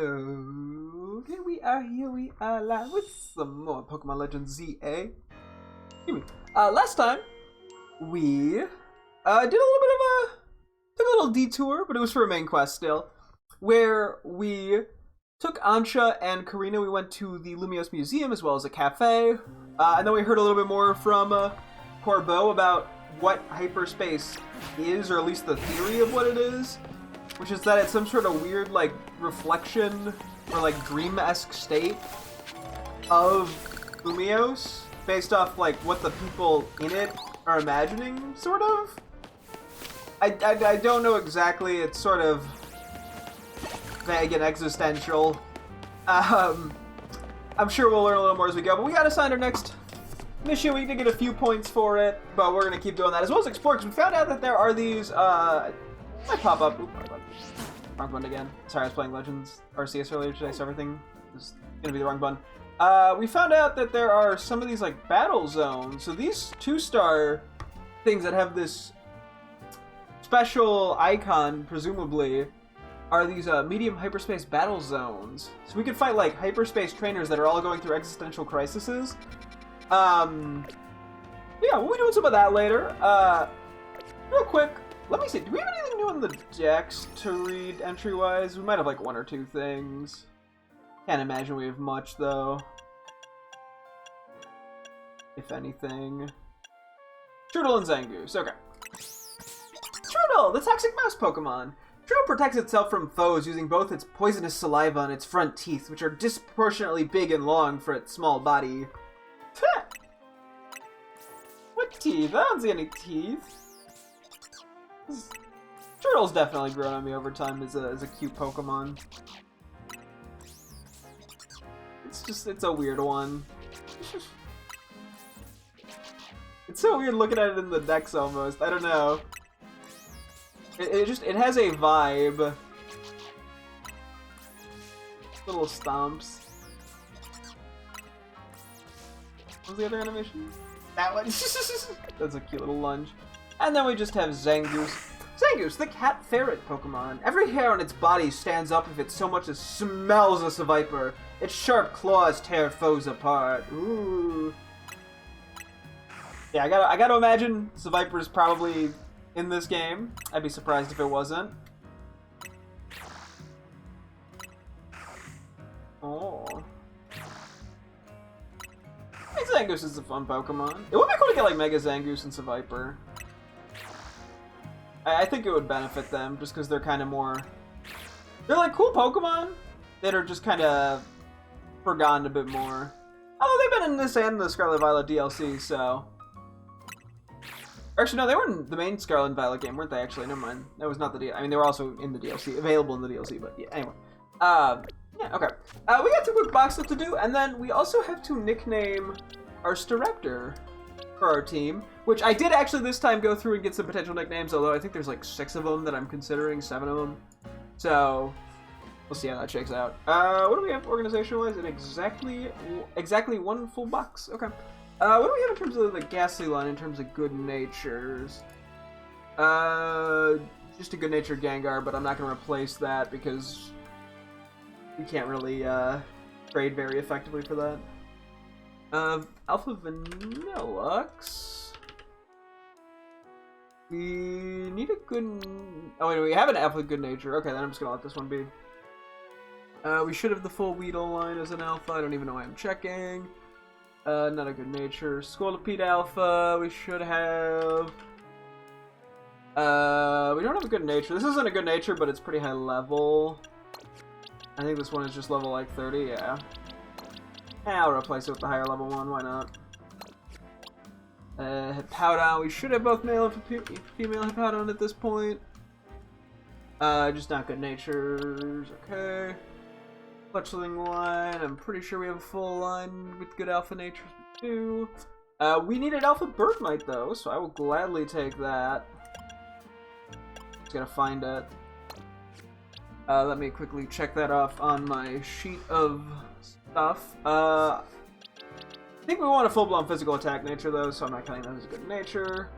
Oh, here we are live with some more Pokemon Legends ZA. Excuse me. Last time, we did a took a little detour, but it was for a main quest still, where we took Ansha and Karina. We went to the Lumiose Museum as well as a cafe, and then we heard a little bit more from Corbeau about what hyperspace is, or at least the theory of what it is, which is that it's some sort of weird, like, reflection or, like, dream-esque state of Lumiose, based off, like, what the people in it are imagining, sort of. I don't know exactly. It's sort of vague and existential. I'm sure we'll learn a little more as we go, but we got assigned our next mission. We did get a few points for it, but we're going to keep doing that, as well as explore, because we found out that there are these, might pop up. Oops, wrong button again. Sorry, I was playing Legends RCS earlier today, so everything is gonna be the wrong button. We found out that there are some of these, like, battle zones. So these 2-star things that have this special icon, presumably, are these medium hyperspace battle zones. So we could fight, like, hyperspace trainers that are all going through existential crises. Yeah, we'll be doing some of that later. Real quick, let me see, do we have anything new in the decks to read entry-wise? We might have, like, 1 or 2 things. Can't imagine we have much, though. If anything. Trudel and Zangoose, okay. Trudel, the toxic mouse Pokemon. Trudel protects itself from foes using both its poisonous saliva and its front teeth, which are disproportionately big and long for its small body. What teeth? I don't see any teeth. Turtle's definitely grown on me over time as a cute Pokemon. It's a weird one. It's so weird looking at it in the decks almost. I don't know. It has a vibe. Little stomps. What was the other animation? That one. That's a cute little lunge. And then we just have Zangoose. Zangoose, the cat ferret Pokemon. Every hair on its body stands up if it so much as smells a Seviper. Its sharp claws tear foes apart. Ooh. Yeah, I gotta imagine Seviper is probably in this game. I'd be surprised if it wasn't. Oh. I think Zangoose is a fun Pokemon. It would be cool to get, like, Mega Zangoose and Seviper. I think it would benefit them, just because they're kind of more... They're, like, cool Pokemon that are just kind of forgotten a bit more. Although they've been in this and the Scarlet Violet DLC, so... Actually, no, they were in the main Scarlet and Violet game, weren't they, actually? Never mind. That was not the DLC. I mean, they were also in the DLC, available in the DLC, but yeah, anyway. Yeah, okay. We got 2 quick box stuff to do, and then we also have to nickname our Staraptor for our team, which I did actually this time go through and get some potential nicknames, although I think there's like 6 of them that I'm considering, 7 of them. So, we'll see how that shakes out. What do we have organization-wise? In exactly 1 full box. Okay. What do we have in terms of the Ghastly line, in terms of good natures? Just a good natured Gengar, but I'm not going to replace that because we can't really trade very effectively for that. Alpha Vanillux. We need a good... Oh wait, we have an Alpha Good Nature. Okay, then I'm just gonna let this one be. We should have the full Weedle line as an Alpha. I don't even know why I'm checking. Not a Good Nature. Scolipede Alpha. We should have... we don't have a Good Nature. This isn't a Good Nature, but it's pretty high level. I think this one is just level like 30, yeah. I'll replace it with the higher level one, why not? Hippowdon, we should have both male and female Hippowdon at this point. Just not good natures, okay. Fletchling line, I'm pretty sure we have a full line with good alpha natures too. We needed alpha Bergmite though, so I will gladly take that. Just gotta find it. Let me quickly check that off on my sheet of stuff. I think we want a full-blown physical attack nature though, so I'm not counting that as a good nature.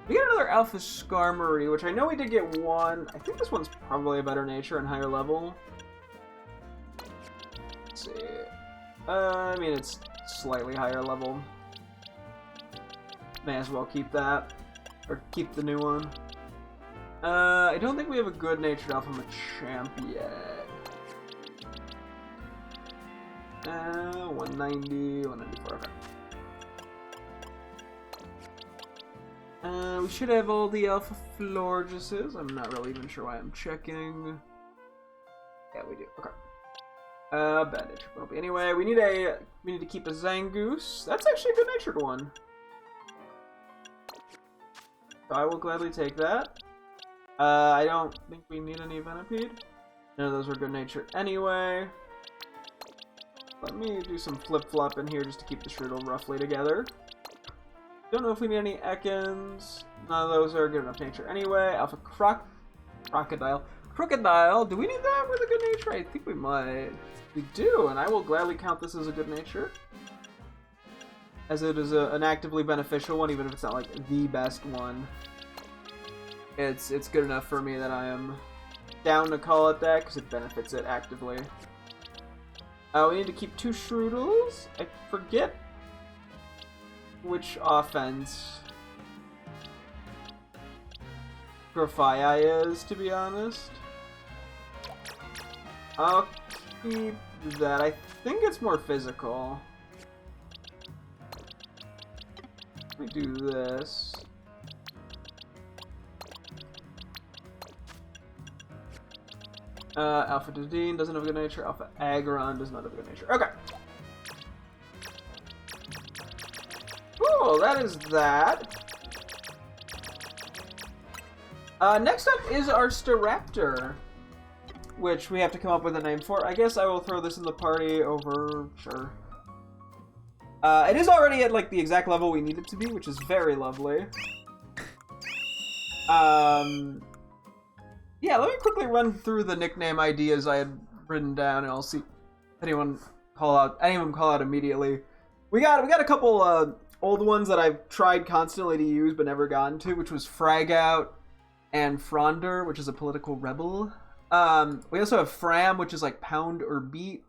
We got another Alpha Skarmory, which I know we did get one. I think this one's probably a better nature and higher level. Let's see. I mean, it's slightly higher level. May as well keep that. Or keep the new one. I don't think we have a good natured alpha Machamp yet. 190, 194, okay. We should have all the alpha Florges. I'm not really even sure why I'm checking. Yeah, we do. Okay. Bandage. Anyway, we need to keep a Zangoose. That's actually a good natured one. So I will gladly take that. I don't think we need any Venipede. None of those were good natured anyway. Let me do some flip-flop in here just to keep the Strudel roughly together. Don't know if we need any Ekans. None of those are good enough nature anyway. Alpha Crocodile. Crocodile, do we need that with a good nature? I think we might. We do, and I will gladly count this as a good nature. As it is an actively beneficial one, even if it's not like the best one. It's good enough for me that I am down to call it that, because it benefits it actively. We need to keep 2 Strudels. I forget which offense Grafaiai is, to be honest. I'll keep that. I think it's more physical. Let me do this. Alpha Dedenne doesn't have a good nature. Alpha Aggron does not have a good nature. Okay. Cool, that is that. Next up is our Staraptor, which we have to come up with a name for. I guess I will throw this in the party over... Sure. It is already at, like, the exact level we need it to be, which is very lovely. Yeah, let me quickly run through the nickname ideas I had written down, and I'll see if anyone call out immediately. We got a couple old ones that I've tried constantly to use but never gotten to, which was Fragout and Fronder, which is a political rebel. We also have Fram, which is like pound or beat.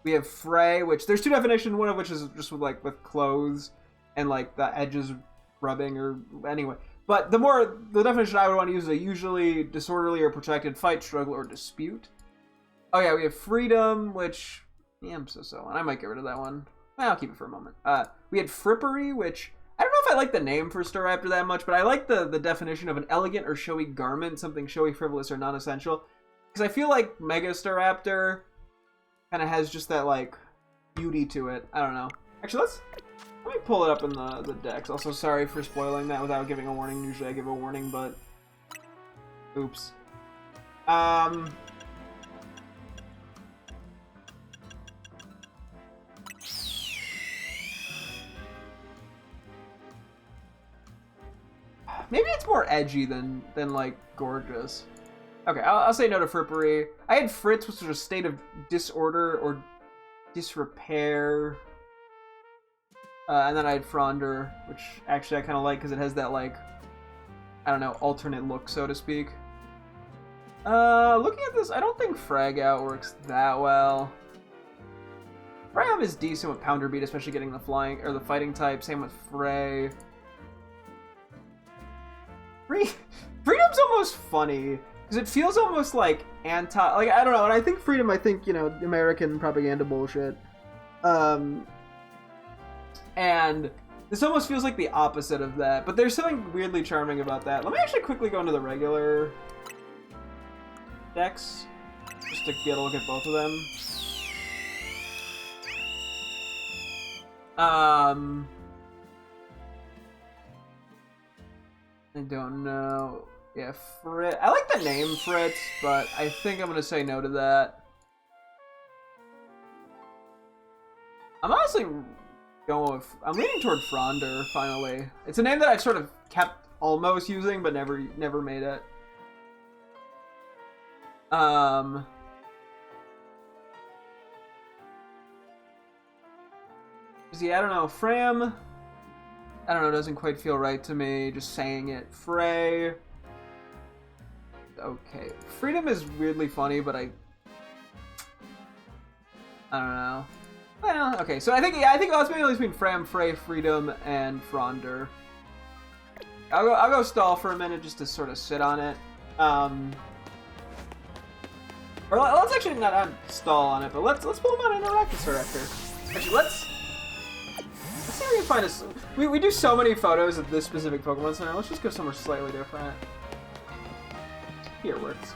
We have Frey, which there's 2 definitions, one of which is just with clothes and like the edges rubbing or anyway. But the definition I would want to use is a usually disorderly or protracted fight, struggle, or dispute. Oh yeah, we have Freedom, which, yeah, I'm so-so, and I might get rid of that one. I'll keep it for a moment. We had Frippery, which, I don't know if I like the name for Staraptor that much, but I like the definition of an elegant or showy garment, something showy, frivolous, or non-essential. Because I feel like Mega Staraptor kind of has just that, like, beauty to it. I don't know. Actually, let me pull it up in the decks. Also, sorry for spoiling that without giving a warning. Usually I give a warning, but... Oops. Maybe it's more edgy than like, gorgeous. Okay, I'll say no to Frippery. I had Fritz, which was a state of disorder or disrepair. And then I had Fronder, which actually I kind of like because it has that, like, I don't know, alternate look, so to speak. Looking at this, I don't think Fragout works that well. Fragam is decent with Pounder Beat, especially getting the flying or the fighting type. Same with Frey. Freedom's almost funny because it feels almost like like, I don't know. And I think Freedom, I think, you know, American propaganda bullshit. And this almost feels like the opposite of that, but there's something weirdly charming about that. Let me actually quickly go into the regular decks, just to get a look at both of them. I don't know. Yeah, Fritz. I like the name Fritz, but I think I'm gonna say no to that. I'm honestly going with... I'm leaning toward Fronder, finally. It's a name that I've sort of kept almost using, but never made it. See, I don't know. Fram... I don't know, doesn't quite feel right to me, just saying it. Frey... Okay. Freedom is weirdly funny, but I don't know. Well, okay, so I think it's maybe between Fram, Frey, Freedom, and Fronder. I'll go stall for a minute just to sort of sit on it. Or let's actually not stall on it, but let's pull him out an Arachis Director. Actually, let's see if we can find us. We do so many photos of this specific Pokemon Center. Let's just go somewhere slightly different. Here works.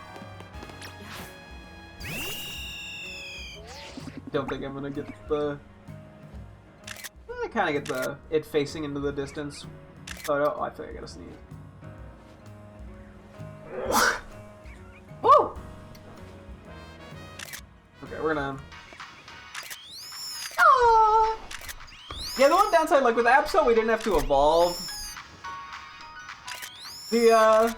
Don't think I'm gonna get the. I kind of get it facing into the distance photo. Oh, I feel like I gotta sneeze. Woo! Okay, we're gonna. Aww. Yeah, the one downside, like with Absol, we didn't have to evolve. The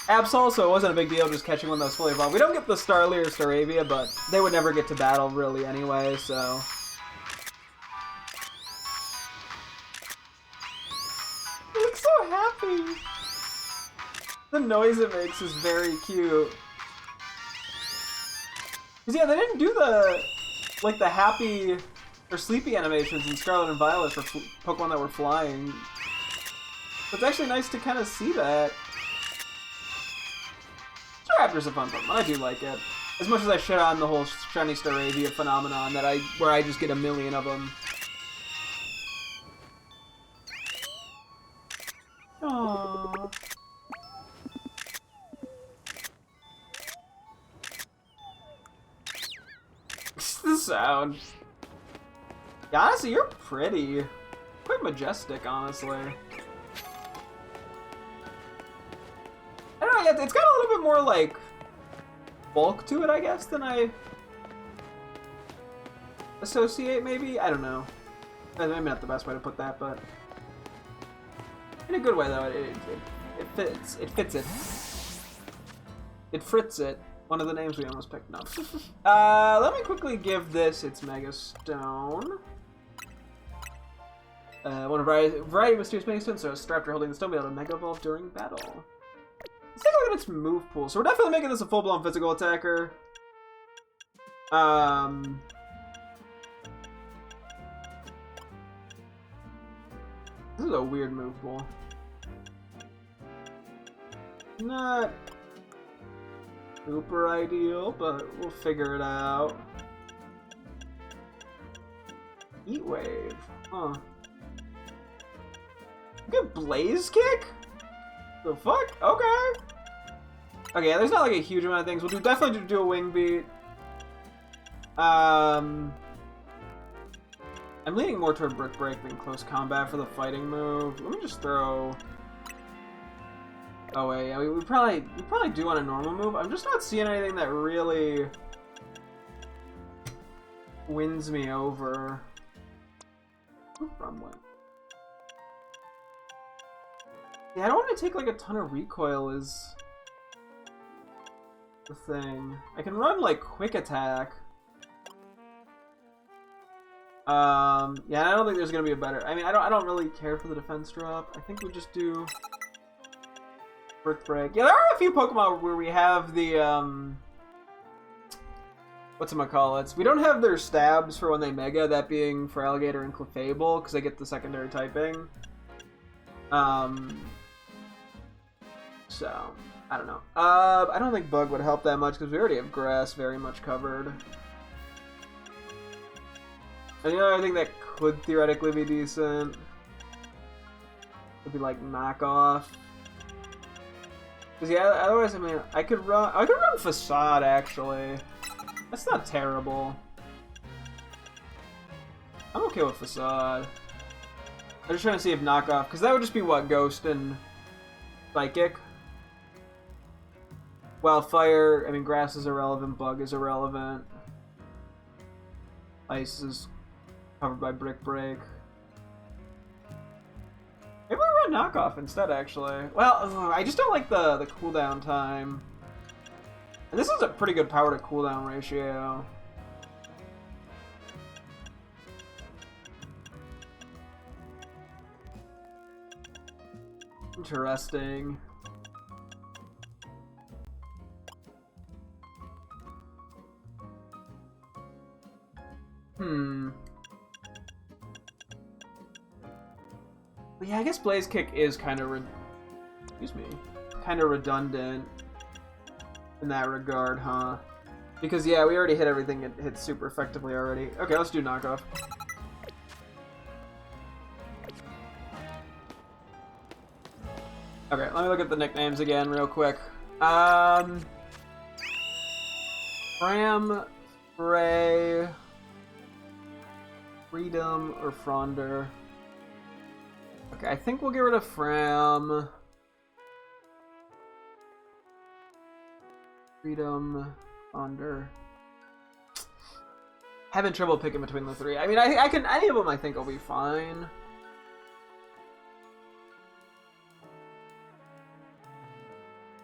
Absol, so it wasn't a big deal just catching one that was fully evolved. We don't get the Starly or Staravia, but they would never get to battle really anyway, so. He looks so happy. The noise it makes is very cute. Cause yeah, they didn't do the happy or sleepy animations in Scarlet and Violet for Pokemon that were flying. So it's actually nice to kind of see that. Staraptor's a fun Pokemon. I do like it. As much as I shit on the whole Shiny Staravia phenomenon where I just get a million of them. Aww. The sound. Yeah, honestly, you're pretty. Quite majestic, honestly. I don't know, it's got a little bit more, like, bulk to it, I guess, than I associate, maybe? I don't know. Maybe not the best way to put that, but in a good way, though. It fits. It fits it. It frits it. One of the names we almost picked up. Let me quickly give this its Mega Stone. One variety of mysterious Mega Stones, so a Staraptor holding the stone will be able to Mega Evolve during battle. Let's take a look at its move pool. So we're definitely making this a full-blown physical attacker. This is a weird move pool. Not super ideal, but we'll figure it out. Heat Wave. Huh. Good Blaze Kick? The fuck? Okay. Okay, there's not like a huge amount of things. We'll definitely do a Wing Beat. I'm leaning more toward Brick Break than Close Combat for the fighting move. Let me just throw. Oh wait, yeah, we probably do want a normal move. I'm just not seeing anything that really wins me over. From what? Yeah, I don't want to take like a ton of recoil is the thing. I can run like Quick Attack. Yeah, I don't think there's gonna be a better. I mean, I don't really care for the defense drop. I think we just do Brick Break. Yeah, there are a few Pokemon where we have the whatchamacallits. We don't have their stabs for when they Mega, that being for Alligator and Clefable, because they get the secondary typing. So, I don't know. I don't think Bug would help that much, because we already have Grass very much covered. And the other thing that could theoretically be decent would be like Knockoff. Cause yeah, otherwise, I mean, I could run Facade actually. That's not terrible. I'm okay with Facade. I'm just trying to see if Knockoff, because that would just be what, Ghost and Psychic. Well, Fire, I mean, Grass is irrelevant, Bug is irrelevant. Ice is covered by Brick Break. Maybe we run Knockoff instead, actually. Well, I just don't like the cooldown time. And this is a pretty good power to cooldown ratio. Interesting. I guess Blaze Kick is kind of kind of redundant in that regard, huh? Because yeah, we already hit everything. It hit super effectively already. Okay, let's do knockoff. Okay, let me look at the nicknames again real quick. Fram, Ray, Freedom, or Fronder. Okay, I think we'll get rid of Fram. Freedom, Fronder. Having trouble picking between the three. I mean, I can. Any of them I think will be fine.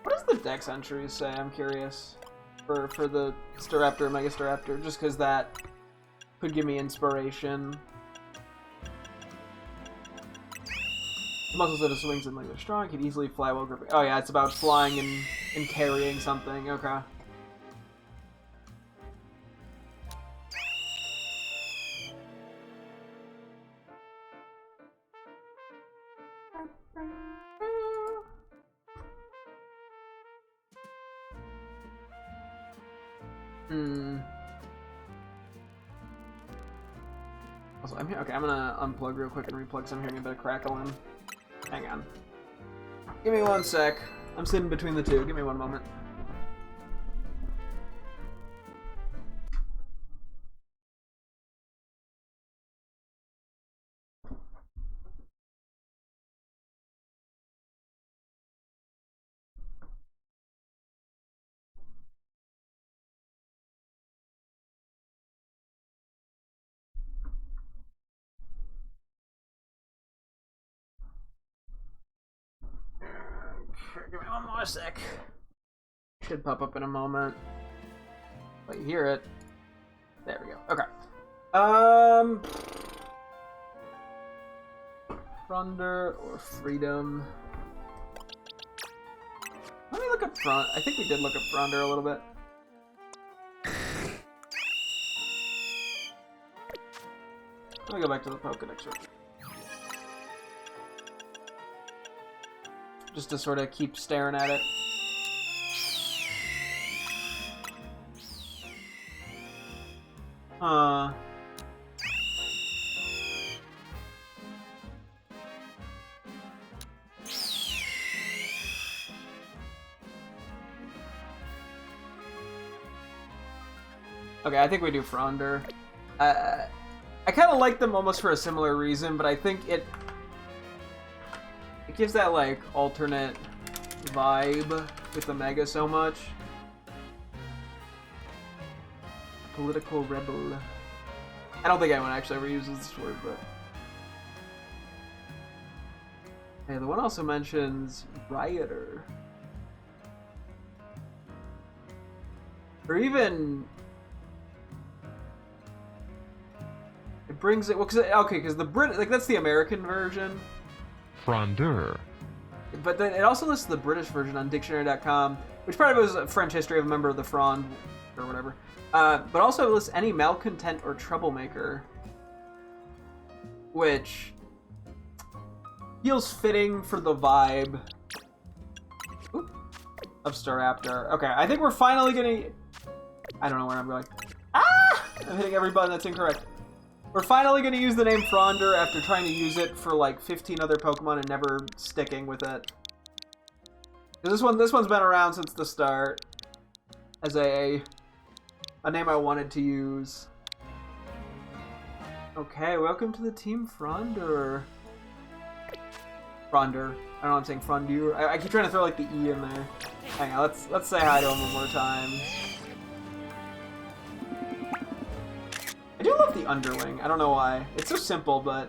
What does the Dex entries say? I'm curious. For the Staraptor, Mega Staraptor, just because that could give me inspiration. The muscles that it swings in like they're strong, can easily fly while gripping. Oh yeah, it's about flying and carrying something. Okay. Also, I'm here. Okay, I'm gonna unplug real quick and replug because I'm hearing a bit of crackling. Hang on. Give me 1 sec. I'm sitting between the two. Give me 1 moment. Give me 1 more sec. Should pop up in a moment. But you hear it. There we go. Okay. Fronder or Freedom. Let me look up Front. I think we did look up Fronder a little bit. Let me go back to the Pokédex real quick. Just to sort of keep staring at it. Okay, I think we do Fronder. I kind of like them almost for a similar reason, but I think it gives that, like, alternate vibe with the Mega so much. Political rebel. I don't think anyone actually ever uses this word, but... Hey, the one also mentions rioter. Or even... It brings it... Well, because the Brit... Like, that's the American version. Frondeur. But then it also lists the British version on dictionary.com, which probably was a French history of a member of the Fronde, or whatever. But also it lists any malcontent or troublemaker, which feels fitting for the vibe of Staraptor. Okay, I think we're finally gonna... I don't know where I'm going. Ah! I'm hitting every button that's incorrect. We're finally going to use the name Fronder after trying to use it for like 15 other Pokemon and never sticking with it. This one's been around since the start as a name I wanted to use. Okay, welcome to the team Fronder. Fronder. I don't know, I'm saying Frondeur. I keep trying to throw like the E in there. Hang on, let's say hi to him one more time. I do love the underling. I don't know why. It's so simple, but...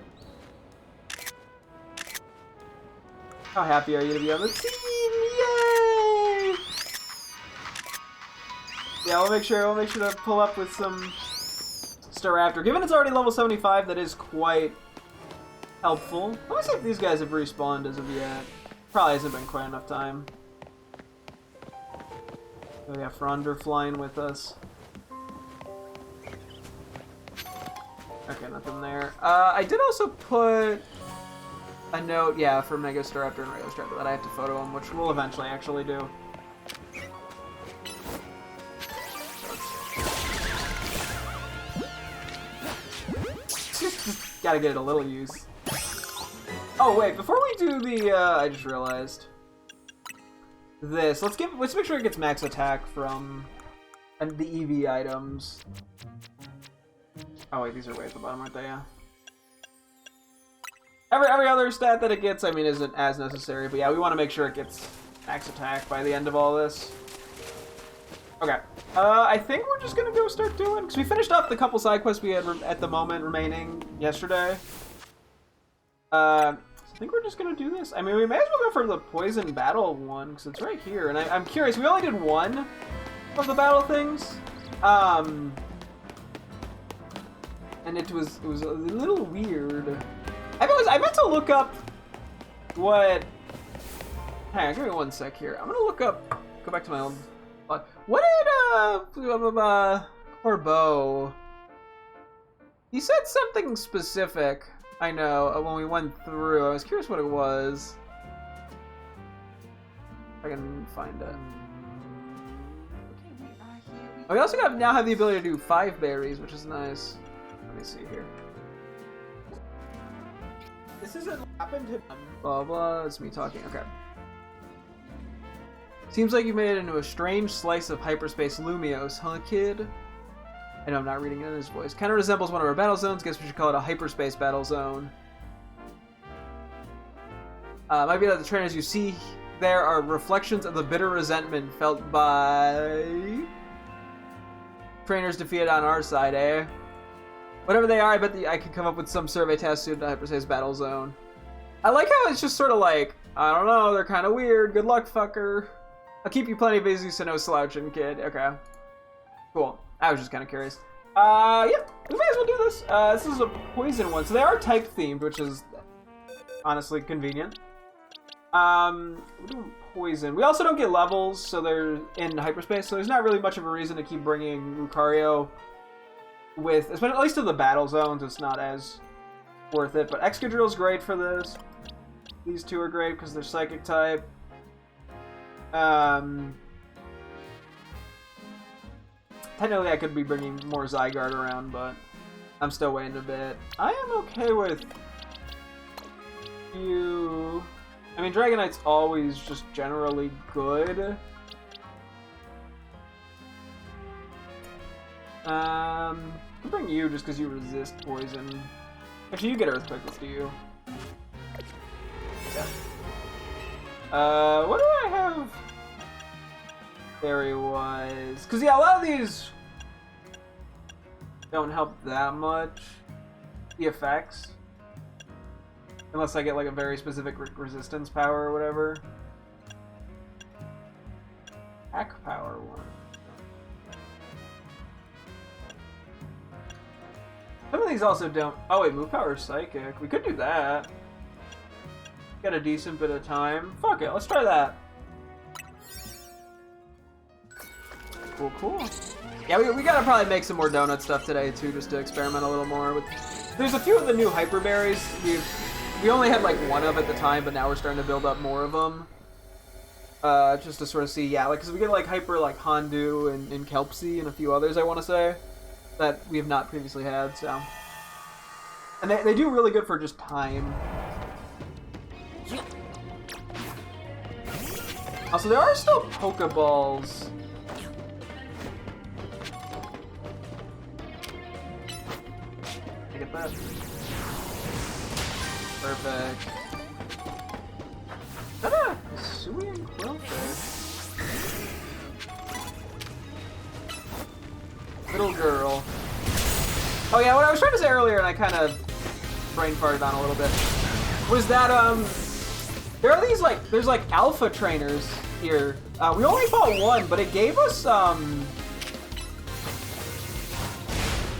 How happy are you to be on the team? Yay! Yeah, we'll make sure to pull up with some Staraptor. Given it's already level 75, that is quite helpful. Let me see if these guys have respawned as of yet. Probably hasn't been quite enough time. Oh yeah, Fronder flying with us. Okay, nothing there. I did also put a note, yeah, for Mega Staraptor and Regular Staraptor that I have to photo them, which we'll eventually actually do. Gotta get it a little use. Oh wait, before we do the, I just realized this. Let's make sure it gets max attack from the EV items. Oh wait, these are way at the bottom, aren't they? Yeah. Every other stat that it gets, I mean, isn't as necessary, but yeah, we want to make sure it gets max attack by the end of all this. Okay. I think we're just gonna go start doing, because we finished off the couple side quests we had at the moment remaining yesterday. I think we're just gonna do this. I mean, we may as well go for the poison battle one, because it's right here, and I'm curious, we only did one of the battle things. And it was a little weird. I meant to look up what... Hang on, give me one sec here. I'm gonna look up, go back to my old... What did, Corbeau... He said something specific, I know, when we went through. I was curious what it was. If I can find it. Oh, we also now have the ability to do 5 berries, which is nice. Let me see here. This hasn't happened to them. Blah blah, it's me talking, okay. Seems like you made it into a strange slice of hyperspace Lumios, huh, kid? I know I'm not reading it in his voice. Kind of resembles one of our battle zones. Guess we should call it a hyperspace battle zone. Might be that the trainers you see there are reflections of the bitter resentment felt by trainers defeated on our side, eh? Whatever they are, I bet I could come up with some survey task suited to hyperspace battle zone. I like how it's just sort of like, I don't know, they're kind of weird. Good luck, fucker. I'll keep you plenty busy, so no slouching, kid. Okay. Cool. I was just kind of curious. Yeah, we may as well do this. This is a poison one, so they are type themed, which is honestly convenient. We're doing poison. We also don't get levels, so they're in hyperspace, so there's not really much of a reason to keep bringing Lucario with, especially at least to the battle zones. It's not as worth it. But Excadrill's great for this. These two are great because they're psychic type. Technically, I could be bringing more Zygarde around, but I'm still waiting a bit. I am okay with you. I mean, Dragonite's always just generally good. I'll bring you just because you resist poison. Actually, you get Earthquake, let's do you. Okay. What do I have berry-wise? Because, yeah, a lot of these don't help that much, the effects. Unless I get, like, a very specific resistance power or whatever. Hack power one. Some of these also don't... Oh, wait, move power is psychic. We could do that. Got a decent bit of time. Fuck it, let's try that. Cool, cool. Yeah, we gotta probably make some more donut stuff today, too, just to experiment a little more with... There's a few of the new hyper berries. We only had, like, one of at the time, but now we're starting to build up more of them. Just to sort of see, yeah, like, because we get, like, hyper, like, Hondu and Kelpsy and a few others, I want to say, that we have not previously had, so... And they do really good for just time. Also, there are still Pokeballs. I get that. Perfect. Is that a Hisuian Quillfish? Little girl. Oh yeah, what I was trying to say earlier, and I kind of brain farted on a little bit, was that, there are these, like, there's, like, alpha trainers here. We only fought one, but it gave us,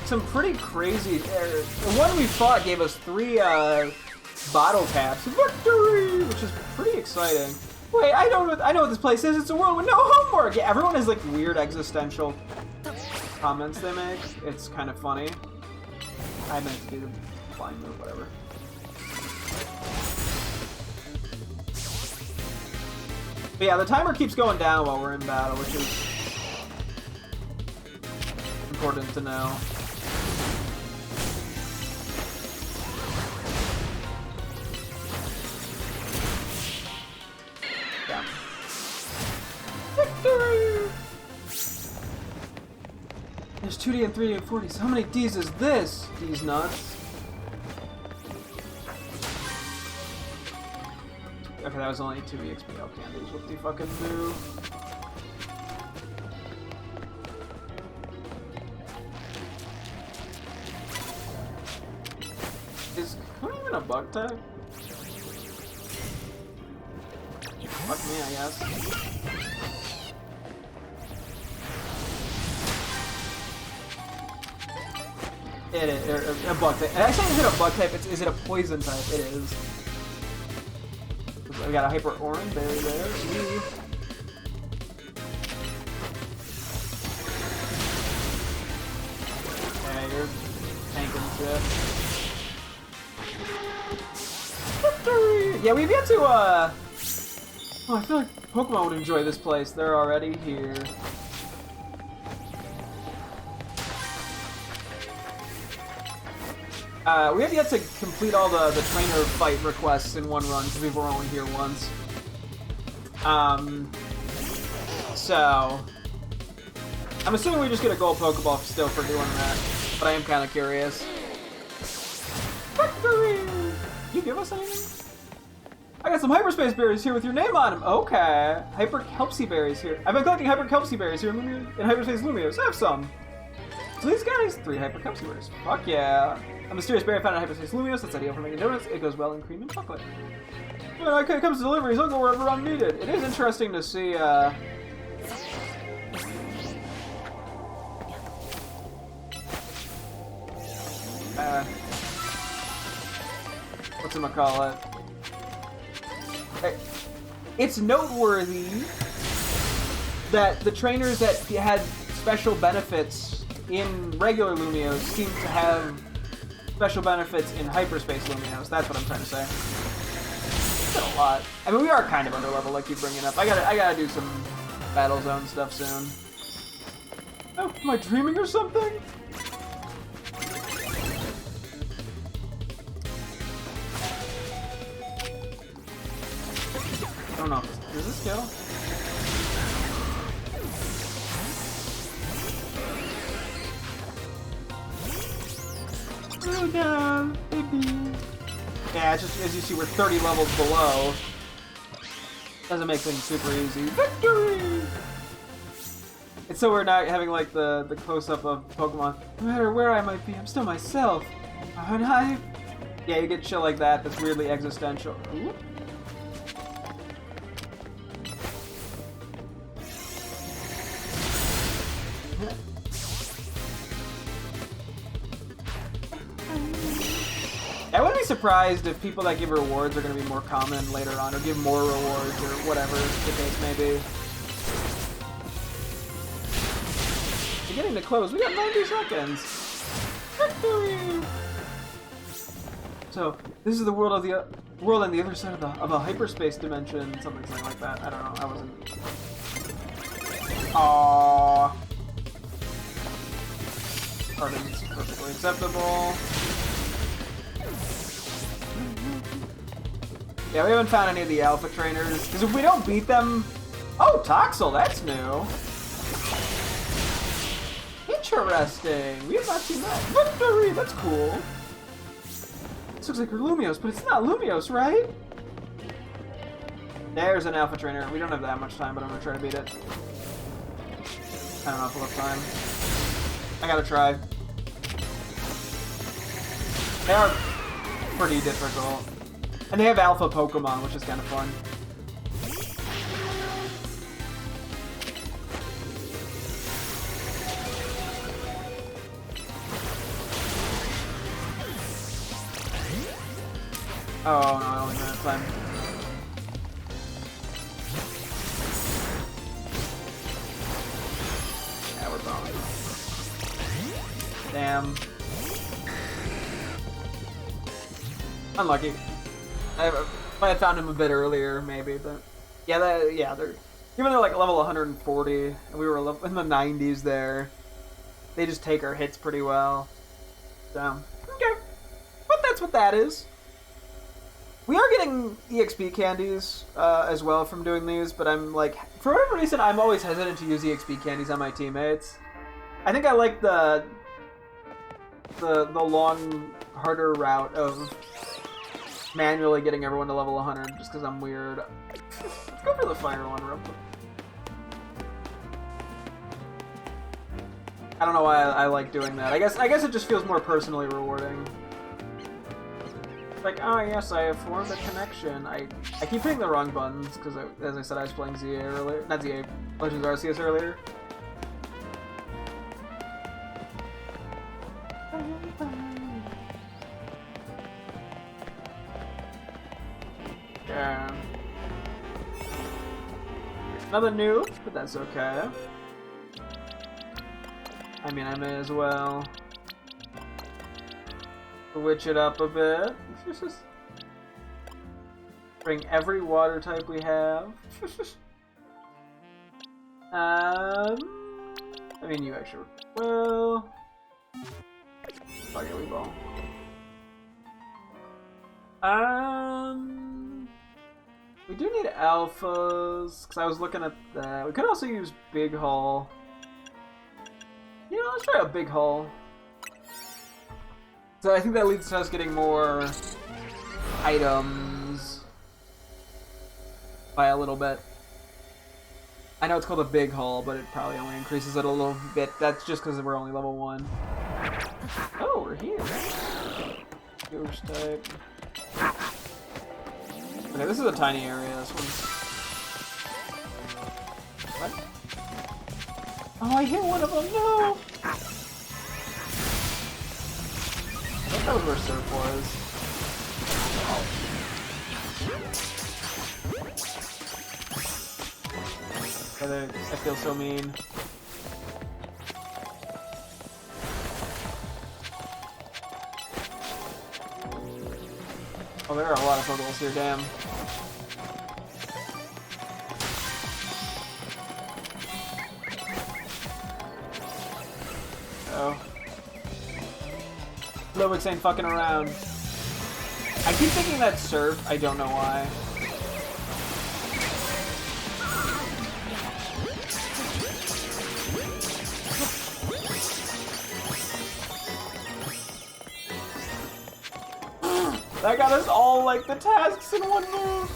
some pretty crazy, the one we fought gave us 3, bottle caps. Victory! Which is pretty exciting. Wait, I know what this place is. It's a world with no homework! Yeah, everyone has, like, weird existential comments they make. It's kind of funny. I meant to do the flying move, whatever. But yeah, the timer keeps going down while we're in battle, which is important to know. Yeah. Victory! There's 2D and 3D and 4D. How many Ds is this? These nuts. Okay, that was only 2 EXP. Okay, candies. What the fucking do? Is Coney even a bug type? Fuck me, I guess. It is a bug type. Actually, is it a bug type? Is it a poison type? It is. We got a hyper orange berry there. Ooh. Okay, you're tanking shit. Victory! Yeah, we've yet to, Oh, I feel like Pokemon would enjoy this place. They're already here. We have yet to complete all the trainer fight requests in one run, because we were only here once. So... I'm assuming we just get a gold Pokeball still for doing that, but I am kind of curious. Victory! You give us anything? I got some Hyperspace Berries here with your name on them. Okay. Hyper Kelpsy Berries here. I've been collecting Hyper Kelpsy Berries here in Hyperspace Lumios. Have some. So these guys, 3 Hyper Kelpsy Berries. Fuck yeah. A mysterious berry found in Hyperspace Lumios that's ideal for making donuts. It goes well in cream and chocolate. When it comes to deliveries, I'll go wherever I'm needed. It is interesting to see, whatchamacallit? It's noteworthy that the trainers that had special benefits in regular Lumios seem to have special benefits in Hyperspace Lumios. That's what I'm trying to say. It's a lot. I mean, we are kind of underleveled, like you bringing up. I gotta do some Battle Zone stuff soon. Oh, am I dreaming or something? I don't know. Does this kill? Oh no, baby. Yeah, it's just as you see, we're 30 levels below. Doesn't make things super easy. Victory! It's so we're not having like the close-up of Pokemon. No matter where I might be, I'm still myself. Aren't I? Yeah, you get shit like that that's weirdly existential. Ooh. I wouldn't be surprised if people that give rewards are going to be more common later on, or give more rewards, or whatever the case may be. We're getting to close. We got 90 seconds. Victory! So this is the world on the other side of a hyperspace dimension, something like that. I don't know. I wasn't. Aww. Pardon's perfectly acceptable. Yeah, we haven't found any of the alpha trainers, because if we don't beat them... Oh, Toxel, that's new. Interesting. We have not seen that. Victory, that's cool. This looks like Lumios, but it's not Lumios, right? There's an alpha trainer. We don't have that much time, but I'm going to try to beat it. I don't know if we'll have time. I gotta try. They are pretty difficult. And they have alpha Pokemon, which is kind of fun. Oh no, I only ran out of time. Yeah, we're boned. Damn. Unlucky. If I had found him a bit earlier, maybe, but Yeah, they're even though like level 140, and we were in the 90s there. They just take our hits pretty well. So okay, but that's what that is. We are getting EXP candies as well from doing these, but I'm like, for whatever reason, I'm always hesitant to use EXP candies on my teammates. I think I like the long, harder route of manually getting everyone to level 100 just because I'm weird. Let's go for the fire one real quick. I don't know why I like doing that. I guess it just feels more personally rewarding. Like, oh yes, I have formed a connection. I keep hitting the wrong buttons because, as I said, I was playing ZA earlier. Not ZA, Legends Arceus earlier. Yeah. Another noob, but that's okay. I mean, I may as well switch it up a bit. Bring every water type we have. I mean, you actually will. Oh yeah, we will. We do need alphas because I was looking at that. We could also use Big Haul. You know, let's try a Big Haul. So I think that leads to us getting more items by a little bit. I know it's called a Big Haul, but it probably only increases it a little bit. That's just because we're only level 1. Oh, we're here. Ghost type. Okay, this is a tiny area, this one's... What? Oh, I hit one of them, no! I think that was where Surf was. I feel so mean. Oh, there are a lot of Pokeballs here, damn. Oh. Lobix ain't fucking around. I keep thinking that's Surf, I don't know why. That got us all, like, the tasks in one move!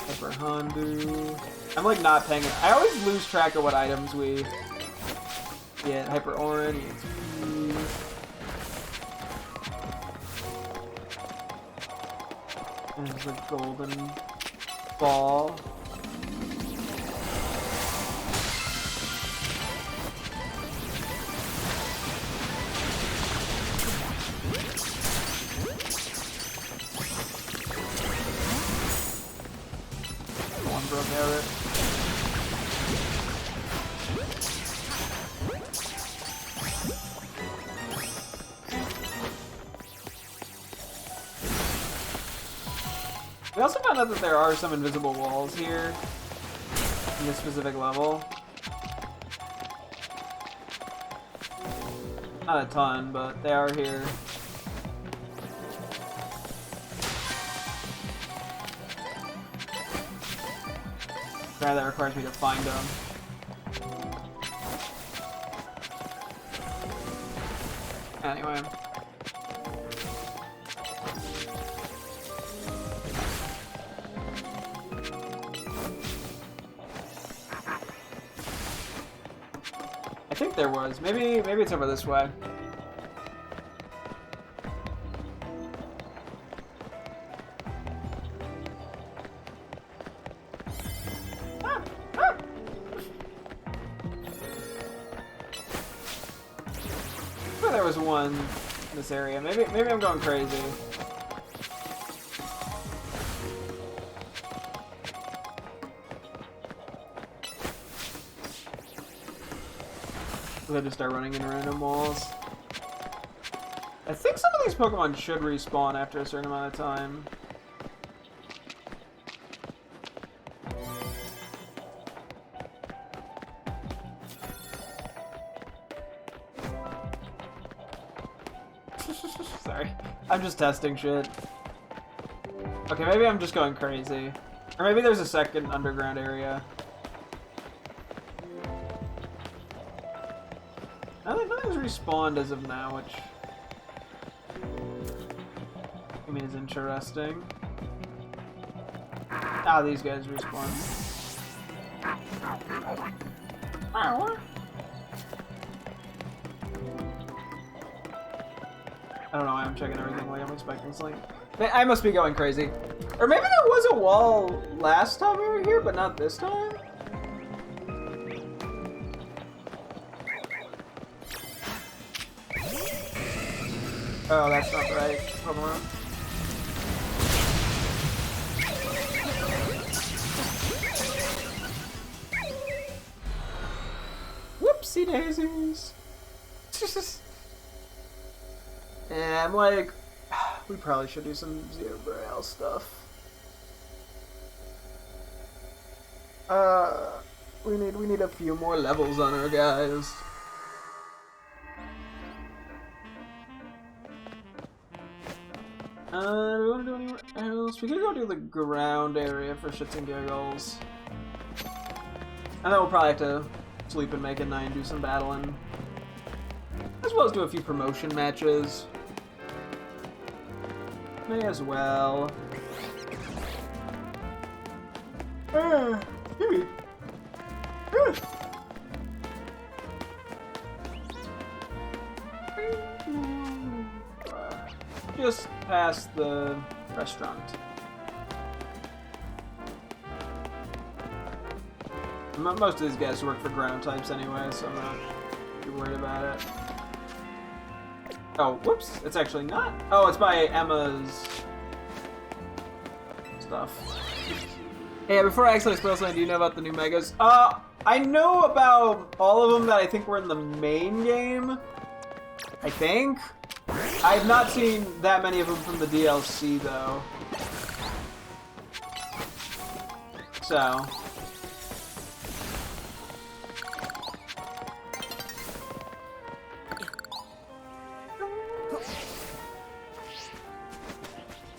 Hyper Hondu. I'm, like, not paying it. I always lose track of what items we get. Hyper Orange. And there's a golden ball. Broke out it. We also found out that there are some invisible walls here in this specific level. Not a ton, but they are here. That requires me to find them. Anyway. I think there was. Maybe it's over this way. There was one in this area. Maybe I'm going crazy. I just start running into random walls. I think some of these Pokemon should respawn after a certain amount of time. Sorry. I'm just testing shit. Okay, maybe I'm just going crazy. Or maybe there's a second underground area. I think nothing's respawned as of now, which I mean is interesting. Ah, these guys respawn. I don't know why I'm checking everything like I'm expecting something. I must be going crazy. Or maybe there was a wall last time we were here, but not this time? Oh, that's not the right Pokemon. Whoopsie daisies. Yeah, I'm like, we probably should do some Zero Braille stuff. We need a few more levels on our guys. Do we want to do anywhere else? We could go do the ground area for shits and giggles. And then we'll probably have to sleep and make a night and do some battling. As well as do a few promotion matches. May as well. Gimme. Just past the restaurant. Most of these guys work for ground types anyway, so I'm not too worried about it. Oh, whoops! It's actually not. Oh, it's by Emma's stuff. Hey, before I actually spoil something, do you know about the new Megas? I know about all of them that I think were in the main game. I think. I've not seen that many of them from the DLC, though. So.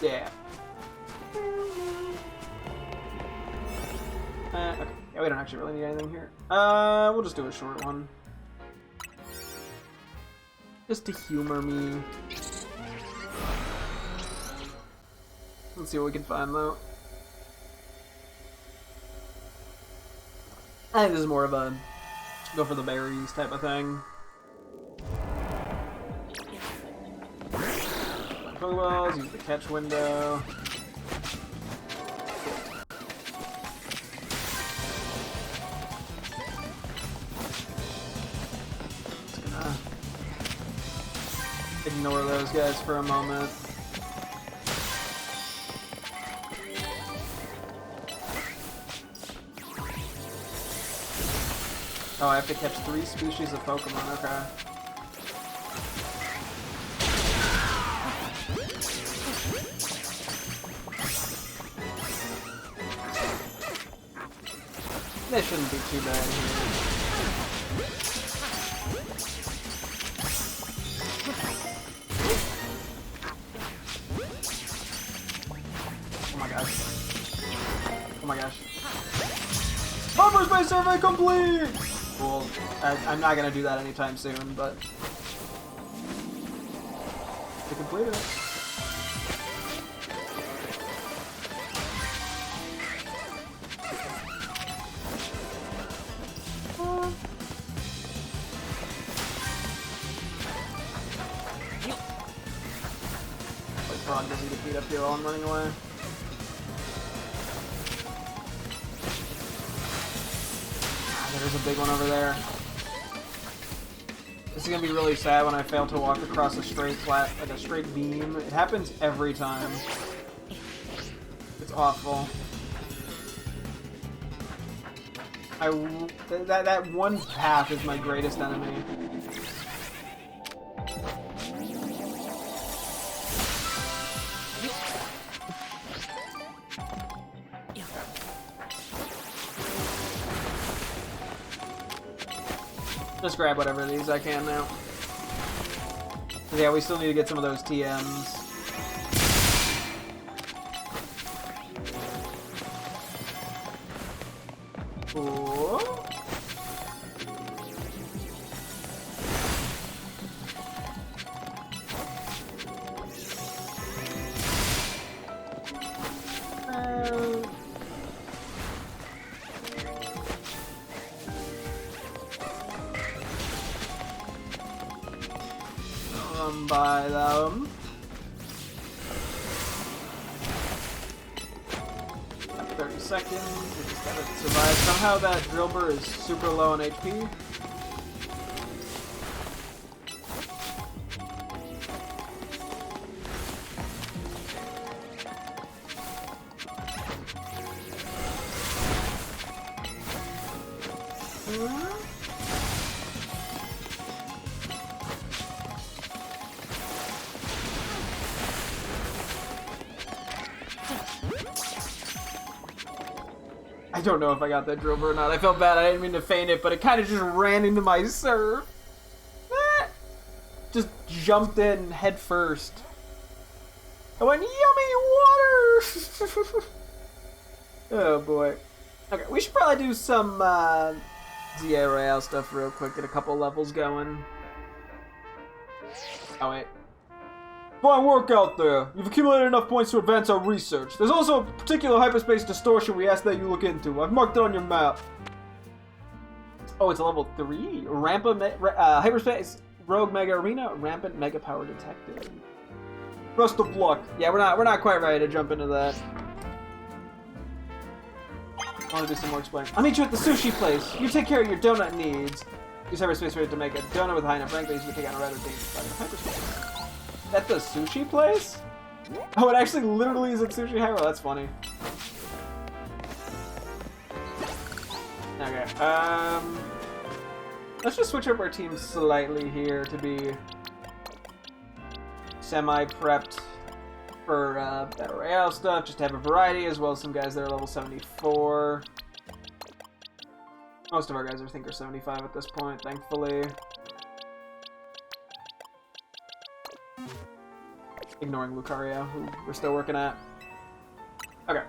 Yeah. Okay. Yeah, we don't actually really need anything here. We'll just do a short one. Just to humor me. Let's see what we can find, though. I think this is more of a go for the berries type of thing. Pokeballs, use the catch window. Just gonna ignore those guys for a moment. Oh, I have to catch 3 species of Pokemon, okay. This shouldn't be too bad here. Oh my gosh. Oh my gosh. Hyperspace survey complete! Cool. I'm not gonna do that anytime soon, but I completed it. Frog doesn't get beat up here while I'm running away. There's a big one over there. This is gonna be really sad when I fail to walk across a straight straight beam. It happens every time. It's awful. That one path is my greatest enemy. Just grab whatever of these I can now. Yeah, we still need to get some of those TMs. Cool. Buy them. 30 seconds. We just gotta survive. Somehow that drill burr is super low on HP. I don't know if I got that drill burr or not. I felt bad. I didn't mean to feint it, but it kind of just ran into my serve. Just jumped in head first. I went, yummy water! Oh boy. Okay, we should probably do some ZA Royale stuff real quick. Get a couple levels going. Oh wait. Fine work out there. You've accumulated enough points to advance our research. There's also a particular hyperspace distortion we ask that you look into. I've marked it on your map. Oh, it's a level 3? Hyperspace Rogue Mega Arena, Rampant Mega Power detected. Best of luck. Yeah, we're not quite ready to jump into that. I want to do some more explaining. I'll meet you at the sushi place. You take care of your donut needs. Use hyperspace rate to make a donut with high enough rank that you can take on a rather dangerous side of hyperspace. At the sushi place? Oh, it actually literally is at Sushi Hyrule. That's funny. Okay, let's just switch up our team slightly here to be semi-prepped for Battle Royale stuff, just to have a variety, as well as some guys that are level 74. Most of our guys I think are 75 at this point, thankfully. Ignoring Lucario, who we're still working at. Okay.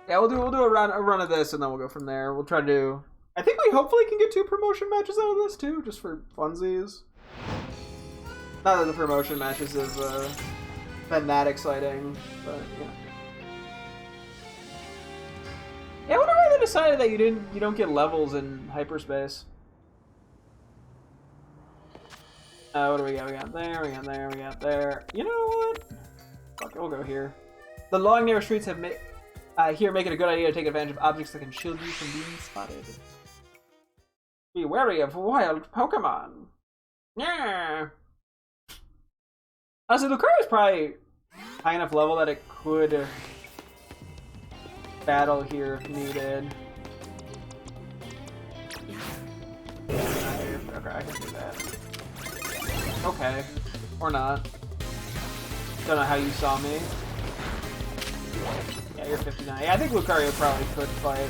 Yeah, we'll do a run of this, and then we'll go from there. We'll try to do. I think we hopefully can get 2 promotion matches out of this too, just for funsies. Not that the promotion matches have been that exciting, but yeah. Yeah, I wonder why they decided that you don't get levels in hyperspace. What do we got? We got there, we got there, we got there. You know what? Fuck it, we'll go here. The long, narrow streets have here make it a good idea to take advantage of objects that can shield you from being spotted. Be wary of wild Pokemon. Yeah. Also, Lucario is probably high enough level that it could battle here if needed. Okay, I can do that. Okay. Or not. Don't know how you saw me. Yeah, you're 59. Yeah, I think Lucario probably could fight.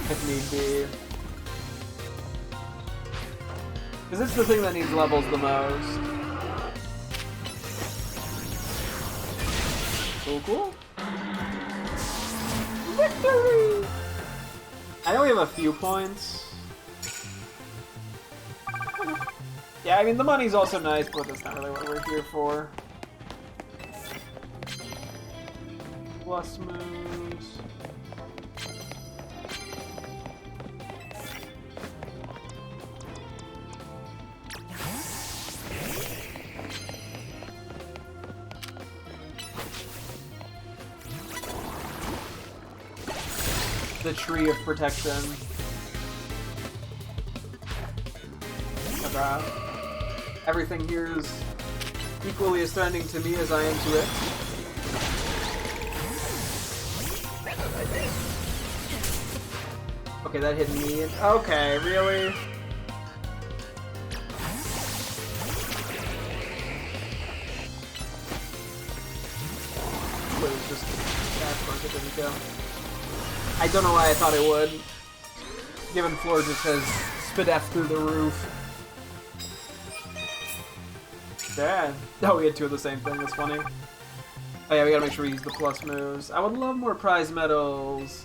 If need be. Because it's the thing that needs levels the most. Cool. Victory! I know we have a few points. Yeah, I mean, the money's also nice, but that's not really what we're here for. Plus moves. The Tree of Protection. Okay. Everything here is equally as threatening to me as I am to it. Okay, that hit me. Okay, really? Wait, it was just... Yeah, of course it didn't go. I don't know why I thought it would. given floor just has Spadef through the roof. Yeah. Oh, we had two of the same thing. That's funny. Oh yeah, we gotta make sure we use the plus moves. I would love more prize medals.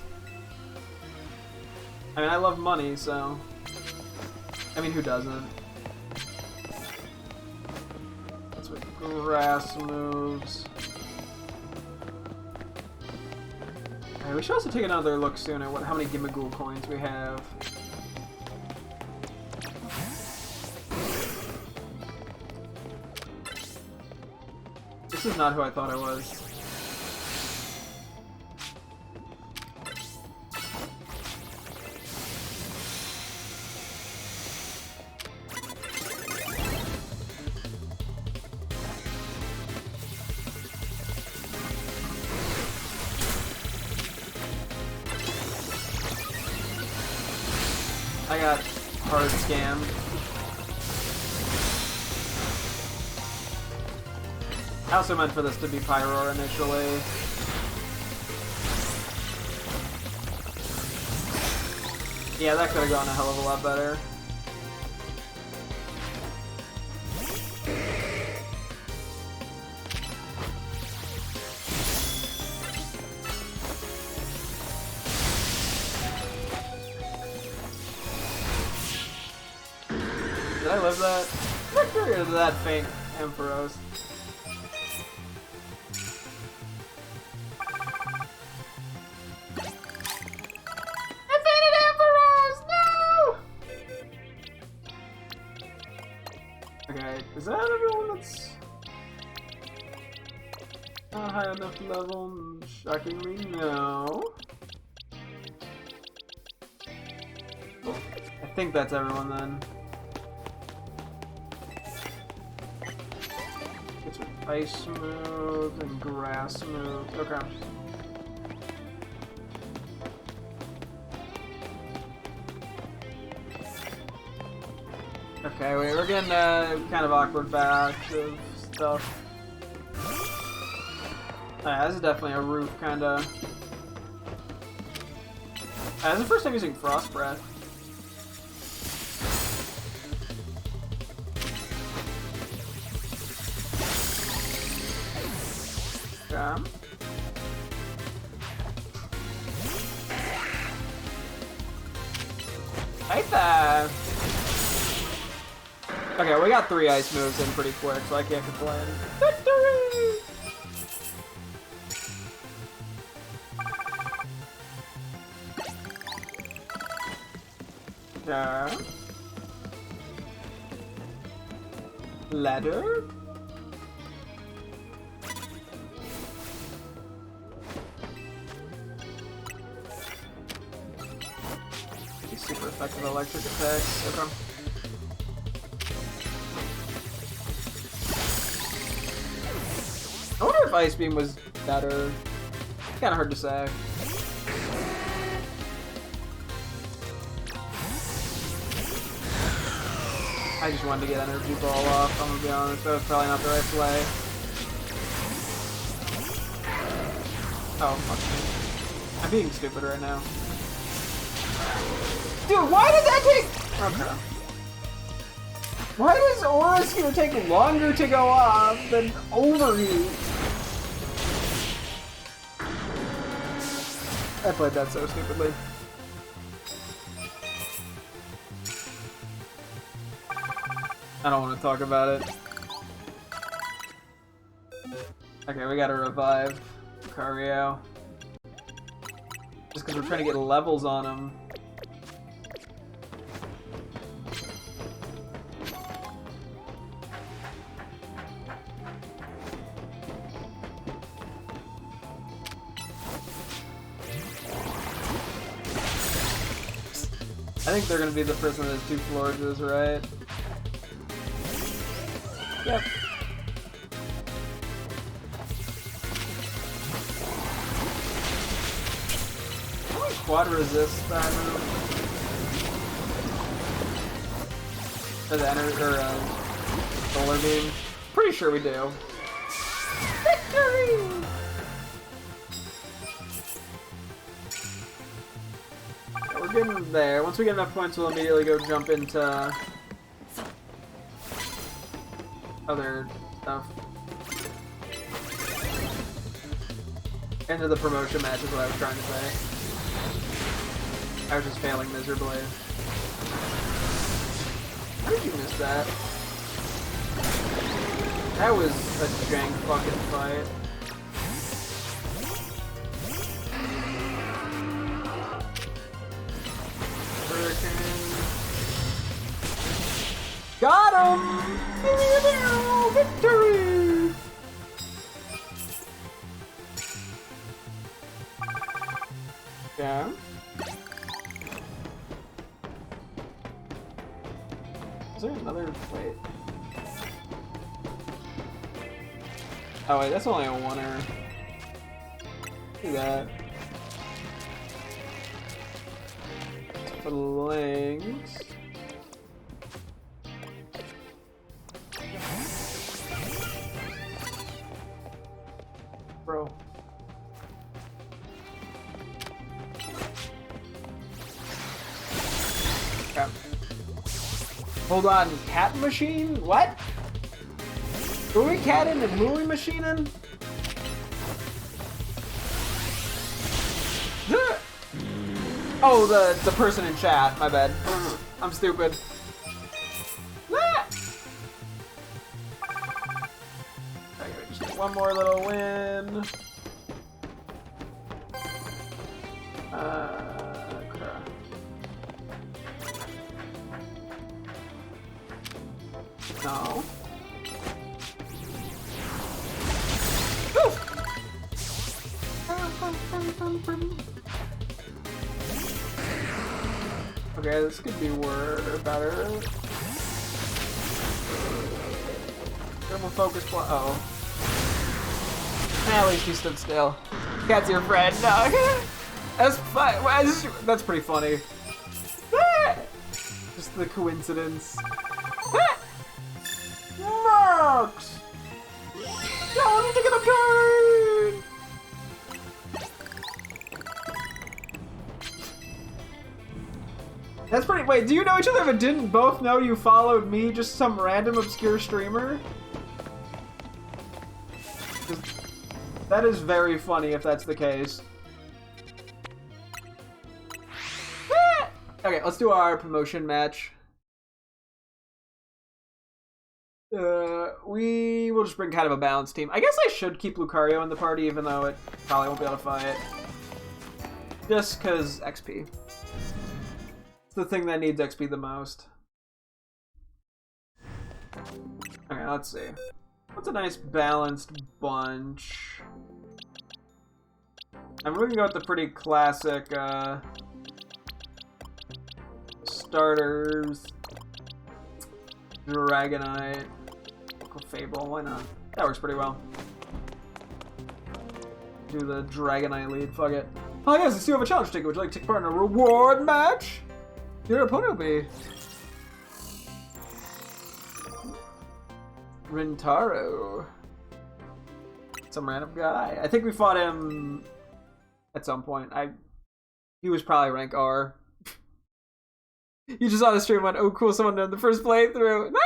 I mean, I love money, so... I mean, who doesn't? That's what grass moves. Alright, we should also take another look soon at how many Gimmighoul coins we have. This is not who I thought I was. I got hard scammed. I also meant for this to be Pyroar initially. Yeah, that could have gone a hell of a lot better. Did I live that? Victory or did that faint Ampharos? I fainted Ampharos! No! Okay, is that everyone that's not high enough level? Shockingly, no. I think that's everyone then. Ice moves and grass moves. Okay. Okay, wait, we're getting a kind of awkward batch of stuff. Yeah, this is definitely a roof kind of. This is the first time using Frost Breath. Right there. Okay, we got 3 ice moves in pretty quick, so I can't complain. Victory! Yeah. Ladder? Super effective electric attacks. Okay. I wonder if Ice Beam was better. Kind of hard to say. I just wanted to get Energy Ball off, I'm gonna be honest. That was probably not the right play. Oh, fuck me. I'm being stupid right now. Dude, why did that take... Okay. Why does Aura Sphere take longer to go off than Overheat? I played that so stupidly. I don't want to talk about it. Okay, we gotta revive Cario. Just because we're trying to get levels on him. I think they're gonna be the person that has 2 Florges, right? Yep. Can we quad resist that move? Or the energy, or solar beam? Pretty sure we do. Victory! Yeah, we're getting there. Once we get enough points, we'll immediately go jump into other stuff. Into the promotion match is what I was trying to say. I was just failing miserably. How did you miss that? That was a jank fucking fight. Hurricane. Got him! Victory! Yeah. Is there another? Wait. Oh wait, that's only a oneer. Do that. For the links. Bro. Okay. Hold on, cat machine? What? Mooey catting and mooey machining? Oh, the person in chat. My bad. I'm stupid. Okay, just get one more little win. No. Okay, this could be better. Thermal focus block. Uh oh. At least he stood still. Cat's your friend. No. That's fine. That's pretty funny. Just the coincidence. Marks! No, I'm taking a turn! That's pretty. Wait, do you know each other but didn't both know you followed me, just some random obscure streamer? That is very funny if that's the case. Okay, let's do our promotion match. We will just bring kind of a balanced team. I guess I should keep Lucario in the party, even though it probably won't be able to fight. Just because XP. It's the thing that needs XP the most. Okay, let's see. What's a nice balanced bunch? I'm going to go with the pretty classic, starters. Dragonite. Fable, why not? That works pretty well. Do the Dragonite lead, fuck it. Oh yes, I see you have a challenge ticket. Would you like to take part in a reward match? Your opponent will be Rintaro. Some random guy. I think we fought him at some point. He was probably rank R. You just saw the stream and went, oh cool, someone did the first playthrough. Ah!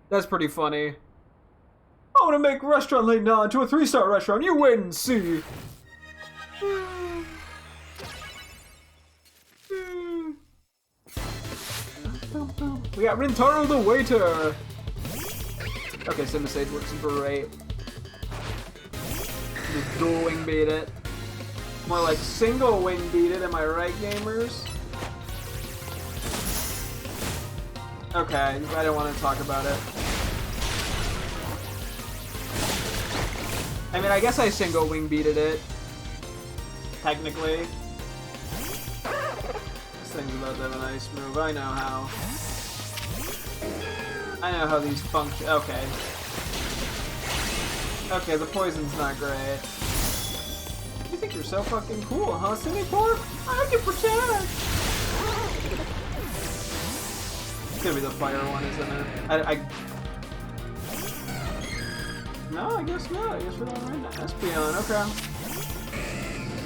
That's pretty funny. I want to make Restaurant Late Now into a 3-star restaurant. You wait and see. We got Rintaro the waiter. Okay, Simisage works great. Just dual wing beat it. More like single wing beat it, am I right, gamers? Okay, I don't want to talk about it. I mean, I guess I single wing beated it. Technically. This thing's about to have a nice move. I know how. I know how these function. Okay. Okay, the poison's not great. You think you're so fucking cool, huh, Singapore? I can protect! It's gonna be the fire one, isn't it? No, I guess not. I guess we're going right now. That's beyond. Okay.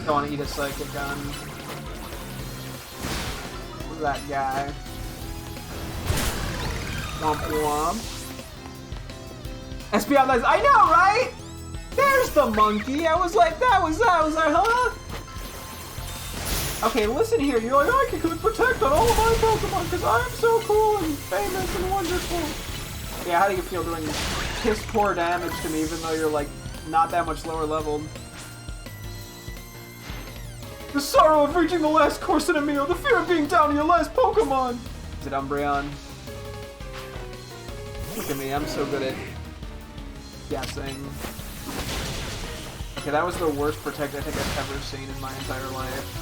Don't want to eat a psychic gun. that guy. Womp womp. SP on that. I know, right? There's the monkey. I was like, that was like, huh? Okay, listen here. You're like, I can protect on all of my Pokemon because I'm so cool and famous and wonderful. Yeah, how do you feel doing piss poor damage to me even though you're like not that much lower leveled? The sorrow of reaching the last course in a meal, the fear of being down to your last Pokemon. Is it Umbreon? Look at me, I'm so good at guessing. Okay, that was the worst protect I think I've ever seen in my entire life.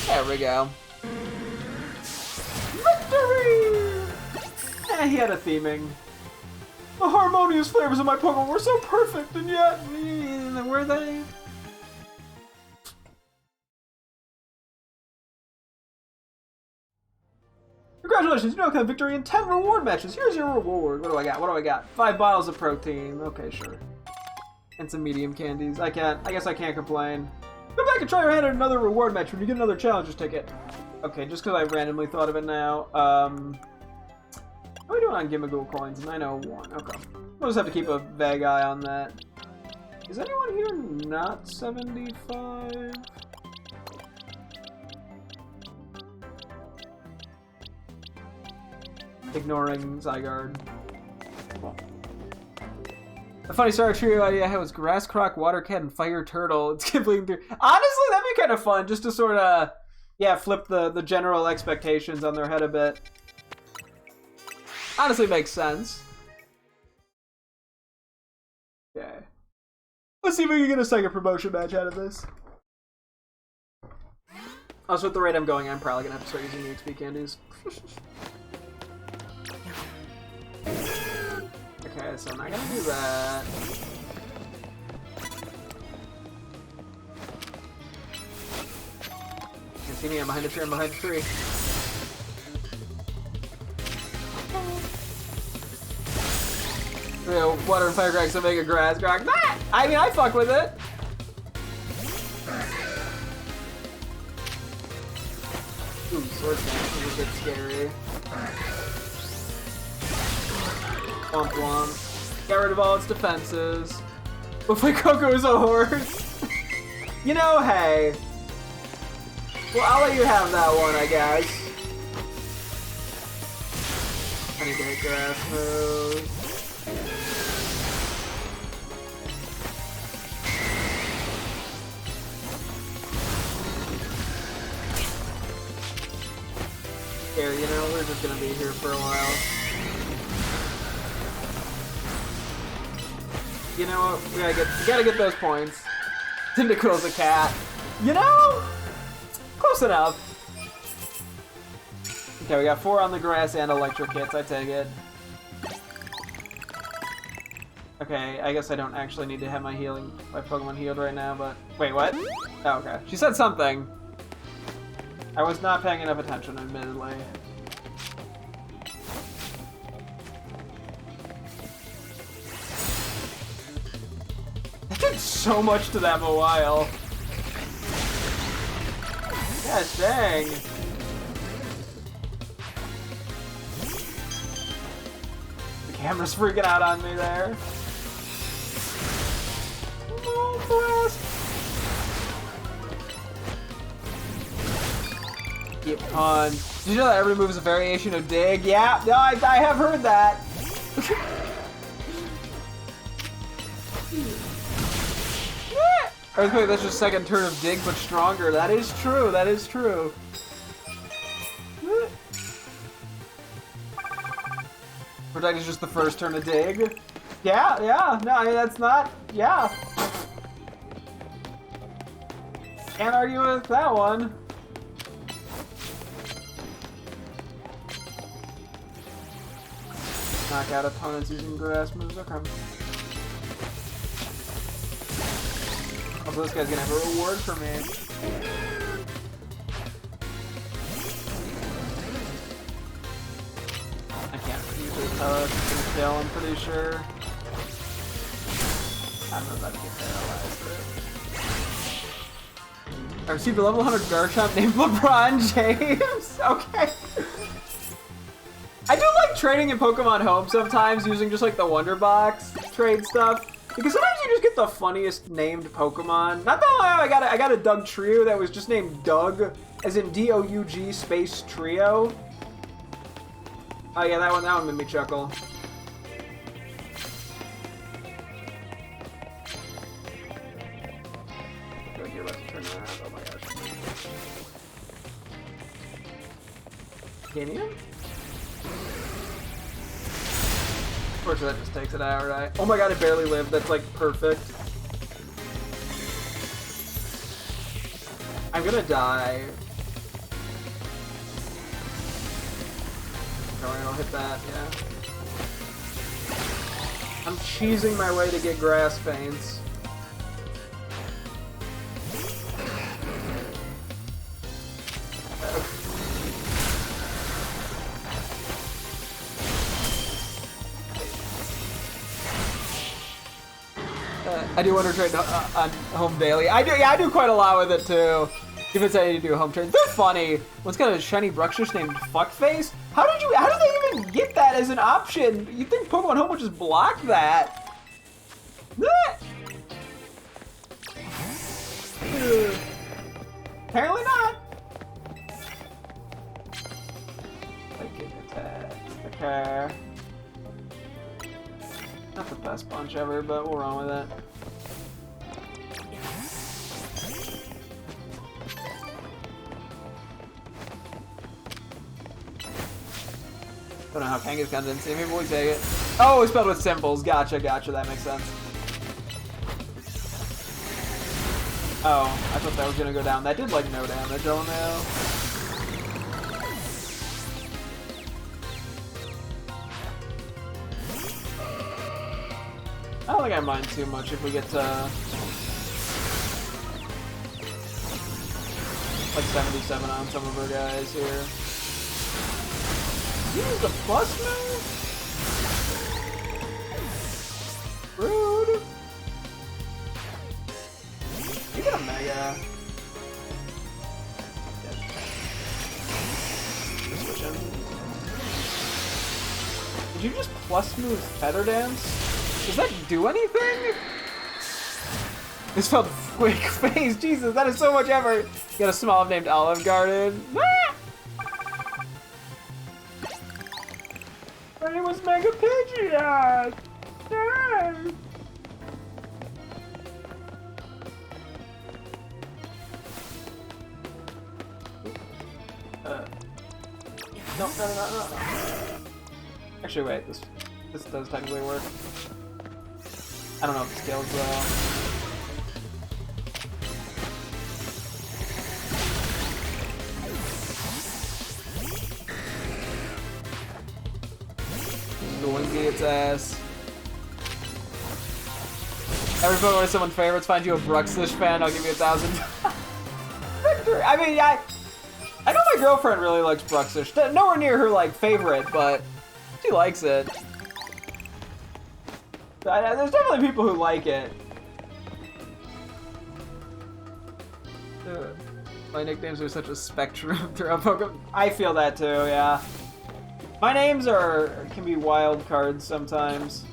There we go. Victory! He had a theming. The harmonious flavors of my Pokemon were so perfect, and yet, were they? Congratulations, you now have victory in 10 reward matches. Here's your reward. What do I got? What do I got? 5 bottles of protein. Okay, sure. And some medium candies. I guess I can't complain. Go back and try your hand at another reward match when you get another challenger's ticket. Okay, just because I randomly thought of it now. How are we doing on Gimmighoul coins? 901. Okay. We'll just have to keep a vague eye on that. Is anyone here not 75? Ignoring Zygarde. Cool. The funny Star Trio idea I had was Grass Croc, Water Cat, and Fire Turtle. It's completely through. Honestly, that'd be kind of fun, just to sort of, yeah, flip the general expectations on their head a bit. Honestly, makes sense. Okay. Let's see if we can get a second promotion match out of this. Also, at the rate I'm going, I'm probably gonna have to start using the XP candies. Okay, so I'm not gonna do that. You can see me, I'm behind a tree, I'm behind a tree. Real water and fire cracks to make a grass crack. I mean, I fuck with it. Ooh, sword dance is a bit scary. Womp womp. Got rid of all its defenses. Looks like Coco is a horse. You know, hey. Well, I'll let you have that one, I guess. I need to hit grass moves. Here, you know, we're just gonna be here for a while. You know what? We gotta get those points. Tentacle's a cat. You know? Close enough. Okay, we got 4 on the grass and electric hits. I take it. Okay, I guess I don't actually need to have my Pokemon healed right now, but... Wait, what? Oh, okay. She said something. I was not paying enough attention, admittedly. I did so much to that Mawile. Gosh dang. The camera's freaking out on me there. Oh, blast. Get on. Did you know that every move is a variation of Dig? Yeah, no, I have heard that. Earthquake, that's just second turn of Dig, but stronger. That is true, that is true. Protect is just the first turn of Dig. Yeah, yeah, no, I mean, that's not, yeah. Can't argue with that one. Knock out opponents using grass moves, okay. Also, this guy's gonna have a reward for me. I can't use it, it's gonna kill, I'm pretty sure. I'm about to get paralyzed. I received a level 100 Garchomp named LeBron James. Okay. I do like trading in Pokemon Home sometimes, using just like the Wonder Box trade stuff. Because sometimes you just get the funniest named Pokemon. Not that long ago, I got a Doug Trio that was just named Doug, as in D-O-U-G space Trio. Oh yeah, that one made me chuckle. You're about to turn around. Oh my gosh. Ganium? Unfortunately, that just takes it out, right? Oh my god, it barely lived. That's like perfect. I'm gonna die. Alright, I'll hit that, yeah. I'm cheesing my way to get grass feints. I do Wonder Trade on home daily. I do quite a lot with it too. If it's I need to do home trades, they're funny. One's got a shiny Bruxish named Fuckface. How did they even get that as an option? You'd think Pokemon Home would just block that. Apparently not. Psychic attack. Okay. Not the best punch ever, but we'll run with it. Don't know how Kangaskhan didn't see me, but we take it. Oh, it's spelled with symbols. Gotcha, that makes sense. Oh, I thought that was gonna go down. That did like no damage, oh no. I don't think I mind too much if we get to like 77 on some of our guys here. Use the plus move? Rude. You get a Mega. Switch him. Did you just plus move Feather Dance? Does that do anything? It's spelled Quick Face. Jesus, that is so much effort. You got a small named Olive Garden. Ah! My name was Mega Pidgeot. Ah! No. Actually, wait. This does technically work. I don't know if it scales though. Winky its ass. Every Pokemon is someone's favorites. Find you a Bruxish fan, I'll give you 1,000. Victory! I mean, I know my girlfriend really likes Bruxish. Nowhere near her, like, favorite, but she likes it. There's definitely people who like it. My nicknames are such a spectrum throughout Pokemon. I feel that too, yeah. My names can be wild cards sometimes.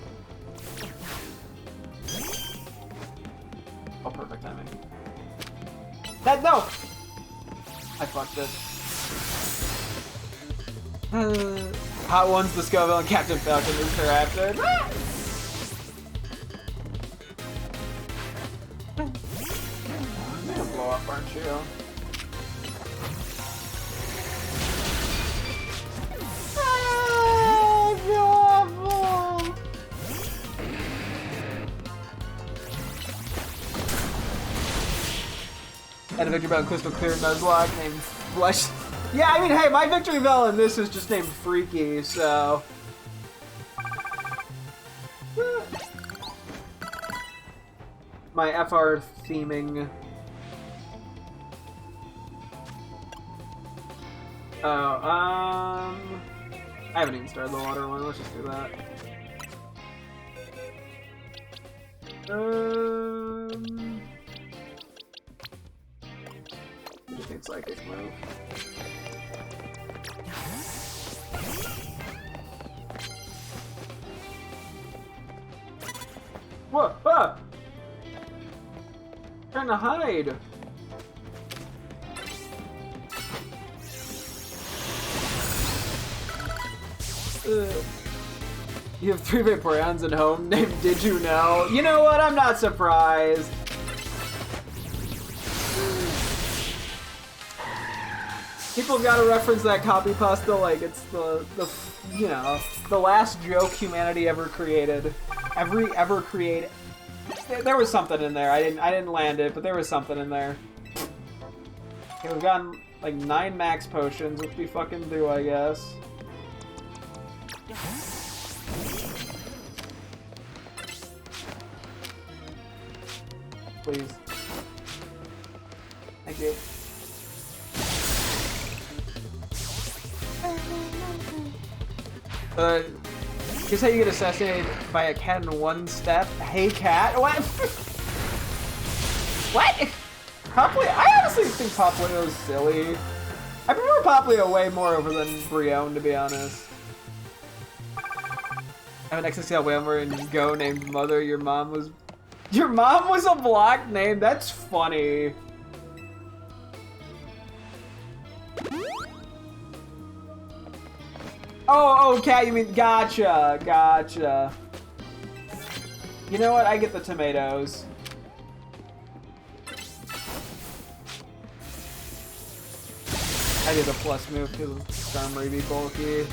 Oh, perfect timing. No! I fucked it. Hot One's the Scoville and Captain Falcon is her after. You're gonna blow up, aren't you? And a Victory Bell Crystal Clear Nuzlocke named Flesh. Yeah, I mean, hey, my Victory Bell in this is just named Freaky, so. My FR theming. Oh, I haven't even started the water one. Let's just do that. Sweet psychic move. What? Ah! Trying to hide. You have 3 Vaporeons at home named Did You Know? You know what? I'm not surprised. People gotta reference that copy pasta like it's the you know, the last joke humanity ever created. Ever created. There was something in there. I didn't land it, but there was something in there. Okay, we've gotten like 9 max potions, which we fucking do, I guess. Please. Thank you. Here's how you get assassinated by a cat in 1 step. Hey cat? What? What? Poplio? I honestly think Poplio is silly. I prefer Poplio way more over than Brion, to be honest. I have an XXL Whalmer and Go named Mother. Your mom was a block name? That's funny. Oh, cat, you mean, gotcha. You know what, I get the tomatoes. I did a plus move because of Skarmory be bulky,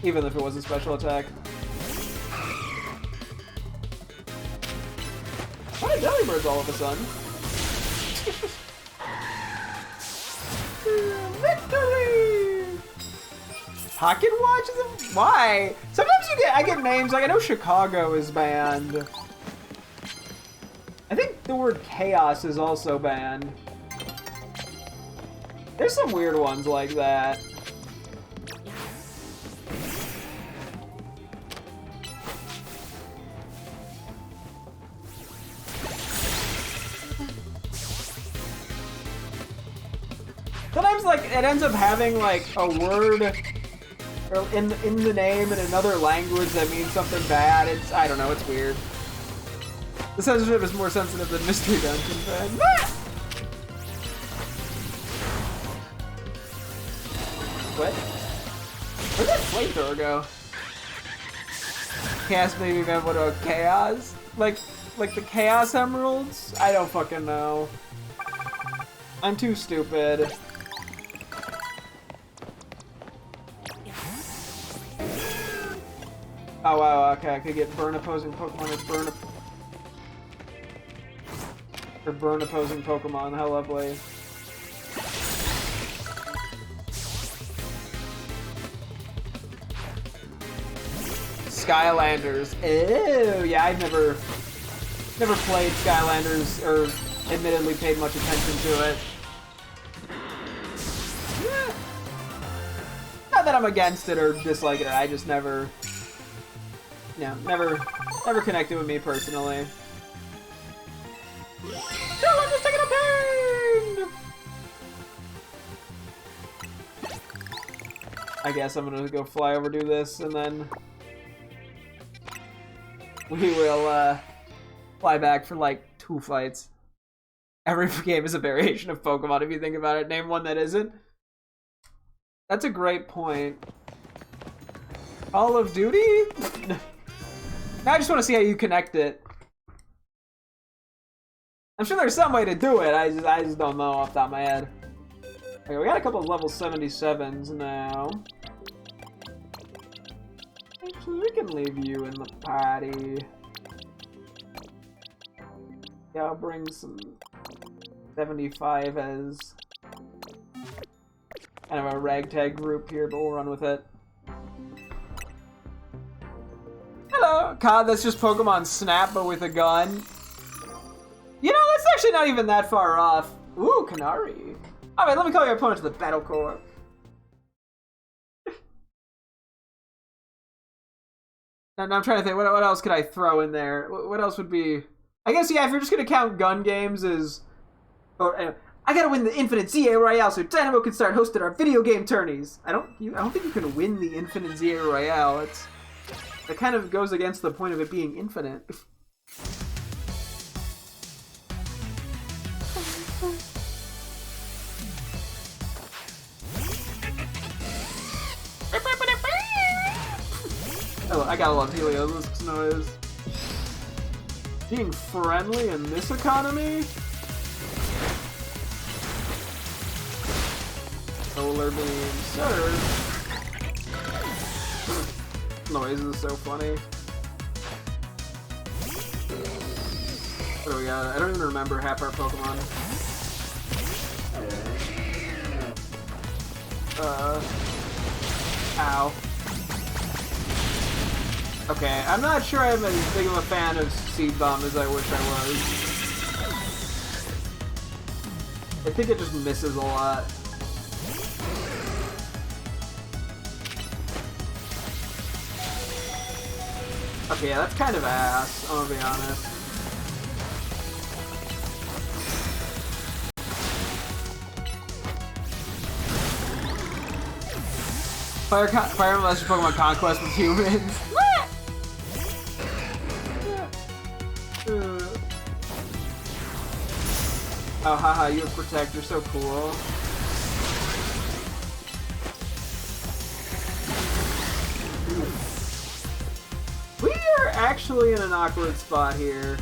even if it wasn't special attack. Why are Delibirds all of a sudden? Victory! Pocket Watch? Why? Sometimes I get names, like I know Chicago is banned. I think the word chaos is also banned. There's some weird ones like that. Sometimes, like, it ends up having, like, a word in the name in another language that means something bad. It's, I don't know, it's weird. The censorship is more sensitive than Mystery Dungeon fan. What? Where'd that flamethrower go? Chaos Baby Man, what about Chaos? Like the Chaos Emeralds? I don't fucking know. I'm too stupid. Oh wow, okay, I could get burn opposing Pokemon or burn opposing Pokemon, how lovely. Skylanders. Ew, yeah, I've never played Skylanders or admittedly paid much attention to it. Yeah. Not that I'm against it or dislike it, I just never connected with me personally. No, I'm just taking a pain! I guess I'm gonna go fly over, do this, and then we will fly back for like 2 fights. Every game is a variation of Pokemon if you think about it. Name one that isn't. That's a great point. Call of Duty? I just want to see how you connect it. I'm sure there's some way to do it. I just don't know off the top of my head. Okay, we got a couple of level 77s now. Actually, we can leave you in the party. Yeah, I'll bring some 75 as kind of a ragtag group here, but we'll run with it. Hello! God, that's just Pokemon Snap, but with a gun. You know, that's actually not even that far off. Ooh, Canary. Alright, let me call your opponent to the battle core. And I'm trying to think, what else could I throw in there? What else would be... I guess, yeah, if you're just going to count gun games as... Or, I gotta win the Infinite ZA Royale so Dynamo can start hosting our video game tourneys. I don't think you can win the Infinite ZA Royale. That kind of goes against the point of it being infinite. Oh, I gotta love Helios' noise. Being friendly in this economy? Solar beam surge. Noise is so funny. What do we got? I don't even remember half our Pokemon. Ow. Okay, I'm not sure I'm as big of a fan of Seed Bomb as I wish I was. I think it just misses a lot. Okay, yeah, that's kind of ass, I'm gonna be honest. Fire Emblem Legends Pokemon Conquest with humans. Oh, haha, you have Protect, you're so cool. We are actually in an awkward spot here.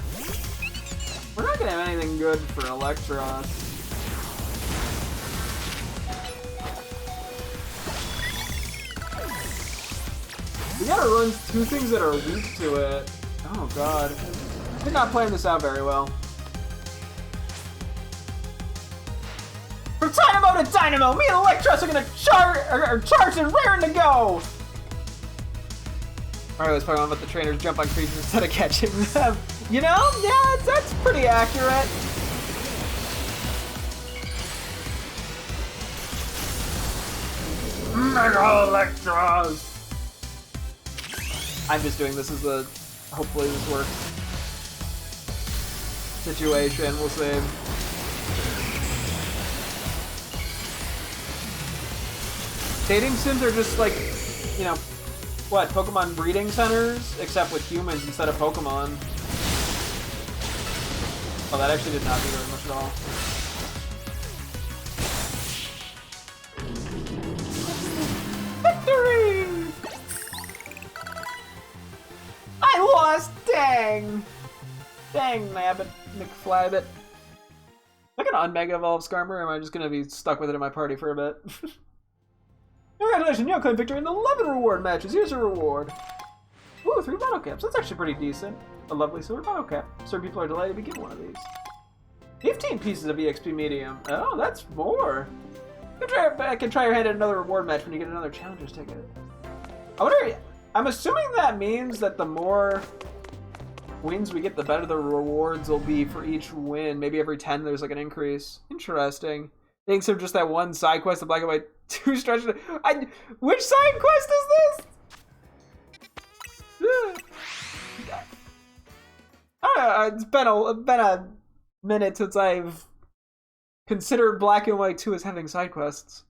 We're not gonna have anything good for Electros. We gotta run two things that are weak to it. Oh god. We're not playing this out very well. From Dynamo to Dynamo, me and Electros are gonna charge and raring to go! Alright, let's Pokemon let the trainers jump on creatures instead of catching them. You know? Yeah, that's pretty accurate. Mega Electros! I'm just doing this as a hopefully this works situation. We'll see. Dating sims are just like, you know, what, Pokemon breeding centers, except with humans instead of Pokemon. Oh, that actually did not do very much at all. Victory! I lost! Dang! Dang, Nabbit McFlybbit. Am I gonna unmega evolve Skarmory, or am I just gonna be stuck with it in my party for a bit? Congratulations, you claimed victory in 11 reward matches. Here's your reward. Ooh, 3 bottle caps. That's actually pretty decent. A lovely silver bottle cap. Certain people are delighted to be given one of these. 15 pieces of EXP medium. Oh, that's more. I can try your hand at another reward match when you get another challenger's ticket. I wonder, I'm assuming that means that the more wins we get, the better the rewards will be for each win. Maybe every 10 there's like an increase. Interesting. Thanks for just that one side quest, the Black and White 2 stretch. Which side quest is this? I don't know, it's been a minute since I've considered Black and White 2 as having side quests.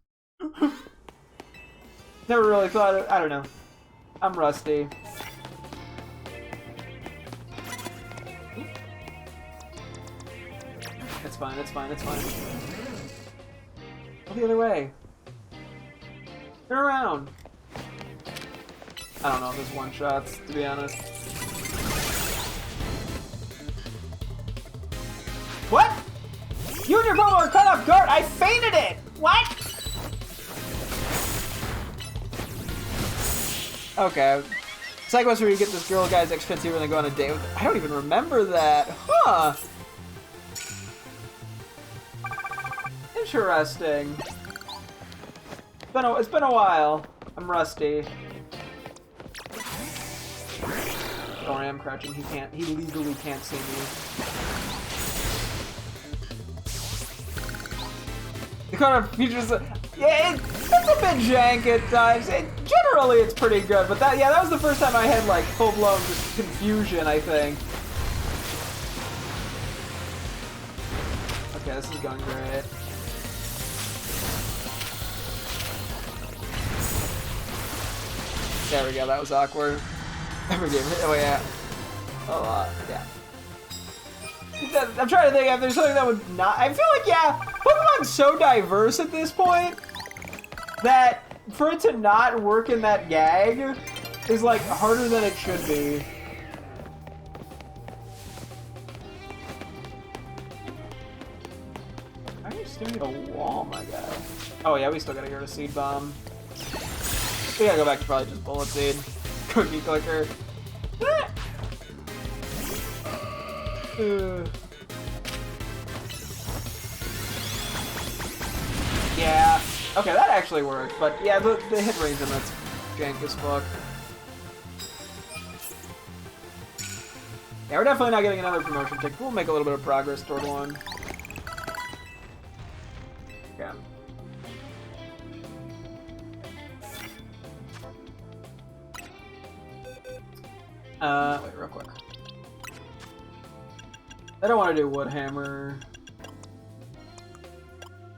Never really thought I don't know. I'm rusty. It's fine, it's fine, it's fine. Go the other way. Turn around. I don't know if this one-shots, to be honest. What? You and your brother are cut off guard! I fainted it! What? Okay. Side quest where you get this girl guy's expensive and they go on a date with her. I don't even remember that. Huh. Interesting. It's been a while. I'm rusty. Don't worry, I'm crouching. He legally can't see me. The kind of features, yeah, it's a bit jank at times. Generally, it's pretty good, but that was the first time I had like full-blown just confusion, I think. Okay, this is going great. There we go, that was awkward. Every game. Oh, yeah. Yeah. I'm trying to think if there's something that would not. I feel like, yeah, Pokemon's so diverse at this point that for it to not work in that gag is like harder than it should be. How are you staring at a wall, my guy? Oh, yeah, we still gotta go to Seed Bomb. We gotta go back to probably just Bullet Seed. Cookie Clicker. Yeah. Okay, that actually worked. But yeah, the hit range on that's jank as fuck. Yeah, we're definitely not getting another promotion ticket. We'll make a little bit of progress toward one. Yeah. Wait, real quick. I don't want to do Woodhammer.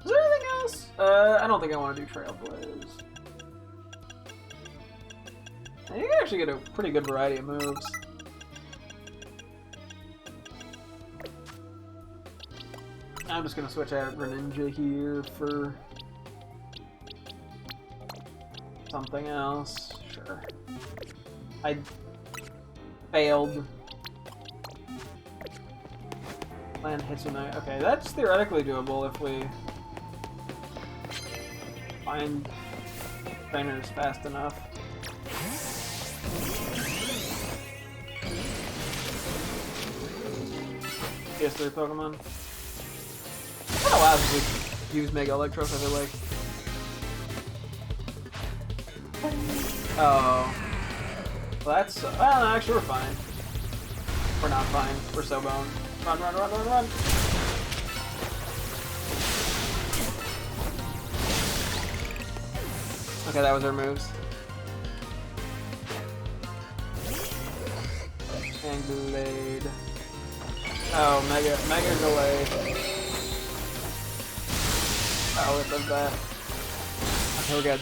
Is there anything else? I don't think I want to do Trailblaze. You can actually get a pretty good variety of moves. I'm just gonna switch out Greninja here for something else. Sure. I failed. Land Hitsune. Okay, that's theoretically doable if we find trainers fast enough. PS3 Pokemon. Kind of allows us to use Mega Electro, I feel like. Oh. Well, that's. Well, no, actually, we're fine. We're not fine. We're so boned. Run, run, run, run, run! Okay, that was our moves. And Glade. Oh, Mega Glade. Oh, it does that. Okay, we're good.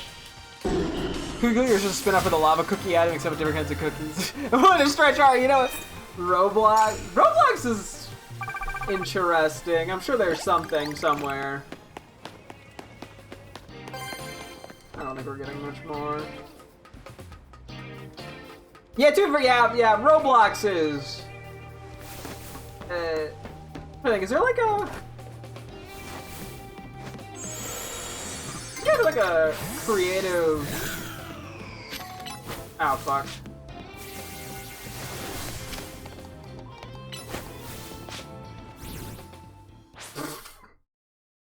Cookie Clickers just spin up with a lava cookie item except with different kinds of cookies. I want to stretch out, you know, Roblox is interesting. I'm sure there's something somewhere. I don't think we're getting much more. Yeah, yeah, Roblox is. I think, is there like a? Yeah, like a creative. Oh fuck.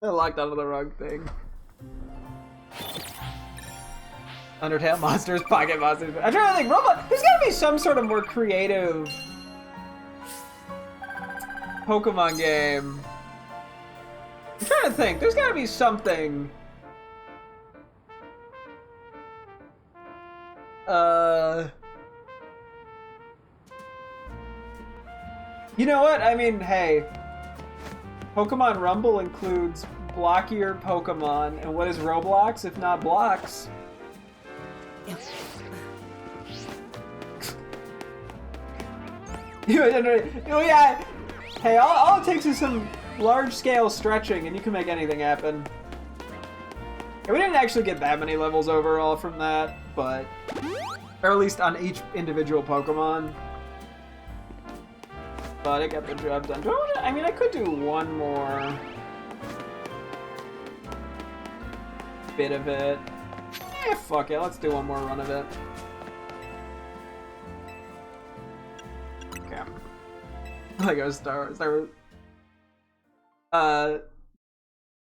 I locked onto the wrong thing. Undertale monsters, pocket monsters. I'm trying to think, Roblox. There's gotta be some sort of more creative Pokemon game. I'm trying to think. There's gotta be something. You know what? I mean, hey. Pokemon Rumble includes blockier Pokemon, and what is Roblox if not blocks? Oh yeah. Hey, all it takes is some large-scale stretching, and you can make anything happen. And we didn't actually get that many levels overall from that, but or at least on each individual Pokemon. But it got the job done. I mean, I could do one more bit of it. Fuck it. Let's do one more run of it. Okay. Lego Star Wars.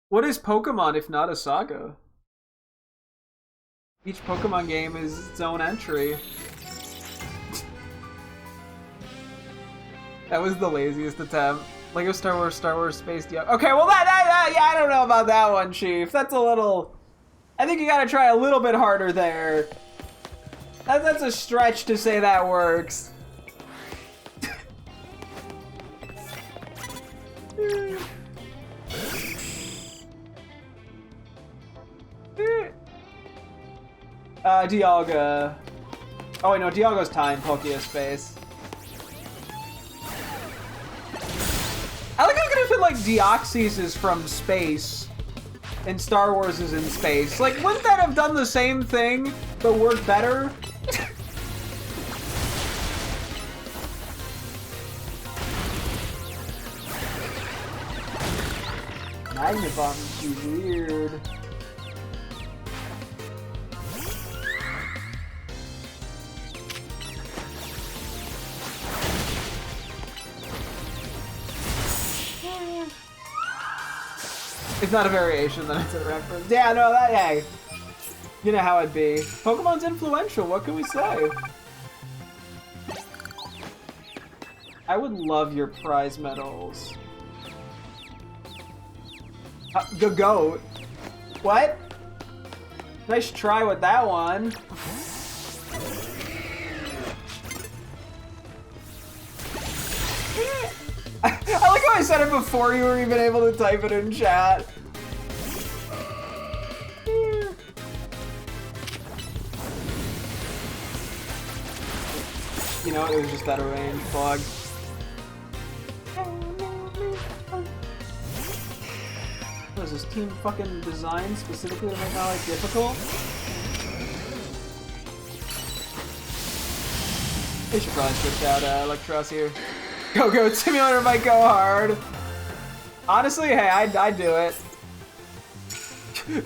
What is Pokemon if not a saga? Each Pokemon game is its own entry. That was the laziest attempt. Lego Star Wars Space Diablo. Okay, well that yeah, I don't know about that one, Chief. That's a little. I think you gotta try a little bit harder there. That's a stretch to say that works. Dialga. Oh wait, no, Dialgo's time, Pokea Space. I like how good if like Deoxys is from space and Star Wars is in space. Like, wouldn't that have done the same thing but worked better? Magnabomb is weird. It's not a variation, then it's a reference. Yeah, no, that, hey. You know how it'd be. Pokemon's influential, what can we say? I would love your prize medals. Goat. What? Nice try with that one. I like how I said it before you were even able to type it in chat. You know, it was just that range bug. What is this team fucking designed specifically to make my life difficult? They should probably switch out Electros here. Go Simulator might go hard. Honestly, hey, I'd do it.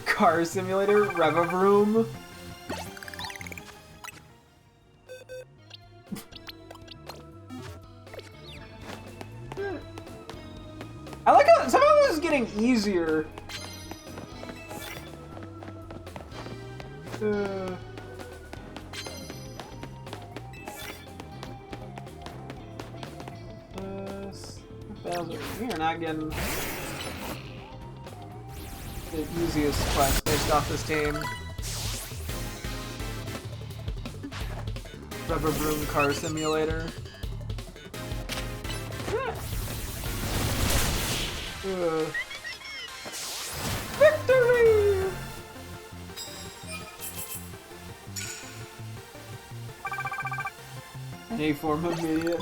Car Simulator, Revavroom. I like how some of this is getting easier. We are not getting the easiest quest based off this team. Revavroom Car Simulator. Victory! Any form of media.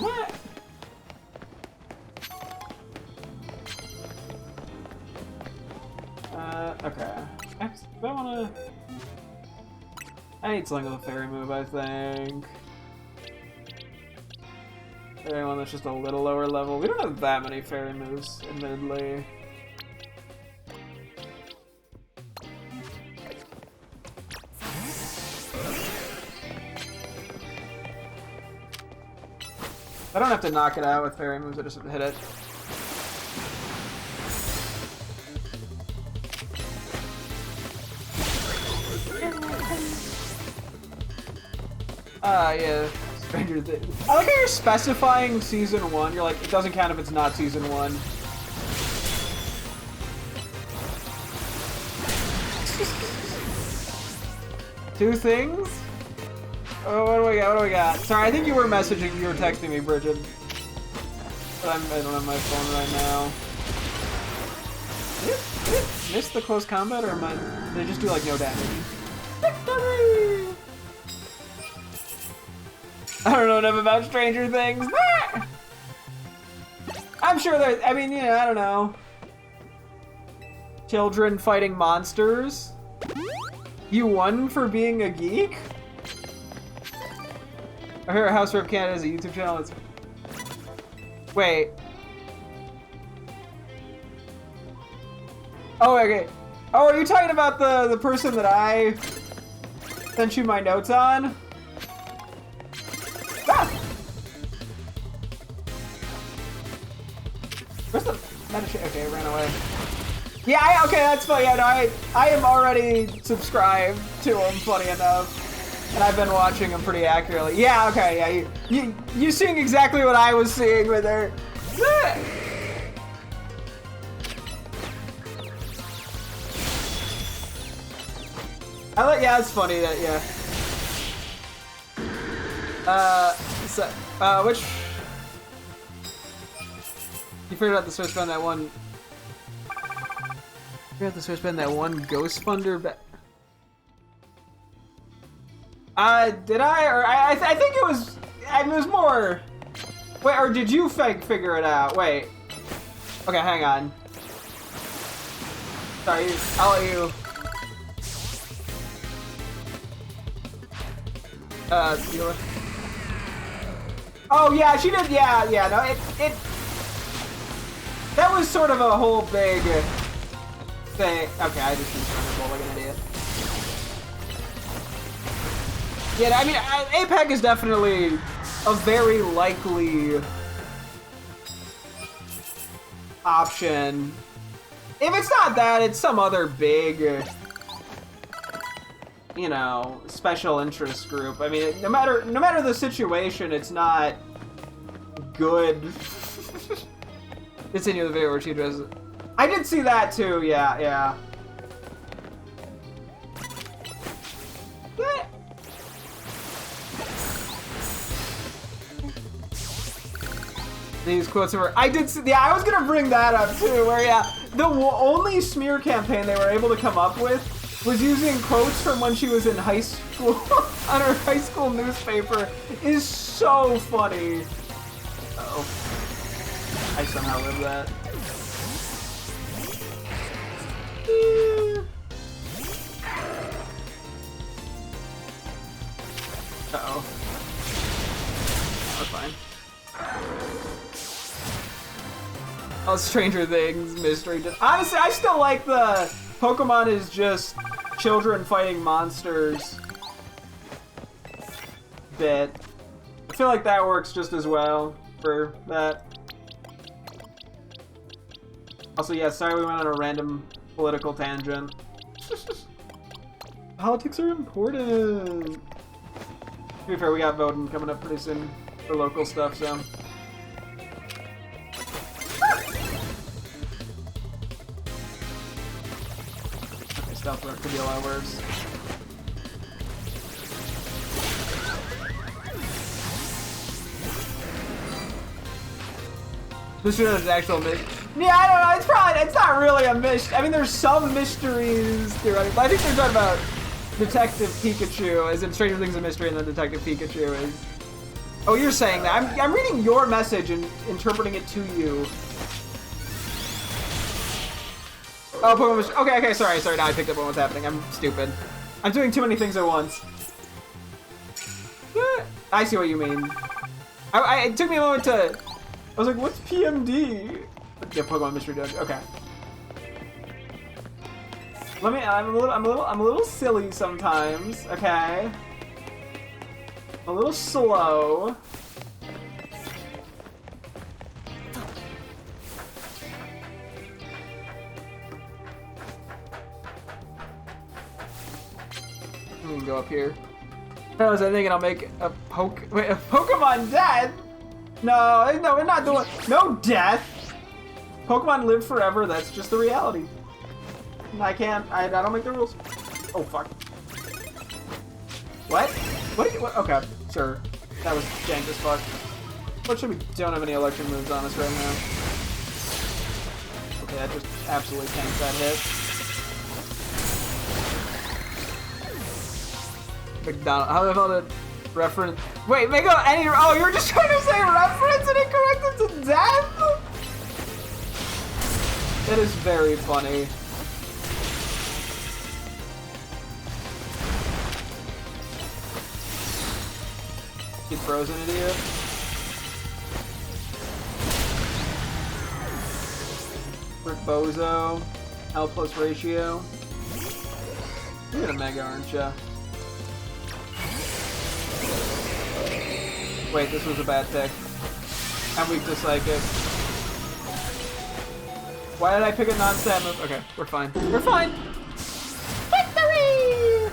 Okay. Next, do I wanna... I need something with a fairy move, I think. Maybe one that's just a little lower level. We don't have that many fairy moves, admittedly. I don't have to knock it out with fairy moves, I just have to hit it. Yeah, Stranger Things. I like how you're specifying Season 1. You're like, it doesn't count if it's not Season 1. Two things? Oh, what do we got? What do we got? Sorry, I think you were messaging, you were texting me, Bridget. But I don't have my phone right now. Did it miss the close combat, or did they just do like no damage? Victory! I don't know enough about Stranger Things. I'm sure there. I mean, you know, I don't know. Children fighting monsters. You won for being a geek? I hear House Rep Canada has a YouTube channel. It's... Wait. Oh, okay. Oh, are you talking about the person that I sent you my notes on? Ah! Where's the meditation? Okay, it ran away. Yeah, okay, that's funny. Yeah, no, I am already subscribed to him, funny enough. And I've been watching him pretty accurately. Yeah, okay, yeah, you seeing exactly what I was seeing with her. Yeah, it's funny that, yeah. Which... You figured out the Swiss spend that one... You figured out the Swiss spend that one Ghost Funder Did I? Or I think it was. I mean, it was more. Wait, or did you figure it out? Wait. Okay, hang on. Sorry, I'll let you. Stealer. Oh yeah, she did. Yeah, no, it. That was sort of a whole big thing. Okay, I just used Thunderbolt like an idiot. Yeah, I mean, APEC is definitely a very likely option. If it's not that, it's some other big, you know, special interest group. I mean, no matter the situation, it's not good. Continue the video where she does. I did see that too. Yeah. What? These quotes were. I did see. Yeah, I was gonna bring that up too. Where the only smear campaign they were able to come up with was using quotes from when she was in high school on her high school newspaper. Is so funny. Uh-oh. I somehow lived that. Uh-oh. That's fine. Oh, Stranger Things mystery. Honestly, I still like the Pokemon is just children fighting monsters bit. I feel like that works just as well for that. Also, yeah, sorry we went on a random political tangent. Politics are important. To be fair, we got voting coming up pretty soon for local stuff, so. Okay, stealth work could be a lot worse. This is actual mystery. Yeah, I don't know. It's not really a mystery. I mean, there's some mysteries theoretically. I think they're talking about Detective Pikachu, as in Stranger Things a mystery, and then Detective Pikachu is. Oh, you're saying that. I'm reading your message and interpreting it to you. Oh, Pokemon mystery. Okay, sorry. Now I picked up on what's happening. I'm stupid. I'm doing too many things at once. I see what you mean. It took me a moment to. I was like, what's PMD? Yeah, Pokemon Mystery Dungeon. Okay. I'm a little silly sometimes. Okay. A little slow. We can go up here. I was thinking I'll make a Pokemon death. No, we're not doing no death. Pokemon live forever. That's just the reality. I can't. I don't make the rules. Oh fuck. What? What? Okay, sure. That was jank as fuck. Fortunately, we don't have any electric moves on us right now. Okay, that just absolutely tanked that hit. McDonald. How the hell did reference? Wait, make up any. Oh, you were just trying to say reference and it corrected to death? That is very funny. Get frozen, idiot. Brick Bozo. Health plus ratio. You're gonna Mega, aren't ya? Wait, this was a bad pick. I'm weak to Psychic. Why did I pick a non-stat move? Okay, we're fine. We're fine! Victory!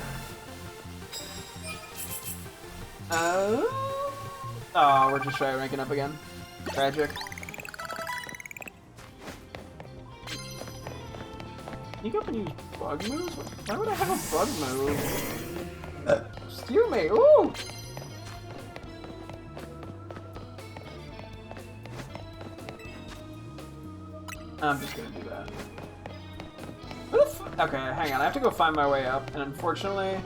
Oh, we're just ranking up again. Tragic. You go up and use bug moves? Why would I have a bug move? Excuse me, ooh! I'm just gonna do that. What the f- Okay, hang on. I have to go find my way up, and unfortunately...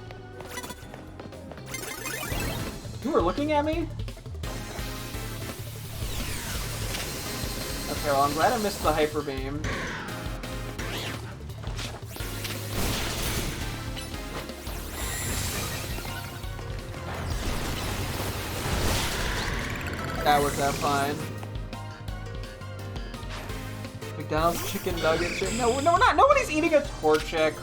You were looking at me? Okay, well, I'm glad I missed the Hyper Beam. That worked out fine. McDonald's chicken nuggets. No, we're not. Nobody's eating a Torchic.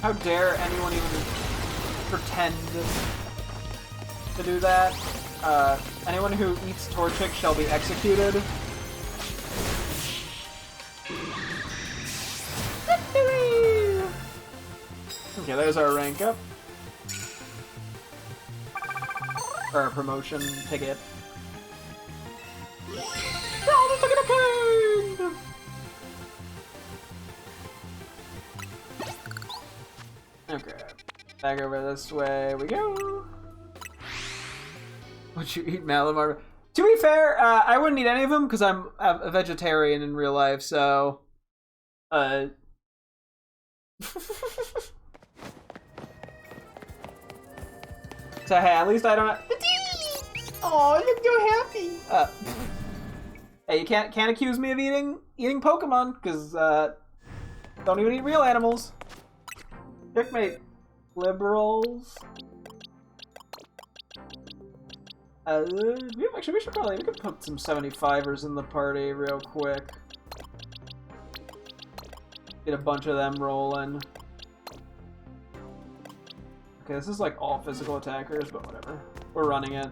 How dare anyone even pretend to do that? Anyone who eats Torchic shall be executed. Okay, there's our rank up. Or our promotion ticket. Oh, look at a king! Okay, back over this way we go. Would you eat Malamar? To be fair, I wouldn't eat any of them because I'm a vegetarian in real life, so... So hey, at least I don't have... Oh, look so happy! Hey, you can't accuse me of eating Pokemon, because, don't even eat real animals. Checkmate. Liberals. We could put some 75ers in the party real quick. Get a bunch of them rolling. Okay, this is like all physical attackers, but whatever. We're running it.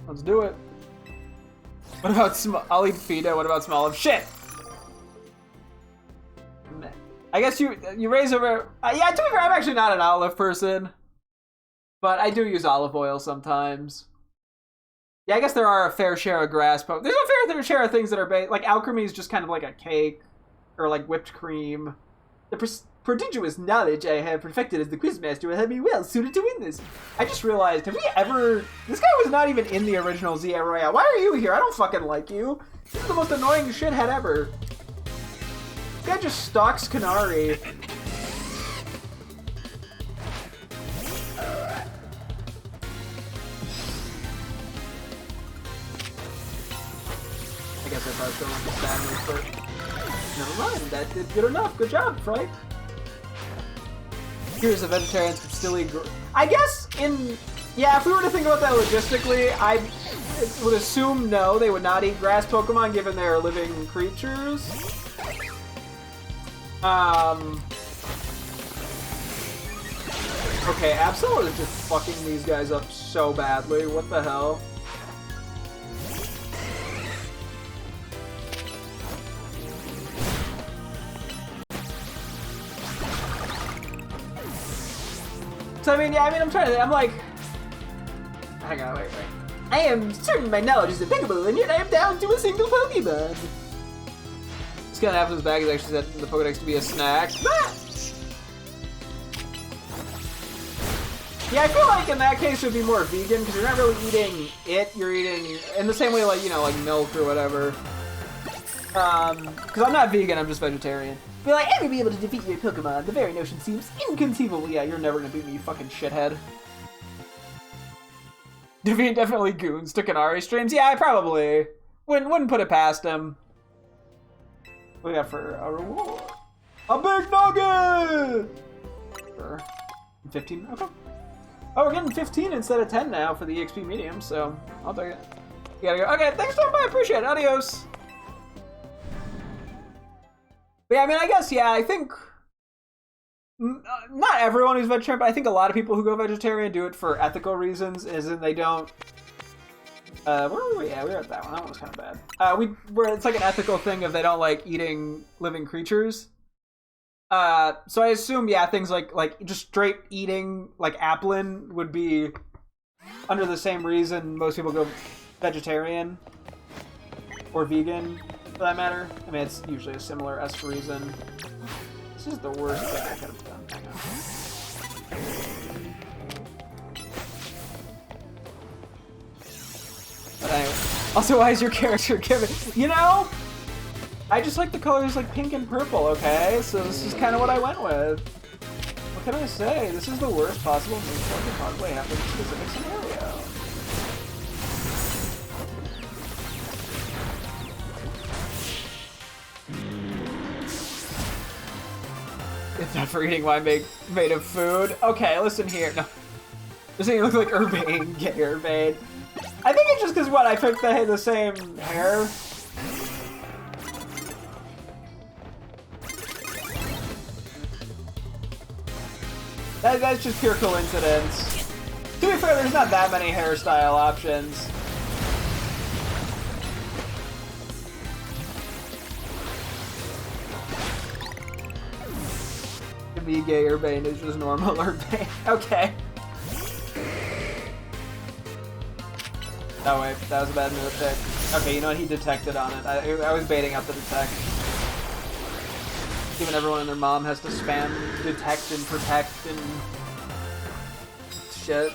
Let's do it. What about I'll eat Fido, what about Smoliv? Shit! I guess you raise over... yeah, to be fair, I'm actually not an olive person. But I do use olive oil sometimes. Yeah, I guess there are a fair share of grass, but there's a fair share of things that are like alchemy is just kind of like a cake. Or like whipped cream. The prodigious knowledge I have perfected as the quizmaster will have me well suited to win this. I just realized, have we ever... This guy was not even in the original ZA Royale. Why are you here? I don't fucking like you. This is the most annoying shithead ever. This guy just stalks Canary. Alright. I guess I probably shouldn't have to stab me first. Never mind, that did good enough. Good job, Fright. Here's a vegetarians can still eat. I guess yeah, if we were to think about that logistically, I would assume no, they would not eat grass Pokemon given they're living creatures. Okay, Absol is just fucking these guys up so badly. What the hell? So I'm trying to, I'm like, hang on, wait. I am certain my knowledge is impeccable, and yet I am down to a single Pokemon. This kind of happens bag is actually set in the Pokedex to be a snack. Ah! Yeah, I feel like in that case it would be more vegan, because you're not really eating it, you're eating, in the same way like, like milk or whatever. Because I'm not vegan, I'm just vegetarian. Will I ever be able to defeat your Pokemon? The very notion seems inconceivable. Yeah, you're never gonna beat me, you fucking shithead. Defeat definitely goons to Canary streams. Yeah, I probably wouldn't put it past him. What do we got for a reward? A big nugget! For 15, okay. Oh, we're getting 15 instead of 10 now for the EXP medium, so I'll take it. You gotta go. Okay, thanks for I appreciate it. Adios. But yeah, I guess, yeah, I think not everyone who's vegetarian, but I think a lot of people who go vegetarian do it for ethical reasons, as in they don't... where were we? Yeah, we were at that one. That one was kind of bad. It's like an ethical thing if they don't like eating living creatures. So I assume, yeah, things like just straight eating, like Applin, would be under the same reason most people go vegetarian or vegan. For that matter, it's usually a similar-esque reason. This is the worst thing I could have done. Hang on. But anyway, also, why is your character given? I just like the colors like pink and purple. Okay, so this is kind of what I went with. can I say? This is the worst possible move to possibly happen in a specific scenario. It's not for eating why made of food. Okay, listen here. No. This thing look like Urbane, gay Urbane. I think it's just because what, I picked the same hair. That's just pure coincidence. To be fair, there's not that many hairstyle options. To be gay Urbane is just normal Urbane. Okay. Oh wait, that was a bad move pick. Okay, you know what? He detected on it. I was baiting out the detect. Even everyone and their mom has to spam detect and protect and shit.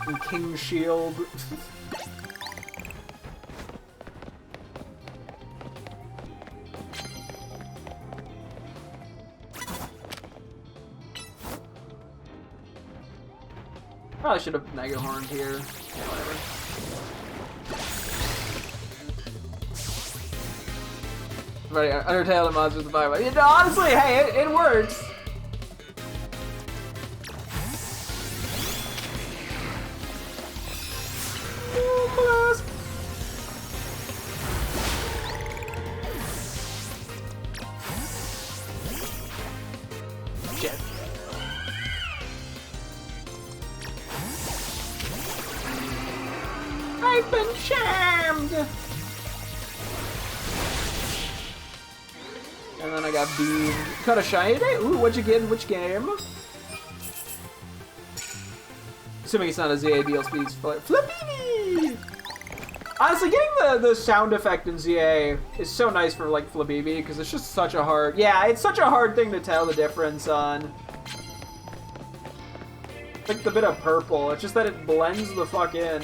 And King Shield. Probably should have Mega Horned here. Whatever. Right, Undertale and Monsters of the Bible. You know, honestly, hey, it works. Shit. I've been charmed. And then I got beamed. Caught a shiny today? Ooh, what'd you get in which game? Assuming it's not a ZA DLSP Flabibi! Honestly, getting the sound effect in ZA is so nice for, like, Flabibi, because it's just such a hard... Yeah, it's such a hard thing to tell the difference on. Like the bit of purple, it's just that it blends the fuck in.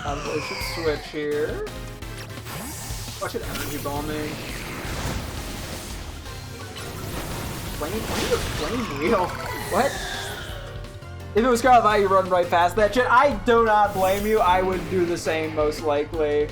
I should switch here. Watch it energy ball me. Flame wheel? What? If it was Scarlet Vi, you run right past that shit. I do not blame you. I would do the same most likely.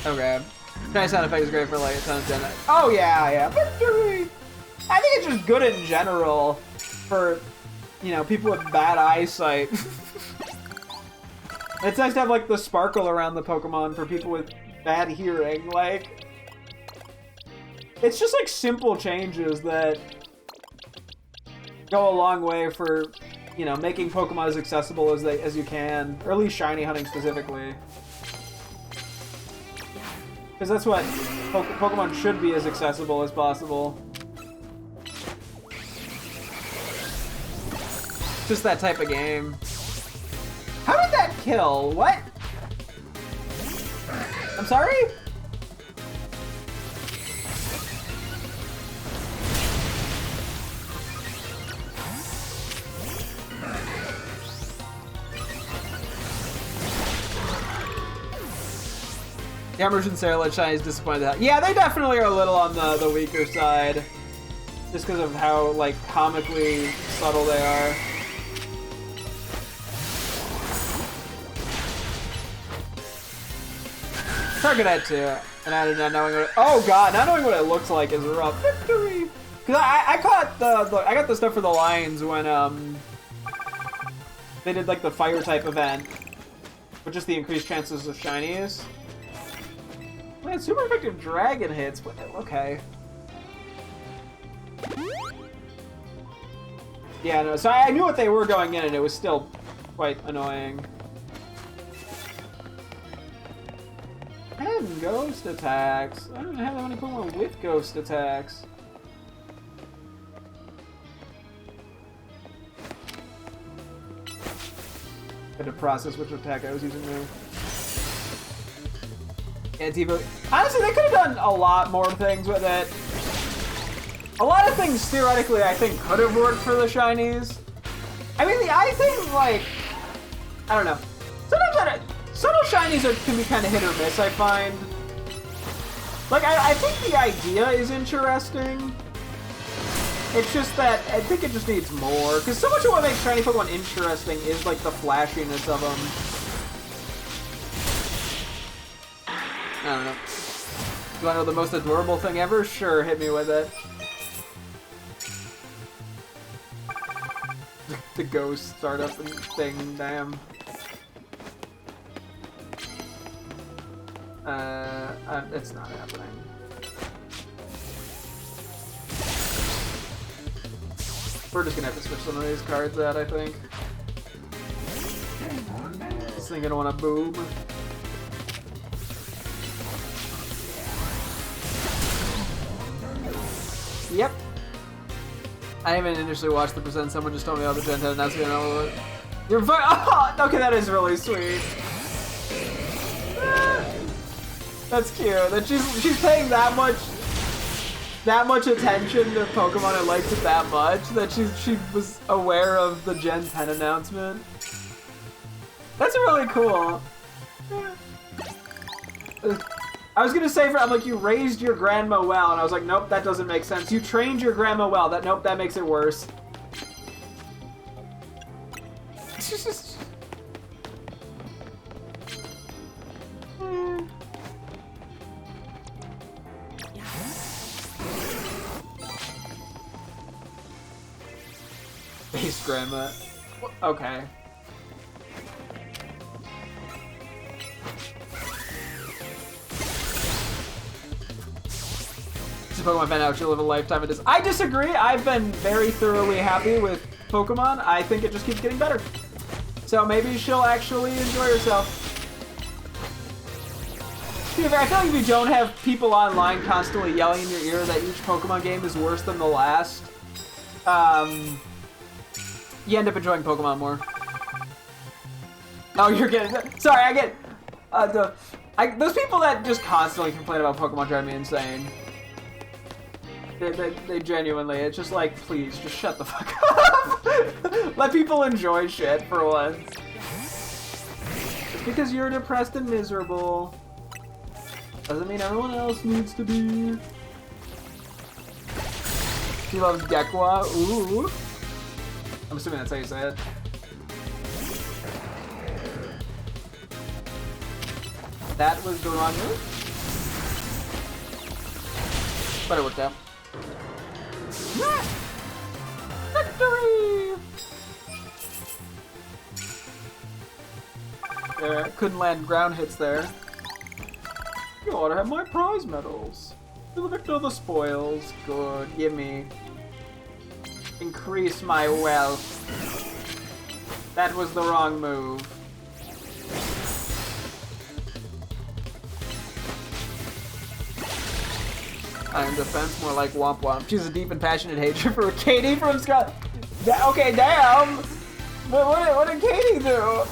Okay. Nice sound effect is great for like a ton of Gen. Oh yeah. Victory! I think it's just good in general for, you know, people with bad eyesight. It's nice to have like the sparkle around the Pokemon for people with bad hearing. Like, it's just like simple changes that go a long way for, you know, making Pokemon as accessible as you can, or at least shiny hunting specifically. Because that's what Pokemon should be, as accessible as possible. Just that type of game. How did that kill? What? I'm sorry? Yammers and Sarah Shine is disappointed that. Yeah, they definitely are a little on the weaker side. Just because of how, like, comically subtle they are. Targeted too. And not knowing what oh god, not knowing what it looks like is rough. Victory! Because I caught I got the stuff for the Lions when, they did, like, the fire type event. With just the increased chances of shinies. Man, super effective dragon hits. Okay. Yeah, no, so I knew what they were going in, and it was still quite annoying. And ghost attacks. I don't have that many Pokemon with ghost attacks. Had to process which attack I was using there. Anti-vote. Honestly, they could have done a lot more things with it. A lot of things, theoretically, I think could have worked for the shinies. I mean, the eye thing, like, I don't know. Sometimes subtle shinies can be kind of hit or miss, I find. Like, I think the idea is interesting. It's just that I think it just needs more. Because so much of what makes shiny Pokemon interesting is, like, the flashiness of them. I don't know. You want to know the most adorable thing ever? Sure, hit me with it. The ghost startup thing, damn. It's not happening. We're just gonna have to switch some of these cards out, I think. This thing gonna wanna boom. Yep. I haven't initially watched the present. Someone just told me all the Gen 10 and that's gonna know it. You're fine. Oh, okay, that is really sweet. That's cute. That she's paying that much attention to Pokemon and likes it that much that she was aware of the Gen 10 announcement. That's really cool. I was gonna say, I'm like, you raised your grandma well, and I was like, nope, that doesn't make sense. You trained your grandma well. Nope, that makes it worse. Base grandma. Okay. Pokemon fan out, you'll live a lifetime. It is. I disagree. I've been very thoroughly happy with Pokemon. I think it just keeps getting better. So maybe she'll actually enjoy herself. I feel like if you don't have people online constantly yelling in your ear that each Pokemon game is worse than the last, you end up enjoying Pokemon more. Oh, you're getting... Sorry, I get... those people that just constantly complain about Pokemon drive me insane. They genuinely, it's just like, please, just shut the fuck up. Let people enjoy shit for once. Just because you're depressed and miserable doesn't mean everyone else needs to be. She loves Gekwa. Ooh. I'm assuming that's how you say it. That was the wrong move. But it worked out. Victory! Couldn't land ground hits there. You ought to have my prize medals. You're the victor of the spoils. Good, gimme. Increase my wealth. That was the wrong move. Iron defense, more like womp womp. She's a deep and passionate hatred for Katie from Scott. Okay, damn. What did Katie do?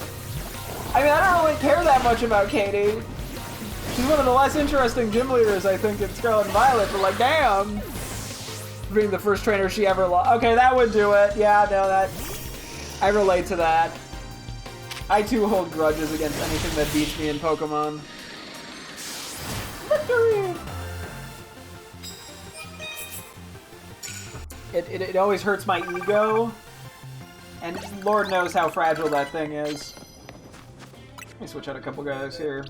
I mean, I don't really care that much about Katie. She's one of the less interesting gym leaders, I think, in Scarlet and Violet. But like, damn, being the first trainer she ever lost. Okay, that would do it. Yeah, no, that I relate to that. I too hold grudges against anything that beats me in Pokemon. Victory! It always hurts my ego, and Lord knows how fragile that thing is. Let me switch out a couple guys here.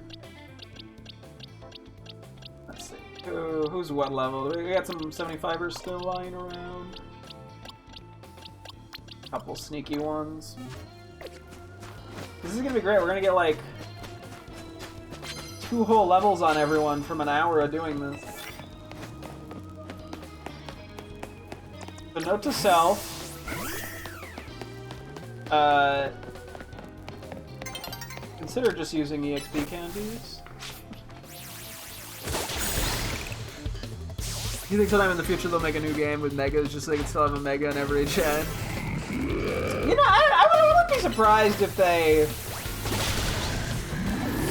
Let's see. Who's what level? We got some 75ers still lying around. Couple sneaky ones. This is gonna be great. We're gonna get like 2 whole levels on everyone from an hour of doing this. So note to self. Consider just using EXP candies. You think sometime in the future they'll make a new game with megas just so they can still have a mega in every gen? You know, I wouldn't be surprised if they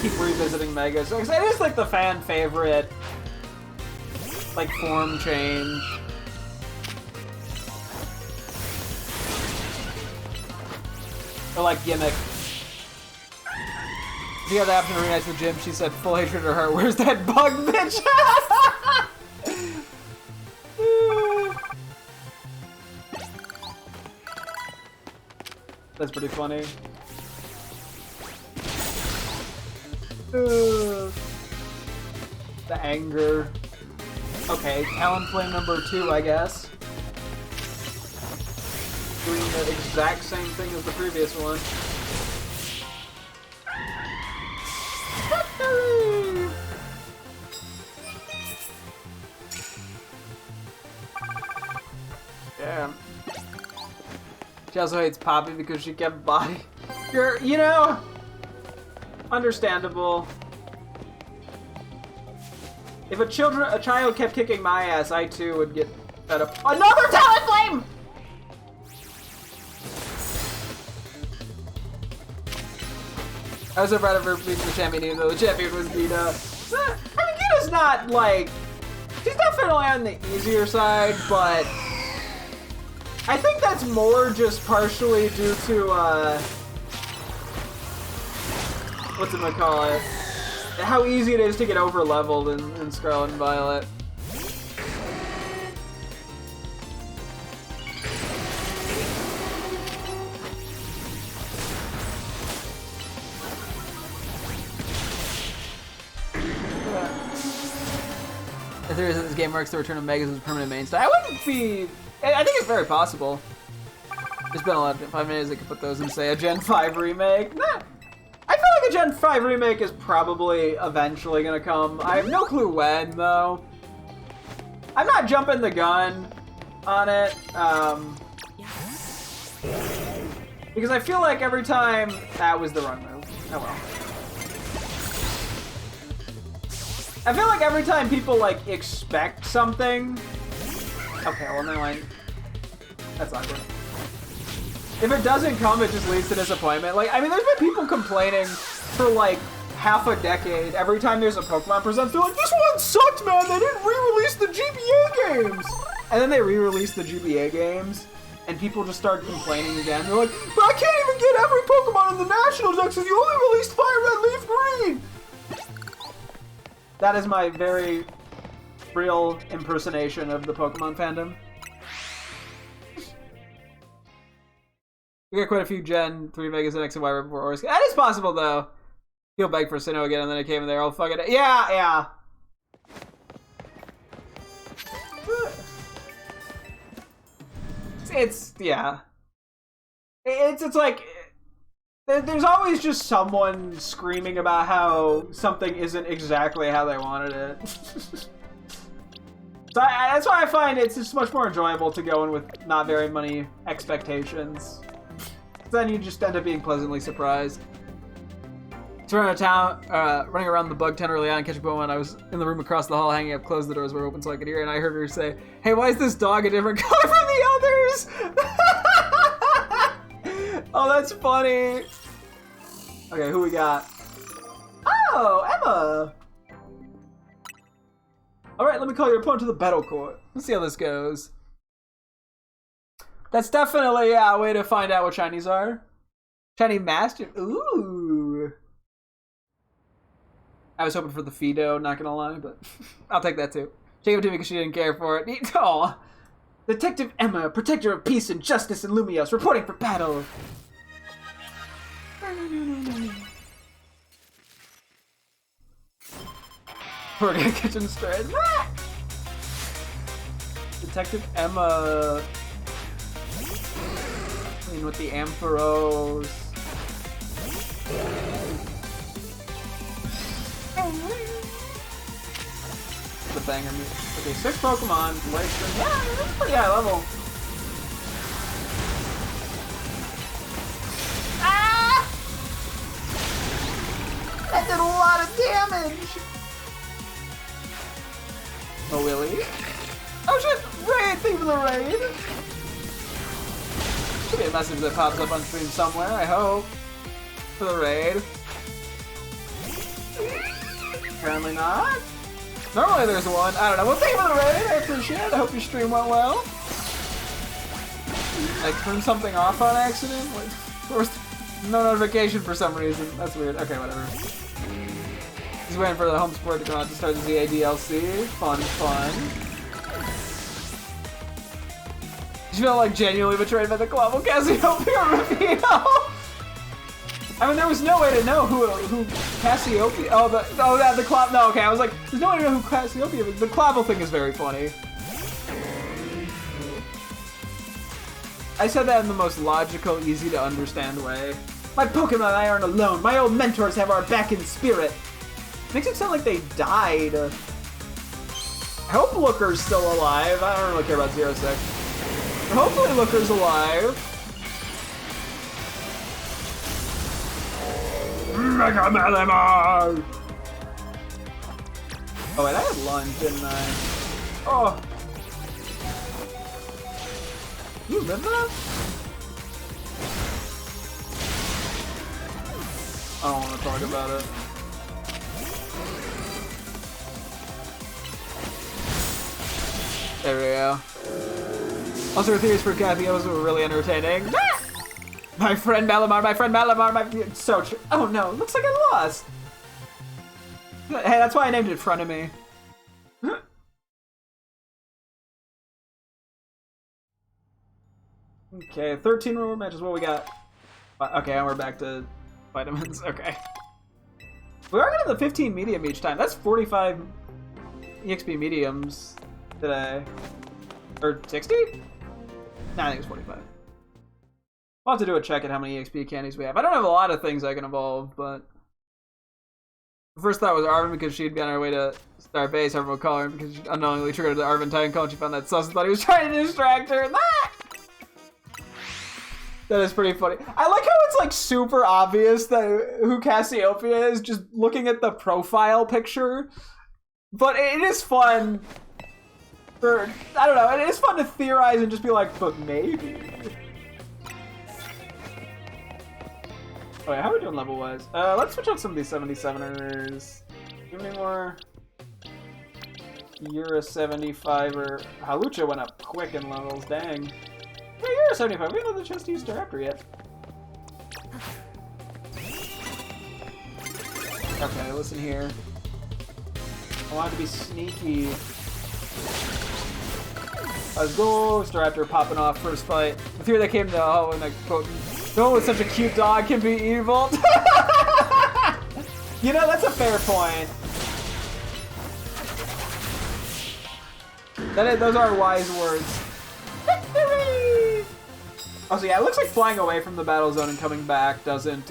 keep revisiting Megas. It is like the fan favorite, like, form change. Or like gimmick. If you had the option to reunite to the gym, she said full hatred to her. Where's that bug bitch? That's pretty funny. The anger. Okay, Talonflame number 2, I guess. Doing the exact same thing as the previous one. Damn. She also hates Poppy because she kept body. You know, understandable. If a child kept kicking my ass, I too would get fed up. Another Talonflame! I was so proud of her being the champion, even though the champion was Gita. I mean, Gita's not, like... She's definitely on the easier side, but... I think that's more just partially due to, whatchamacallit? How easy it is to get over-leveled in Scarlet and Violet. If there isn't this game works, the return of Megas is a permanent mainstay. I wouldn't be... I think it's very possible. There's been a lot of 5 minutes they could put those in, say, a Gen 5 remake. Nah. I feel like a Gen 5 remake is probably eventually gonna come. I have no clue when, though. I'm not jumping the gun on it, because I feel like every time... That was the wrong move. Oh well. I feel like every time people, like, expect something... Okay, well, never mind. That's awkward. If it doesn't come, it just leads to disappointment. Like, I mean, there's been people complaining for, like, half a decade. Every time there's a Pokemon Presents, they're like, this one sucked, man! They didn't re-release the GBA games! And then they re-released the GBA games, and people just start complaining again. They're like, but I can't even get every Pokemon in the Nationals because you only released Fire Red, Leaf Green! That is my very real impersonation of the Pokemon fandom. We got quite a few Gen 3 Megas and X and Y right before Oris. That is possible, though. He'll beg for Sinnoh again, and then it came in there. Oh, fuck it. Yeah, yeah. Yeah. It's like... There's always just someone screaming about how something isn't exactly how they wanted it. So that's why I find it's just much more enjoyable to go in with not very many expectations. Then you just end up being pleasantly surprised. So running around the bug tent early on, catching Pokemon. I was in the room across the hall, hanging up, closed the doors were open so I could hear, and I heard her say, "Hey, why is this dog a different color from the others?" Oh, that's funny. Okay, who we got? Oh, Emma. All right, let me call your opponent to the battle court. Let's see how this goes. That's definitely a way to find out what shinies are. Shiny Master. Ooh. I was hoping for the Fido, not gonna lie, but I'll take that too. She gave it to me because she didn't care for it. Aw. Detective Emma, protector of peace and justice in Lumios, reporting for battle. We're gonna kitchen straight. Detective Emma. In with the Ampharos. The banger music. Okay, 6 Pokemon. Yeah, that's pretty high level. Ah! That did a lot of damage. Oh, Willie. Oh shit! Raid! Thank you for the raid! Should be a message that pops up on stream somewhere, I hope. For the raid. Apparently not. Normally there's one. I don't know. Well, thank you for the raid. I appreciate it. I hope your stream went well. I turned something off on accident? Like, there was no notification for some reason. That's weird. Okay, whatever. He's waiting for the home sport to come out to start the ZA DLC. Fun, fun. Did you feel like genuinely betrayed by the club? Well, Cassiopeia reveal? I mean, there was no way to know who Cassiopeia. The club. No, okay. I was like, there's no way to know who Cassiopeia is. The clavel thing is very funny. I said that in the most logical, easy to understand way. My Pokemon and I aren't alone. My old mentors have our back in spirit. Makes it sound like they died. I hope Looker's still alive. I don't really care about 06. Hopefully Looker's alive. Mega Malamar! Oh wait, I had lunch, didn't I? Oh. You remember that? I don't want to talk about it. There we go. Also, her theories for Catheos were really entertaining. My friend Malamar, it's so true. Oh no, looks like I lost. Hey, that's why I named it Frenemy. Okay, 13 more matches. What we got? Okay, and we're back to vitamins. Okay. We are getting the 15 medium each time. That's 45 EXP mediums today. Or 60? Nah, I think it's 45. I'll have to do a check at how many EXP candies we have. I don't have a lot of things I can evolve, but... The first thought was Arven because she'd be on her way to Star Base. Everyone would call her because she unknowingly triggered the Arven Titan call and she found that sus and thought he was trying to distract her. That is pretty funny. I like how it's like super obvious that who Cassiopeia is just looking at the profile picture. But it is fun for, I don't know, it is fun to theorize and just be like, but maybe. Oh wait, how are we doing level-wise? Let's switch out some of these 77ers. Give me more. You're a 75er. Halucha went up quick in levels, dang. Yeah, you're a 75. We haven't had the chance to use Director yet. Okay, listen here. I want it to be sneaky. Let's go! Staraptor popping off first fight. The theory that came to and I quote, "No, it's such a cute dog can be evil." You know, that's a fair point. Those are wise words. Victory! Oh, so yeah, it looks like flying away from the battle zone and coming back doesn't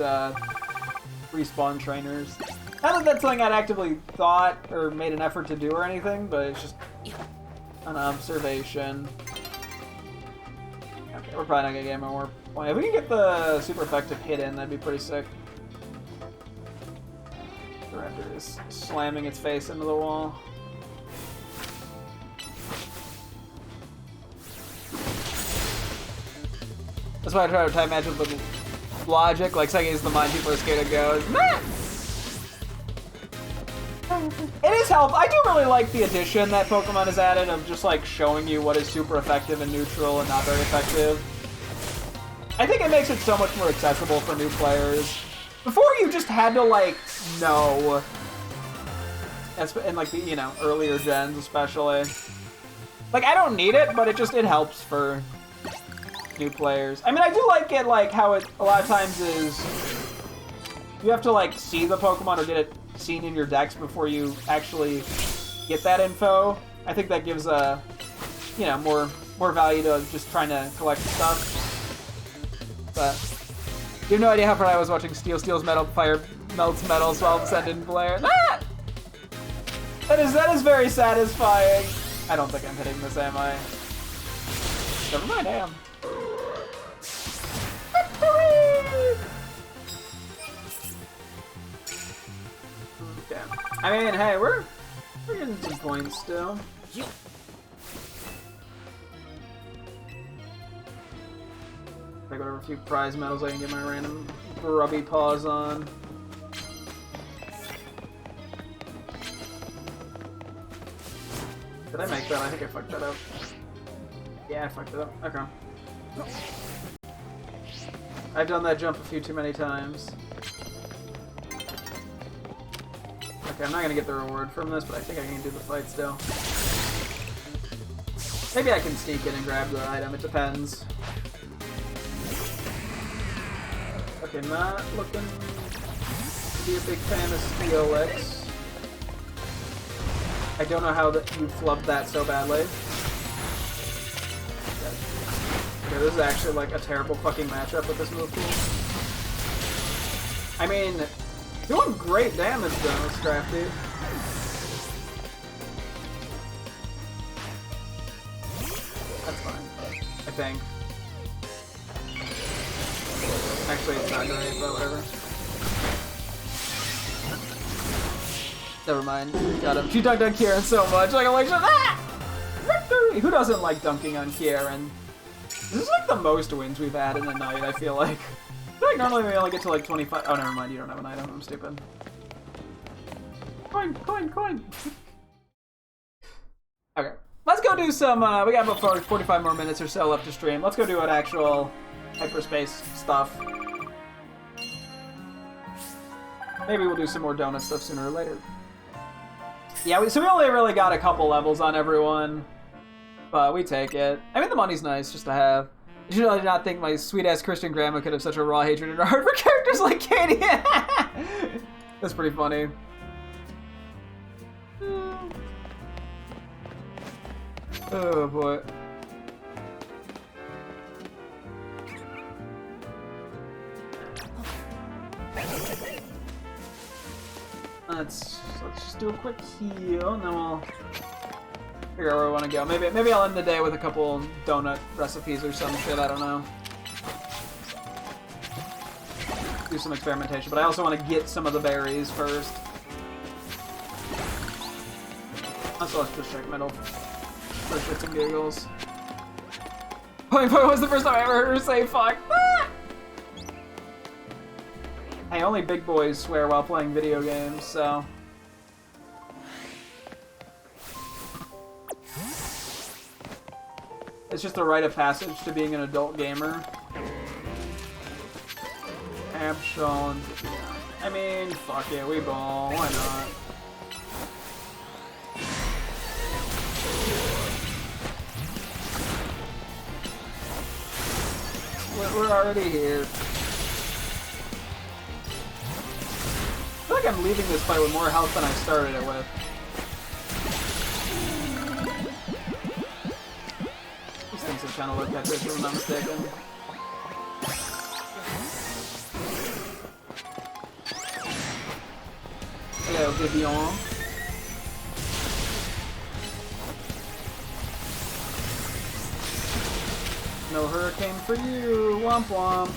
respawn trainers. Not that that's something I'd actively thought or made an effort to do or anything, but it's just an observation. Okay, we're probably not gonna get more point. If we can get the super effective hit in, that'd be pretty sick. The Raptor is slamming its face into the wall. That's why I try to time match with the logic, like saying is the mind people are scared to go. It is helpful. I do really like the addition that Pokemon has added of just like showing you what is super effective and neutral and not very effective. I think it makes it so much more accessible for new players. Before you just had to like know, in like the, you know, earlier gens especially. Like I don't need it, but it helps for new players. I mean, I do like it, like how it a lot of times is you have to like see the Pokemon or get it seen in your decks before you actually get that info. I think that gives a, you know, more value to just trying to collect stuff. But you have no idea how far I was watching Steel steals metal, fire melts metal, so all of a sudden didn't play. Ah! That is very satisfying. I don't think I'm hitting this, am I? Never mind, I am. Okay. I mean, hey, we're getting some points still. I got a few prize medals I can get my random grubby paws on. Did I make that? I think I fucked that up. Yeah, I fucked it up. Okay. I've done that jump a few too many times. Okay, I'm not gonna get the reward from this, but I think I can do the fight still. Maybe I can sneak in and grab the item, it depends. Okay, not looking to be a big fan of Steelix. I don't know how that you flubbed that so badly. Okay, this is actually like a terrible fucking matchup with this move pool. I mean, doing great damage though, Scrafty. That's fine, I think. Actually, it's not great, but whatever. Never mind. Got him. She dunked on Kieran so much. Like, I'm like, ah! Victory! Who doesn't like dunking on Kieran? This is like the most wins we've had in a night, I feel like. I feel like normally we only get to like 25. Oh, never mind. You don't have an item. I'm stupid. Coin, coin, coin. Okay. Let's go do some, we got about 45 more minutes or so left to stream. Let's go do an actual hyperspace stuff. Maybe we'll do some more donut stuff sooner or later. Yeah, so we only really got a couple levels on everyone, but we take it. I mean, the money's nice just to have. You should not think my sweet-ass Christian grandma could have such a raw hatred in her heart for characters like Katie. That's pretty funny. Oh, boy. Let's just do a quick heal, and then we'll figure out where we want to go. Maybe I'll end the day with a couple donut recipes or some shit. I don't know. Do some experimentation, but I also want to get some of the berries first. Also, let's just check middle for shits and giggles. Point was the first time I ever heard her say fuck. Ah! Hey, only big boys swear while playing video games, so... It's just a rite of passage to being an adult gamer. Abshon. I mean, fuck it, we ball, why not? We're already here. I feel like I'm leaving this fight with more health than I started it with. These things are trying to look at this, if I'm not mistaken. Hello, Vivian. No hurricane for you, womp womp.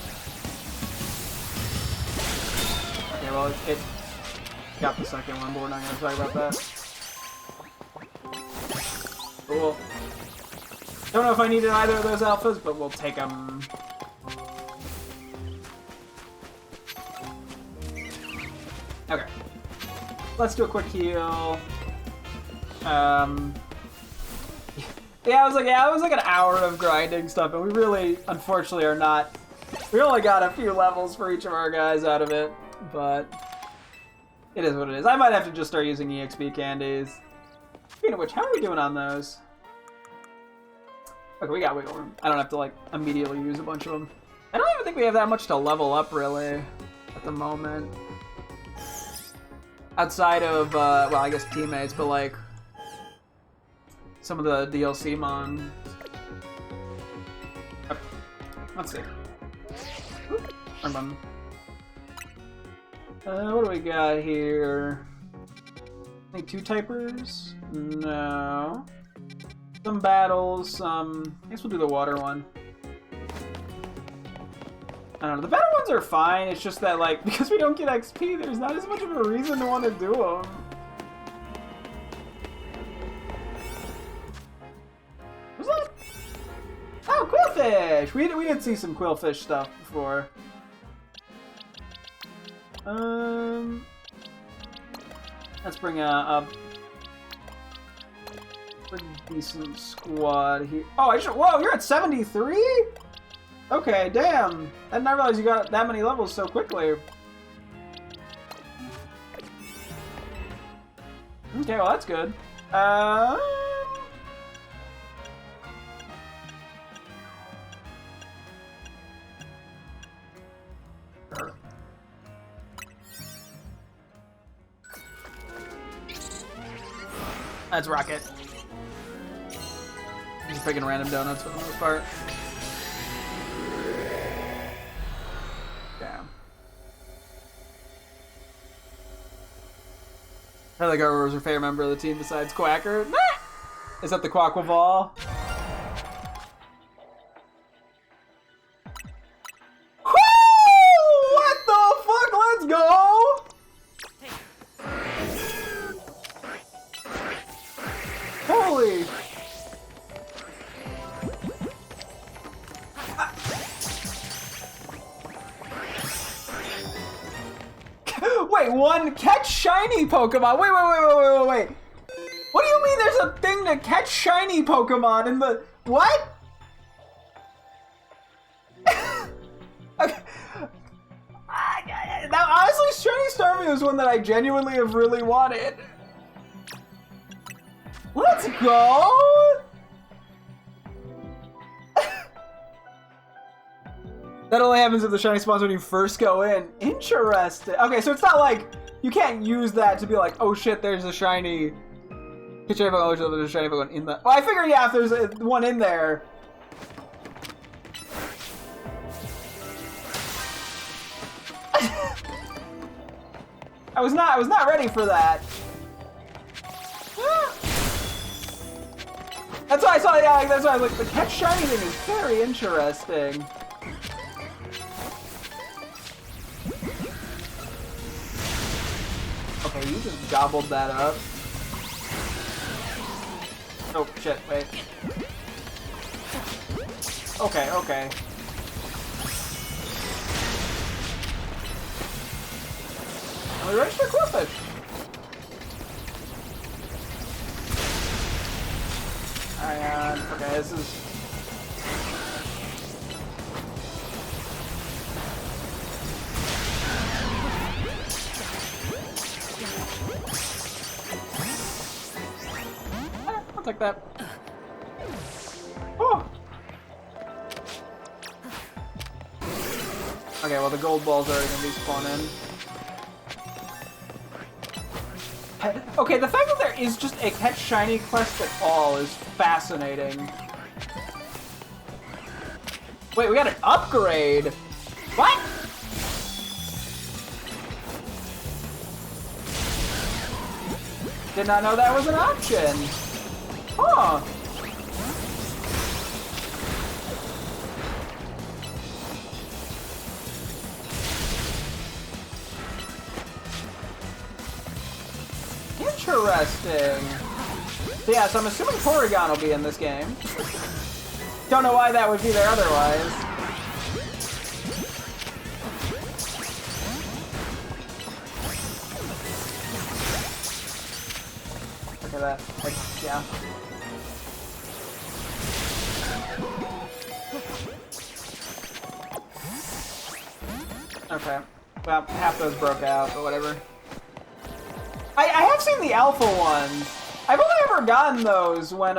Okay, well, it got the second one, but we're not going to talk about that. Cool. Don't know if I needed either of those alphas, but we'll take them. Okay. Let's do a quick heal. Yeah, it was like an hour of grinding stuff, and we really, unfortunately, are not... We only got a few levels for each of our guys out of it, but... It is what it is. I might have to just start using EXP candies. Speaking of which, how are we doing on those? Okay, we got wiggle room. I don't have to, like, immediately use a bunch of them. I don't even think we have that much to level up, really, at the moment. Outside of, well, I guess teammates, but, like... Some of the DLC mons. Okay. Let's see. Oop, wrong button. What do we got here? Any two-typers? No. Some battles, some... I guess we'll do the water one. I don't know, the battle ones are fine, it's just that, like, because we don't get XP, there's not as much of a reason to want to do them. What's that? Oh, Quillfish! We did see some Quillfish stuff before. Let's bring up... Pretty decent squad here. Oh, whoa, you're at 73? Okay, damn. I didn't realize you got that many levels so quickly. Okay, well, that's good. That's Rocket. Just picking random donuts for the most part. Damn. I like our was your favorite member of the team besides Quacker. Is that the Quaquaval? What the fuck? Let's go! Holy! Wait, one catch shiny Pokemon. Wait. What do you mean there's a thing to catch shiny Pokemon in the... What? Okay. Now, honestly, Shiny Starmie was one that I genuinely have really wanted. Let's go! That only happens if the shiny spawns when you first go in. Interesting. Okay, so it's not like you can't use that to be like, oh shit, there's a shiny. There's a shiny Pokemon in the. Well, I figure yeah, if there's one in there. I was not ready for that. That's why I saw. Yeah, that's why I was like, the catch shiny thing is very interesting. Okay, you just gobbled that up. Oh, shit, wait. Okay. And we registered Quillfish. Alright, okay, this is... I'll take that. Oh. Okay, well the gold ball's already gonna be spawning. Okay, the fact that there is just a catch shiny quest at all is fascinating. Wait, we got an upgrade. What? Did not know that was an option. Huh. Interesting. So yeah, so I'm assuming Porygon will be in this game. Don't know why that would be there otherwise. Look at that. Like, yeah. Okay. Well, half those broke out, but whatever. I have seen the alpha ones. I've only ever gotten those when,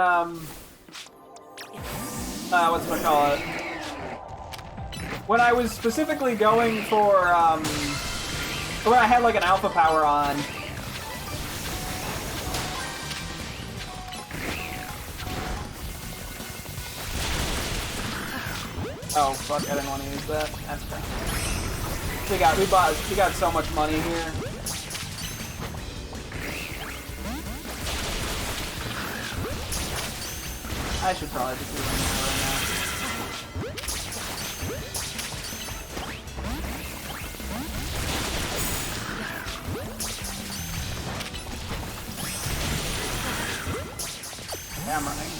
whatchamacallit? When I was specifically going for, when I had, like, an alpha power on. Oh, fuck, I didn't want to use that. That's fair. We got so much money here. I should probably just use them right now. Yeah, I'm running.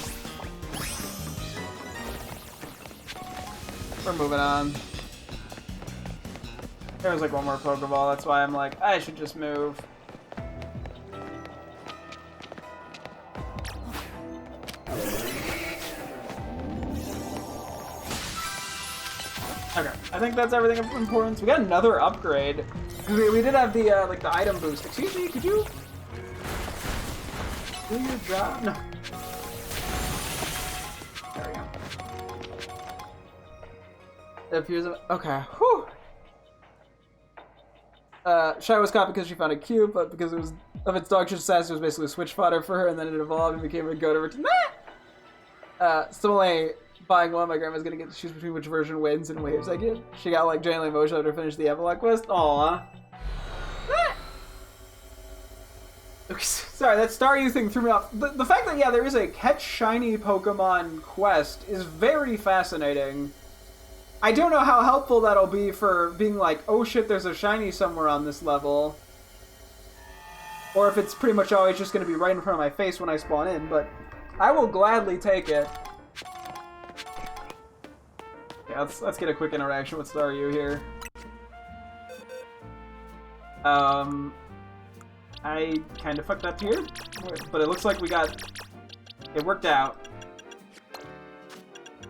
We're moving on. There was like one more Pokeball, that's why I'm like, I should just move. Okay, I think that's everything of importance. We got another upgrade. We did have the like the item boost. Excuse me, could you do your job? No. There we go. If you're okay, whew. Shy was caught because she found a cube, but because it was of its dog shit status, it was basically switch fodder for her, and then it evolved and became a goat over to still only buying one. My grandma's gonna get to choose between which version wins and waves I get. She got like genuinely emotional to finish the epilogue quest. Aww. Okay, sorry, that Staryu thing threw me off. The fact that, yeah, there is a catch shiny Pokemon quest is very fascinating. I don't know how helpful that'll be for being like, oh shit, there's a shiny somewhere on this level. Or if it's pretty much always just going to be right in front of my face when I spawn in, but I will gladly take it. Yeah, let's get a quick interaction with Staryu here. I kind of fucked up here, but it looks like it worked out.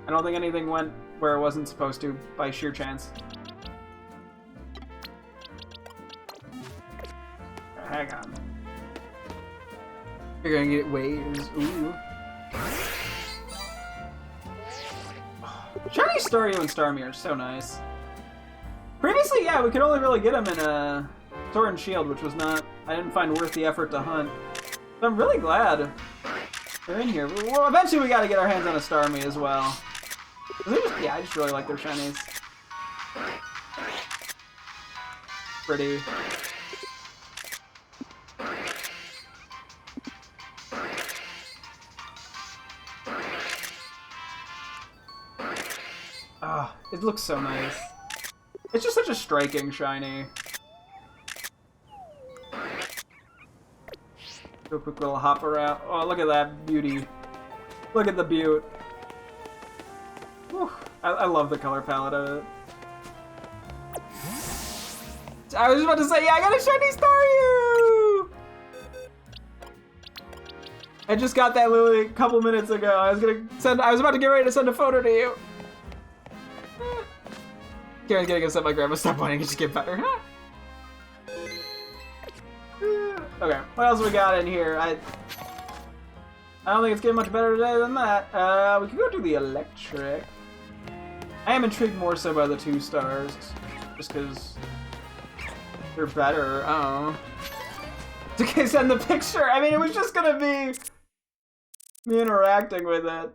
I don't think anything went where it wasn't supposed to by sheer chance. Hang on. You're gonna get waves. Ooh. Shiny Staryu and Starmie are so nice. Previously, yeah, we could only really get them in a Sword and Shield, which was not, I didn't find worth the effort to hunt. But I'm really glad they're in here. Well, eventually we gotta get our hands on a Starmie as well. Yeah, I just really like their shinies. Pretty. Ah, it looks so nice. It's just such a striking shiny. Do a quick little hop around. Oh, look at that beauty. Look at the beaut. Whew. I love the color palette of it. I was about to say, yeah, I got a shiny Staryu! I just got that literally a couple minutes ago. I was about to get ready to send a photo to you. Karen's getting upset my grandma stopped wanting to just get better. Okay, what else we got in here? I don't think it's getting much better today than that. We could go do the electric. I am intrigued more so by the 2 stars, just because they're better. Oh, okay, send the picture. I mean, it was just gonna be me interacting with it.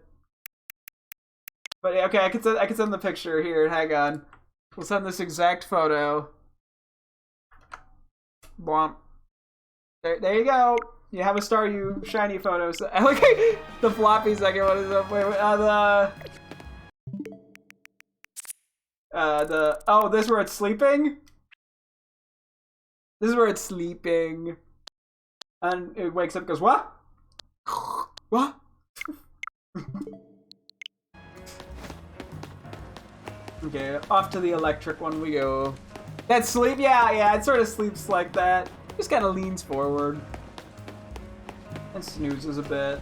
But okay, I could send the picture here. Hang on, we'll send this exact photo. Blomp. There you go. You have a Staryu shiny photo. So, I like the floppy second. What is up? Wait, oh, this is where it's sleeping? This is where it's sleeping. And it wakes up and goes, what? What? Okay, off to the electric one we go. That sleep? Yeah, it sort of sleeps like that. Just kind of leans forward. And snoozes a bit.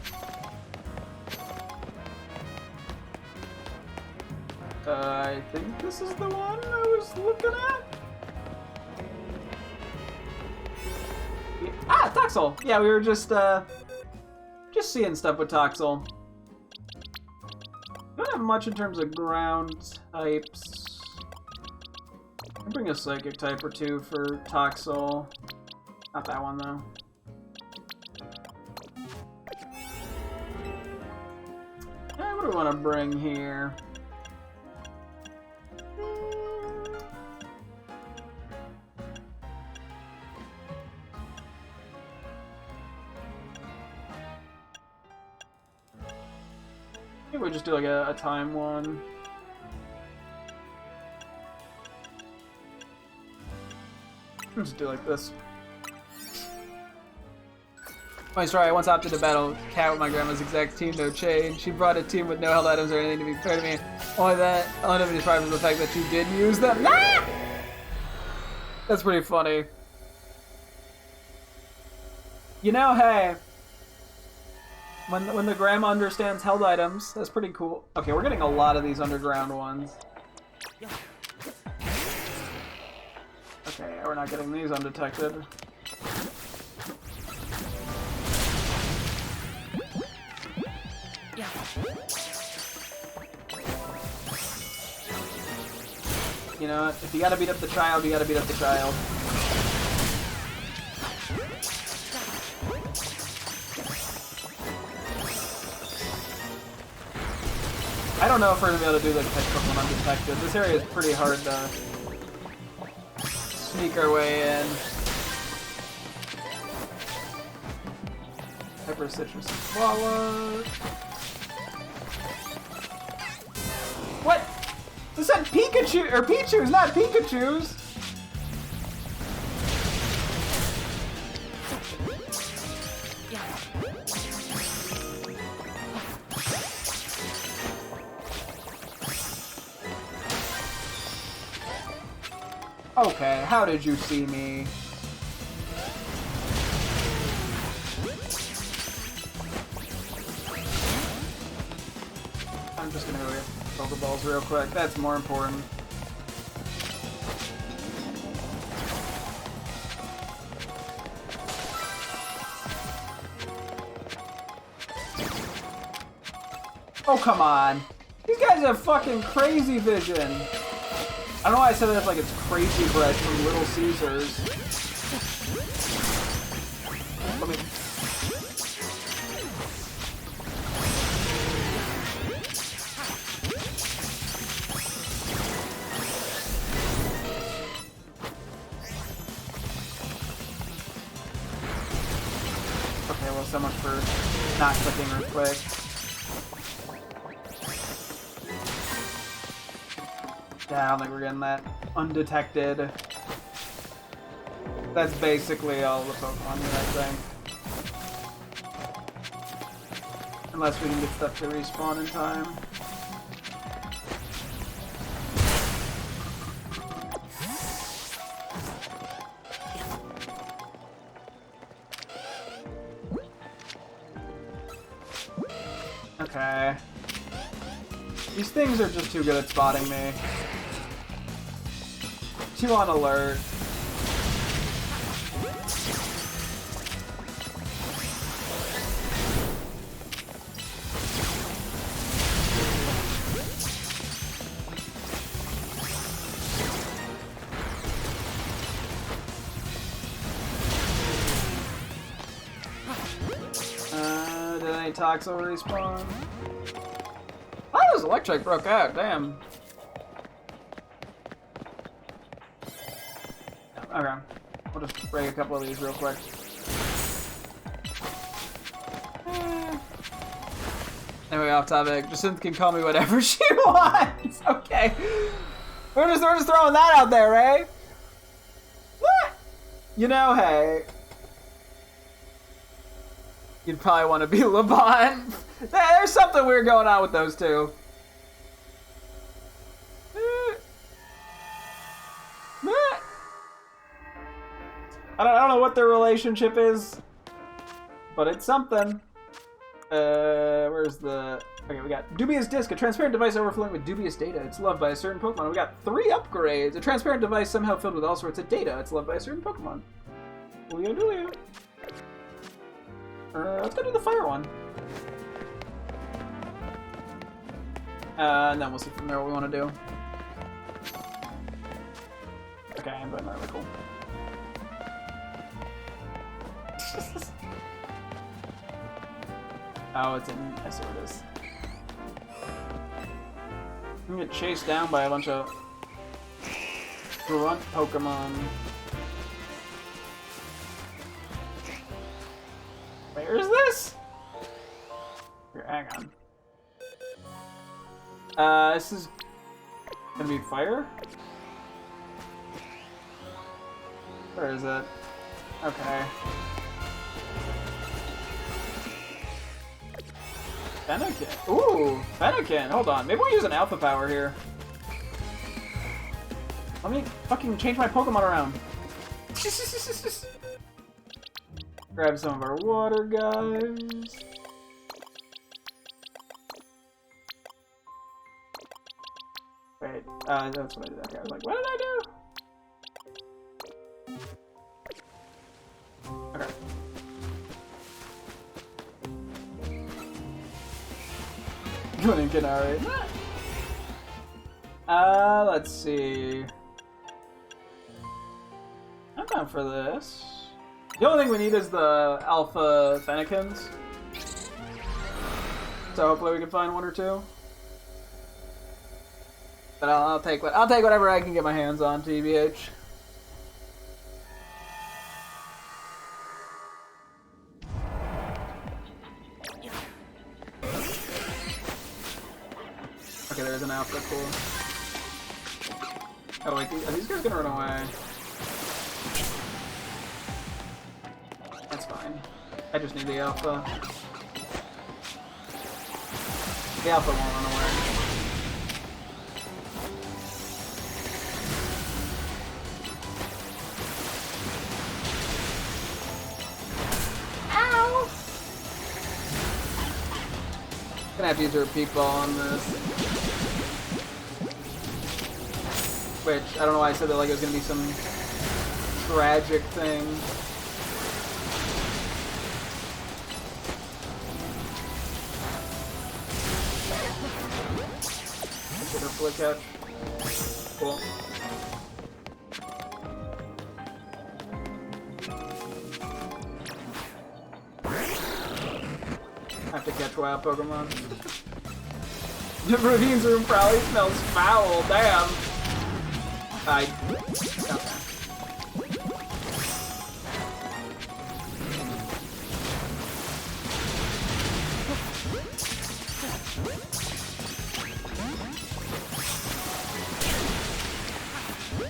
I think this is the one I was looking at. Yeah. Ah, Toxel! Yeah, we were just seeing stuff with Toxel. Don't have much in terms of ground types. I'll bring a Psychic type or 2 for Toxel. Not that one, though. What do we want to bring here? Maybe we'll just do like a time one. Let's just do like this. Funny story, I once opted to battle Cat with my grandma's exact team, no change. She brought a team with no held items or anything to be fair to me. Only to be surprised was the fact that she did use them. Ah! That's pretty funny. You know, hey. When the grandma understands held items, that's pretty cool. Okay, we're getting a lot of these underground ones. Okay, we're not getting these undetected. Yeah. You know what? If you gotta beat up the child, you gotta beat up the child. I don't know if we're gonna be able to do like catch Pokemon undetected. This area is pretty hard to sneak our way in. Hyper Citrus Swallow. What? This said Pikachu or Pichu's, not Pikachu's. Okay, how did you see me? I'm just gonna go get Pokeballs real quick. That's more important. Oh, come on. These guys have fucking crazy vision. I don't know why I said that like it's Crazy Bread from Little Caesars. Let me... Okay, well, so much for not clicking Earthquake. Yeah, I don't think we're getting that undetected. That's basically all the Pokemon here, I think. Unless we can get stuff to respawn in time. Okay. These things are just too good at spotting me. Too on alert. Did any Toxel respawn? Oh, this electric broke out, damn. Okay, we'll just break a couple of these real quick. Anyway, off topic. Jacinth can call me whatever she wants. Okay, we're just throwing that out there, right? You know, hey, you'd probably want to be LeBron. There's something weird going on with those two. I don't know what their relationship is, but it's something. Where's the... Okay, we got Dubious Disc, a transparent device overflowing with dubious data. It's loved by a certain Pokemon. We got 3 upgrades. A transparent device somehow filled with all sorts of data. It's loved by a certain Pokemon. Julio. Let's go do the fire one. And then we'll see from there what we want to do. Okay, I'm doing that really cool. Oh, it's in... I see what it is. I'm gonna get chased down by a bunch of grunt Pokemon. Where is this? Here, hang on. This is gonna be fire? Where is it? Okay. Fennekin. Ooh, Fennekin. Hold on. Maybe we'll use an alpha power here. Let me fucking change my Pokemon around. Grab some of our water guys. Wait, that's what I did. Okay, I was like, what did I do? Doing in Canary. Let's see. I'm down for this. The only thing we need is the alpha Fennekins. So hopefully we can find one or two. But I'll take whatever I can get my hands on, TBH. Okay, there's an alpha, cool. Oh wait, are these guys gonna run away? That's fine. I just need the alpha. The alpha won't run away. Ow! Gonna have to use her peak ball on this. Which, I don't know why I said that like it was gonna be some tragic thing. Get her flick catch. Cool. I have to catch wild Pokemon. The Ravine's room probably smells foul, damn. Okay.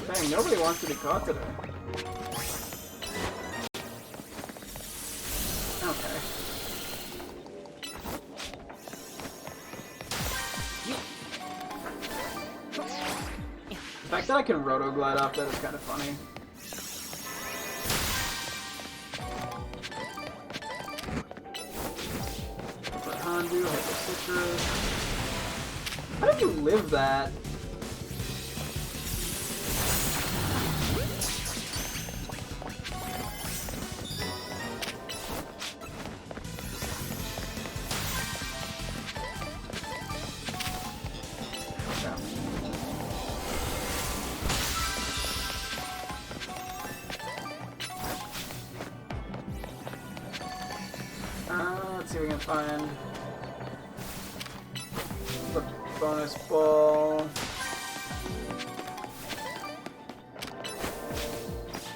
Dang, nobody wants to be caught today. Okay. The fact that I can roto-glide off that is kind of funny. For Handu, Hyper Citrus. How did you live that? Let's see if we can find the bonus ball.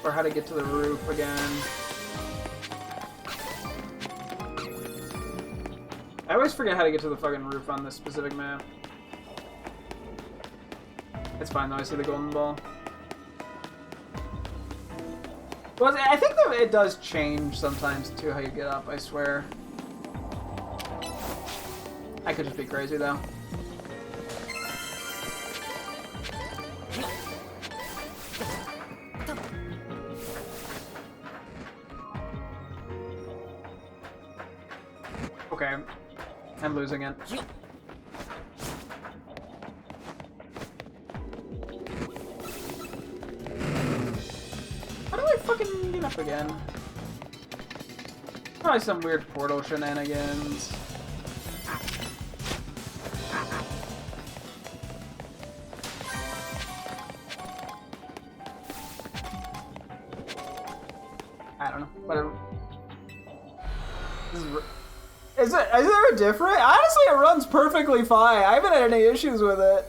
Or how to get to the roof again. I always forget how to get to the fucking roof on this specific map. It's fine though, I see the golden ball. Well, I think that it does change sometimes too how you get up, I swear. I could just be crazy though. Okay, I'm losing it. How do I fucking get up again? Probably some weird portal shenanigans. I don't know. Whatever. Is there a difference? Honestly, it runs perfectly fine. I haven't had any issues with it.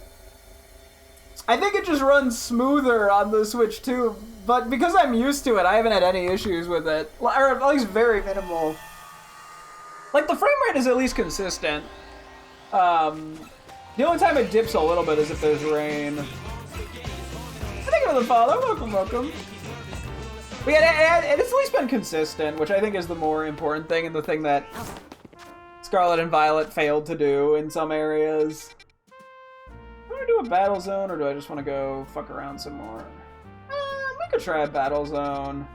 I think it just runs smoother on the Switch too, but because I'm used to it, I haven't had any issues with it. Or at least very minimal. Like, the frame rate is at least consistent. The only time it dips a little bit is if there's rain. Thank you for the follow. Welcome, welcome. But yeah, it's at least been consistent, which I think is the more important thing, and the thing that Scarlet and Violet failed to do in some areas. Do I do a battle zone, or do I just want to go fuck around some more? We could try a battle zone.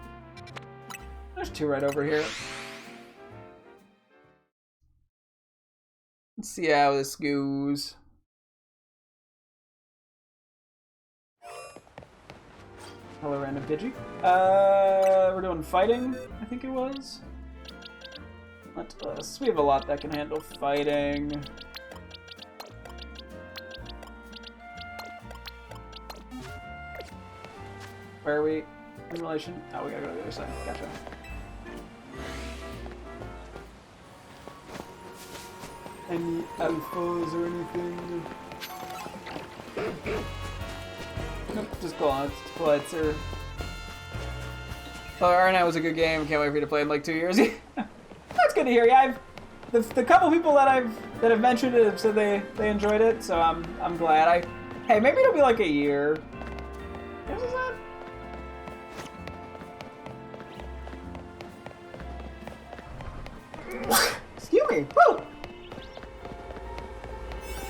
There's two right over here. Let's see how this goes. Hello, random Pidgey. We're doing fighting, I think it was. Let us. We have a lot that can handle fighting. Where are we in relation? Oh, we gotta go to the other side. Gotcha. Any alphas or anything? Nope, just Glotz. Glitzer. Oh, Arnett was a good game. Can't wait for you to play in like 2 years. That's good to hear. Yeah, the couple people that have mentioned it have said they enjoyed it, so I'm glad. Hey, maybe it'll be like a year. What was that? Excuse me. Woo!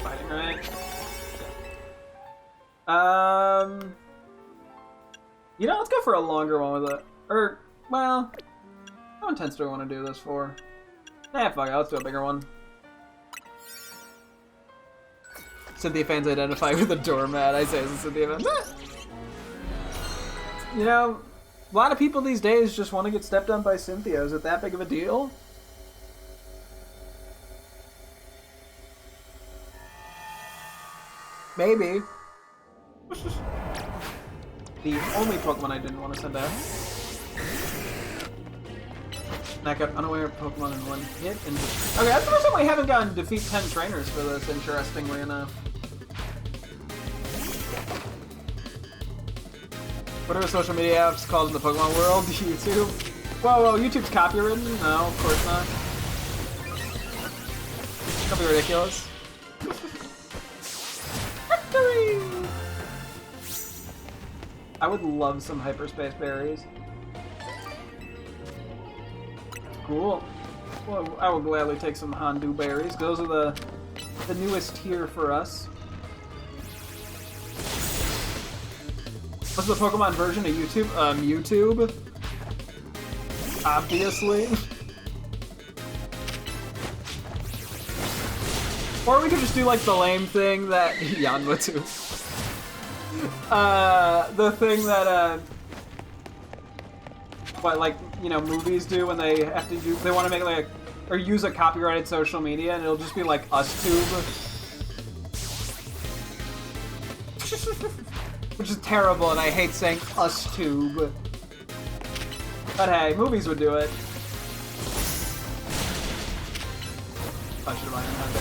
Fighting right. You know, let's go for a longer one with it. Or, well, how intense do I want to do this for? Nah, fuck it, let's do a bigger one. Cynthia fans identify with a doormat. I say it's a Cynthia fan. You know, a lot of people these days just want to get stepped on by Cynthia. Is it that big of a deal? Maybe. The only Pokemon I didn't want to send out. Knock out unaware Pokemon in one hit. And okay, that's the first time we haven't gotten defeat 10 trainers for this, interestingly enough. What are the social media apps called in the Pokemon world? YouTube? Whoa, YouTube's copywritten? No, of course not. That'll be ridiculous. Victory! I would love some hyperspace berries. Cool. Well, I will gladly take some Hondu berries. Those are the newest tier for us. What's the Pokemon version of YouTube? YouTube. Obviously. Or we could just do like the lame thing that Yanmatu. The thing that what, like, you know, movies do when they have to do, they want to make like or use a copyrighted social media, and it'll just be like UsTube. Which is terrible, and I hate saying UsTube. But hey, movies would do it. I should have mind had the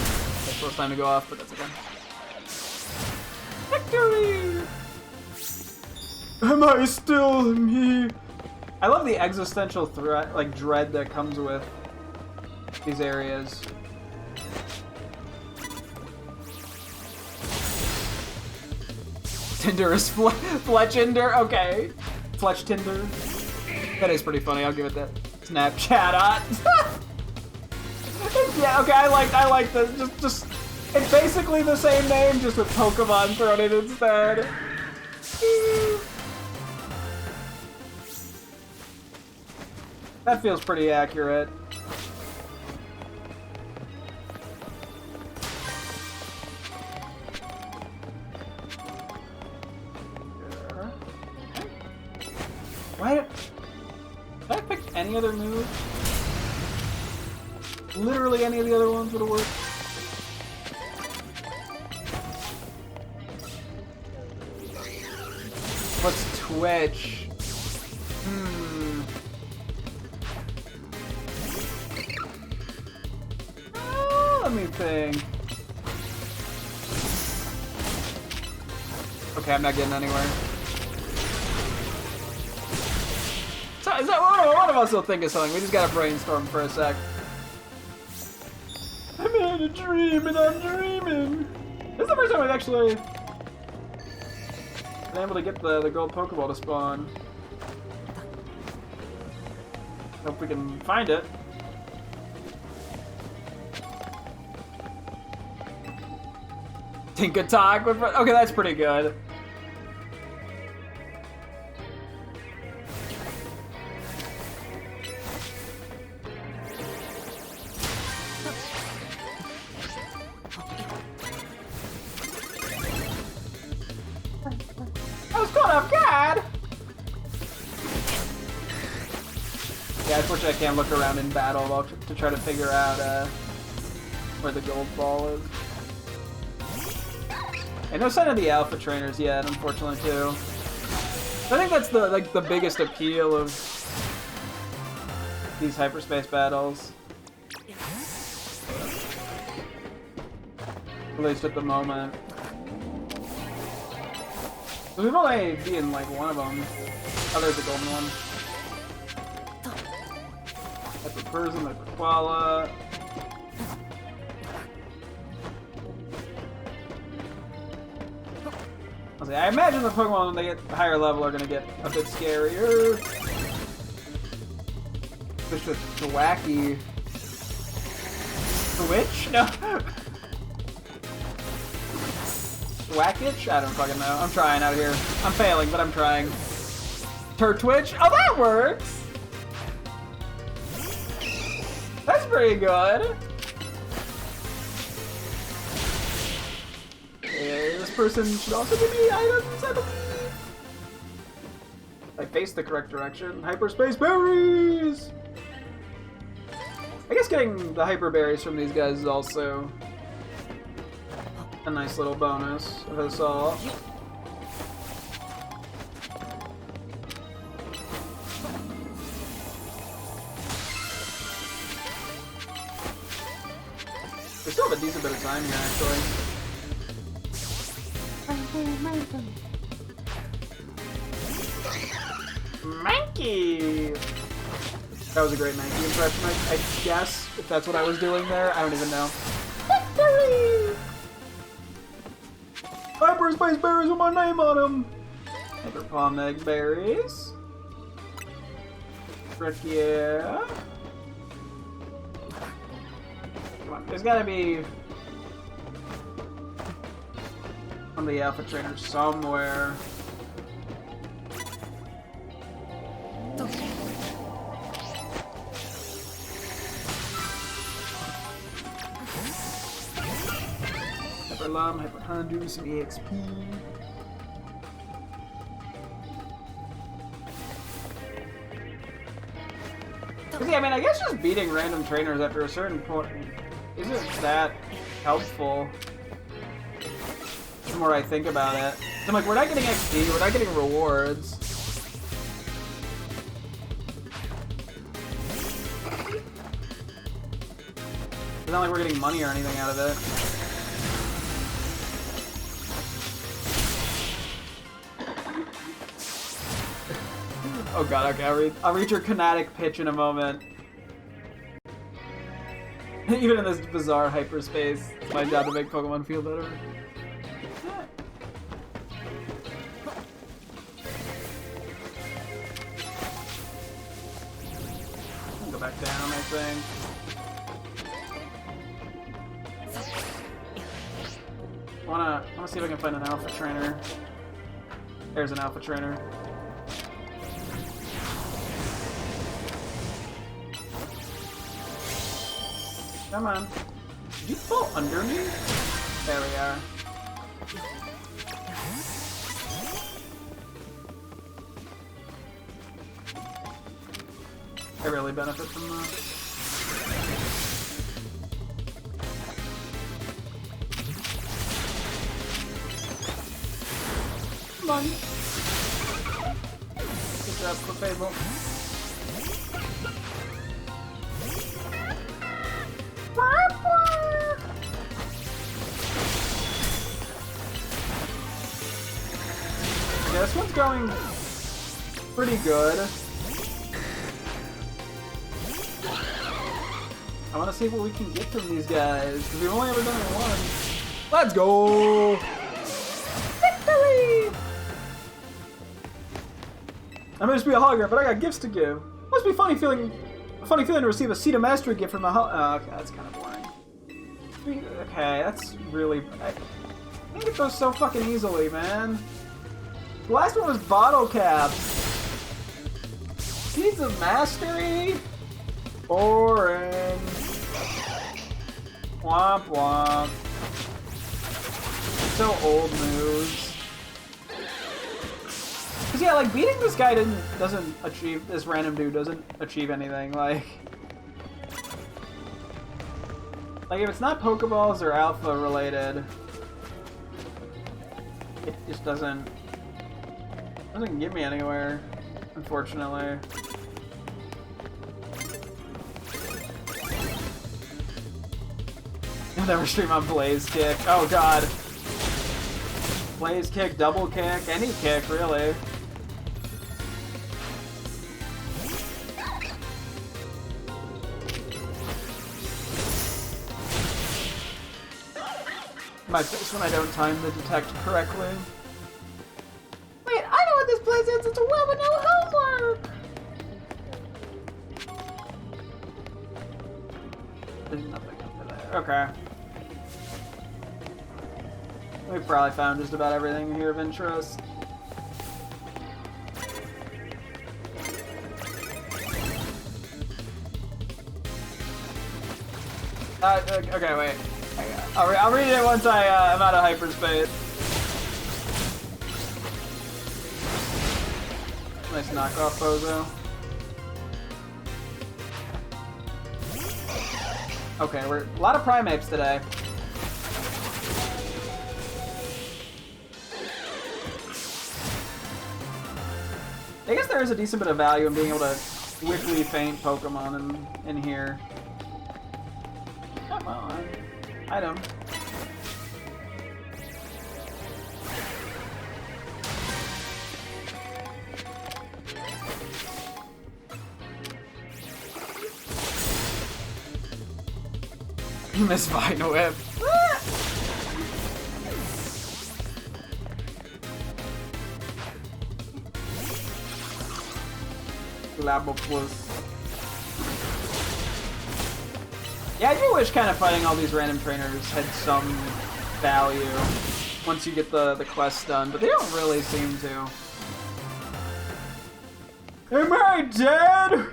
first time to go off, but that's okay. Victory! Am I still me? I love the existential threat, like dread that comes with these areas. Tinder is Fletchinder? Okay. Fletch Tinder. That is pretty funny, I'll give it that. Snapchat. Yeah, okay, I like this. Just it's basically the same name, just with Pokemon thrown in instead. That feels pretty accurate. Why did I pick any other move? Literally any of the other ones would have worked. What's Twitch? Let me think. Okay, I'm not getting anywhere. So, is that one of us will think of something? We just gotta brainstorm for a sec. I'm in a dream and I'm dreaming. This is the first time I've actually been able to get the gold Pokeball to spawn. Hope we can find it. Tinkatalk with... Okay, that's pretty good. I was caught off guard! Yeah, unfortunately I can't look around in battle to try to figure out where the gold ball is. And no sign of the alpha trainers yet, unfortunately, too. I think that's the biggest appeal of these hyperspace battles. At least at the moment. We've only beaten like one of them. Oh, there's the golden one. Hyper Persian, Hyper Koala. I imagine the Pokemon when they get higher level are gonna get a bit scarier. Fish with Wacky. Twitch? No. Wackitch? I don't fucking know. I'm trying out here. I'm failing, but I'm trying. Turtwitch? Oh, that works! That's pretty good. This person should also give me items, I believe. I face the correct direction. Hyperspace berries! I guess getting the hyper berries from these guys is also a nice little bonus of us all. We still have a decent bit of time here, actually. Mankey! That was a great Mankey impression, I guess, if that's what I was doing there. I don't even know. Victory! Hyperspace berries with my name on them! Hyper Palm Egg berries. Frick yeah. Come on, there's gotta be on the Alpha Trainer somewhere. Hyper Lum, Hyper Handu, some EXP. Yeah, I mean, I guess just beating random trainers after a certain point isn't that helpful. The more I think about it. I'm like, we're not getting XP, we're not getting rewards. It's not like we're getting money or anything out of it. Oh god, okay, I'll reach your kinetic pitch in a moment. Even in this bizarre hyperspace, it's my job to make Pokemon feel better. Go back down, I think. I wanna see if I can find an Alpha Trainer. There's an Alpha Trainer. Come on. Did you fall under me? There we are. I really benefit from that. Come on. Good job, Clefable. Yeah, this one's going pretty good. I want to see what we can get from these guys, because we've only ever done it once. Let's go! Victory! I may just be a hogger, but I got gifts to give. Must be a funny feeling to receive a Seed of Mastery gift from a oh, okay, that's kind of boring. Okay, that's really... I think it goes so fucking easily, man. The last one was Bottle Caps. Seeds of Mastery? Boring. Womp womp. So old moves. Cause yeah, like beating this guy doesn't achieve, this random dude doesn't achieve anything. Like if it's not Pokeballs or Alpha related, it just doesn't Doesn't get me anywhere, unfortunately. I'll never stream on Blaze Kick. Oh god. Blaze Kick, double kick, any kick, really. My face when I don't time the detect correctly. Wait, I know what this place is. It's a web with no homework. There's nothing under there. Okay. We've probably found just about everything here of interest. Okay, wait. I'll read it once I'm out of hyperspace. Nice knockoff bozo. Okay, we're a lot of primates today. I guess there is a decent bit of value in being able to quickly faint Pokemon in here. Come on. Item. You miss Vine Whip. Labopus. Yeah, I do wish kind of fighting all these random trainers had some value once you get the quest done, but they don't really seem to. Am I dead?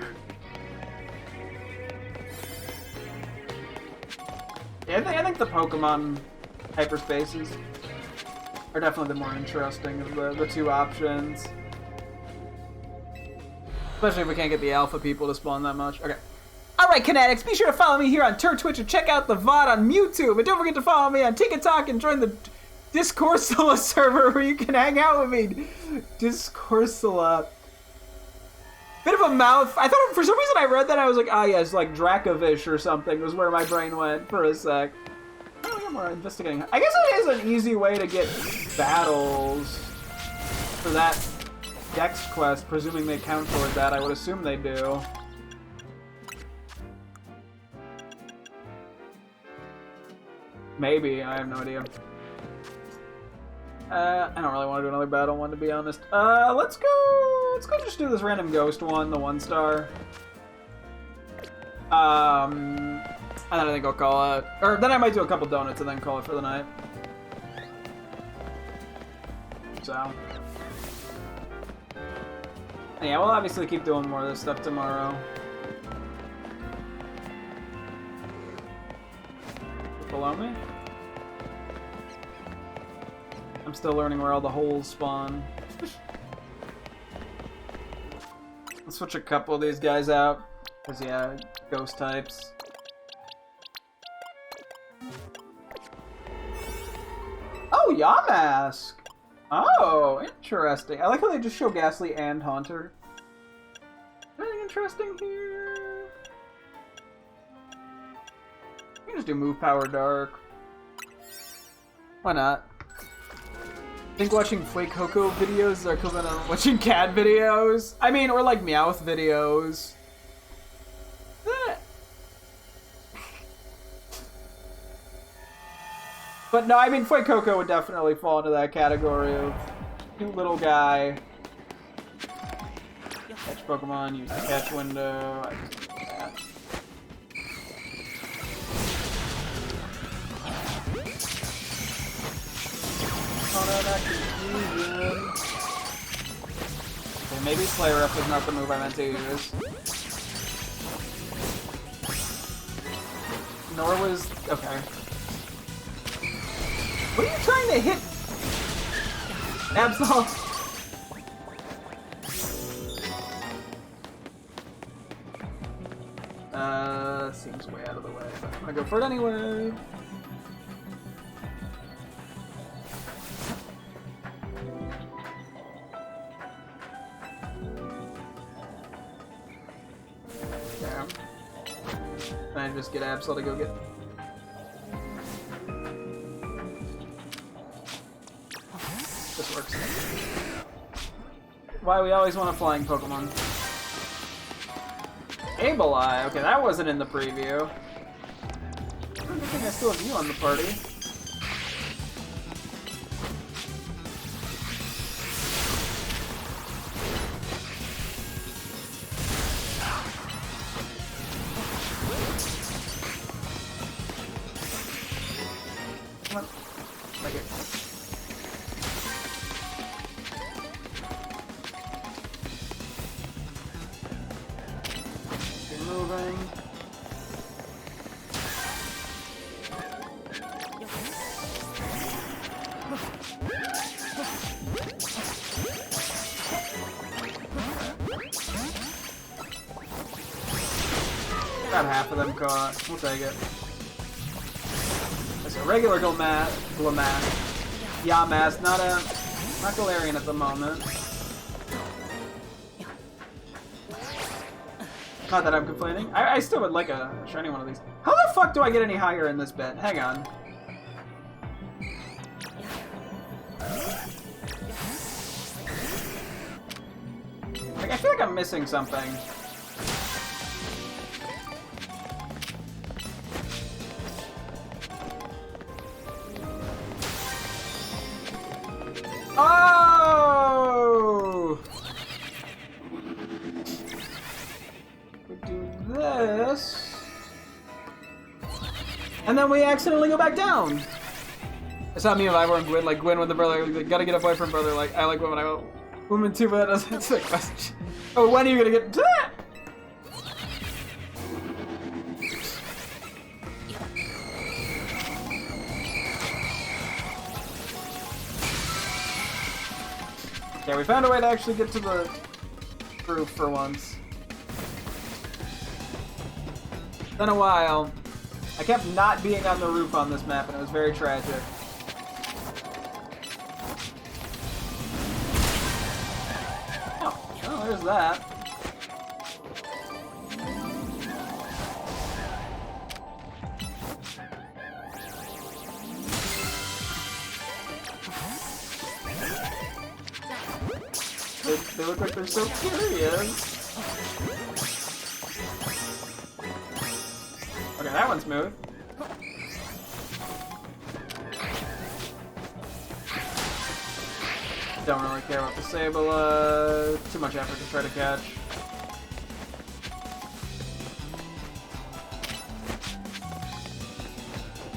Yeah, I think the Pokemon hyperspaces are definitely the more interesting of the two options. Especially if we can't get the alpha people to spawn that much. Okay. Alright, Kinetics, be sure to follow me here on Twitch and check out the VOD on YouTube. And don't forget to follow me on TikTok and join the Discoursula server where you can hang out with me. Discoursula. Bit of a mouth. I thought, for some reason I read that, I was like, ah yes, like Dracovish or something was where my brain went for a sec. Oh, yeah, more investigating. I guess it is an easy way to get battles for that Dex quest, presuming they count toward that. I would assume they do. Maybe, I have no idea. I don't really want to do another battle one, to be honest. Let's go just do this random ghost one, the 1-star. And then I think I'll call it. Or then I might do a couple donuts and then call it for the night. So. Yeah, we'll obviously keep doing more of this stuff tomorrow. Below me? I'm still learning where all the holes spawn. Let's switch a couple of these guys out. Because, yeah, ghost types. Oh, Yamask! Oh, interesting. I like how they just show Ghastly and Haunter. Anything interesting here? You can just do Move Power Dark. Why not? I think watching Fuecoco videos is equivalent to watching cat videos. I mean, or like Meowth videos. But no, I mean, Fuecoco would definitely fall into that category of cute little guy. Catch Pokemon, use the catch window. I just do that. Oh no, that confusion. Okay, maybe Flare Up is not the move I meant to use. Nor was... okay. What are you trying to hit? Absol. Seems way out of the way, but I'm gonna go for it anyway. I just get Absol to go get... This works. Why we always want a flying Pokemon. Abeleye. Okay, that wasn't in the preview. I don't think I still have you on the party. Come on. Right here. Keep moving. Got half of them caught. We'll take it. That's a regular Glamass. Yamask, not Galarian at the moment. Not that I'm complaining. I still would like a shiny one of these. How the fuck do I get any higher in this bet? Hang on. Like, I feel like I'm missing something. Oh! We do this. And then we accidentally go back down. It's not me if I weren't Gwyn, like Gwyn with the brother, like, gotta get a boyfriend brother, like I like women, I want women too, but that doesn't answer the question. Oh, when are you gonna get to that? Okay, we found a way to actually get to the roof for once. It's been a while. I kept not being on the roof on this map, and it was very tragic. Oh, well, there's that. They look like they're so curious. Okay, that one's smooth. Don't really care about the Sableye. Too much effort to try to catch.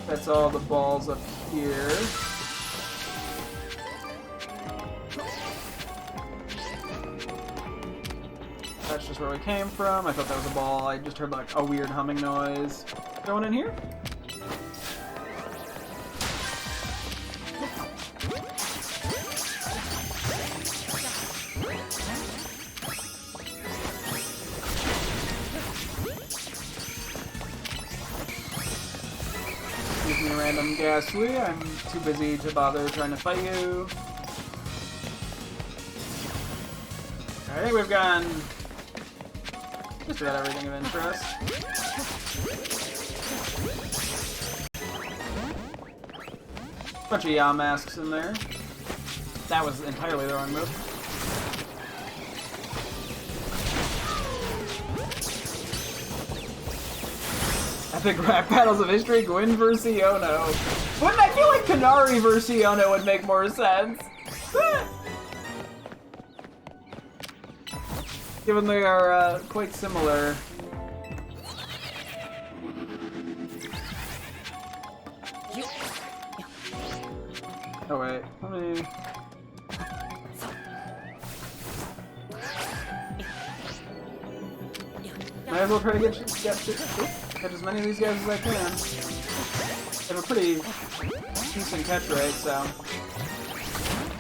That's all the balls up here. That's just where we came from. I thought that was a ball. I just heard like a weird humming noise. Going in here? Give me a random Ghastly. I'm too busy to bother trying to fight you. I think we've gone just about everything of interest. Bunch of Yamasks in there. That was entirely the wrong move. Epic rap battles of history, Gwyn vs. Iono. Wouldn't I feel like Kanari vs. Iono would make more sense? Given they are quite similar. Oh wait, let me... Might as well try to get as many of these guys as I can. They have a pretty decent catch rate, so...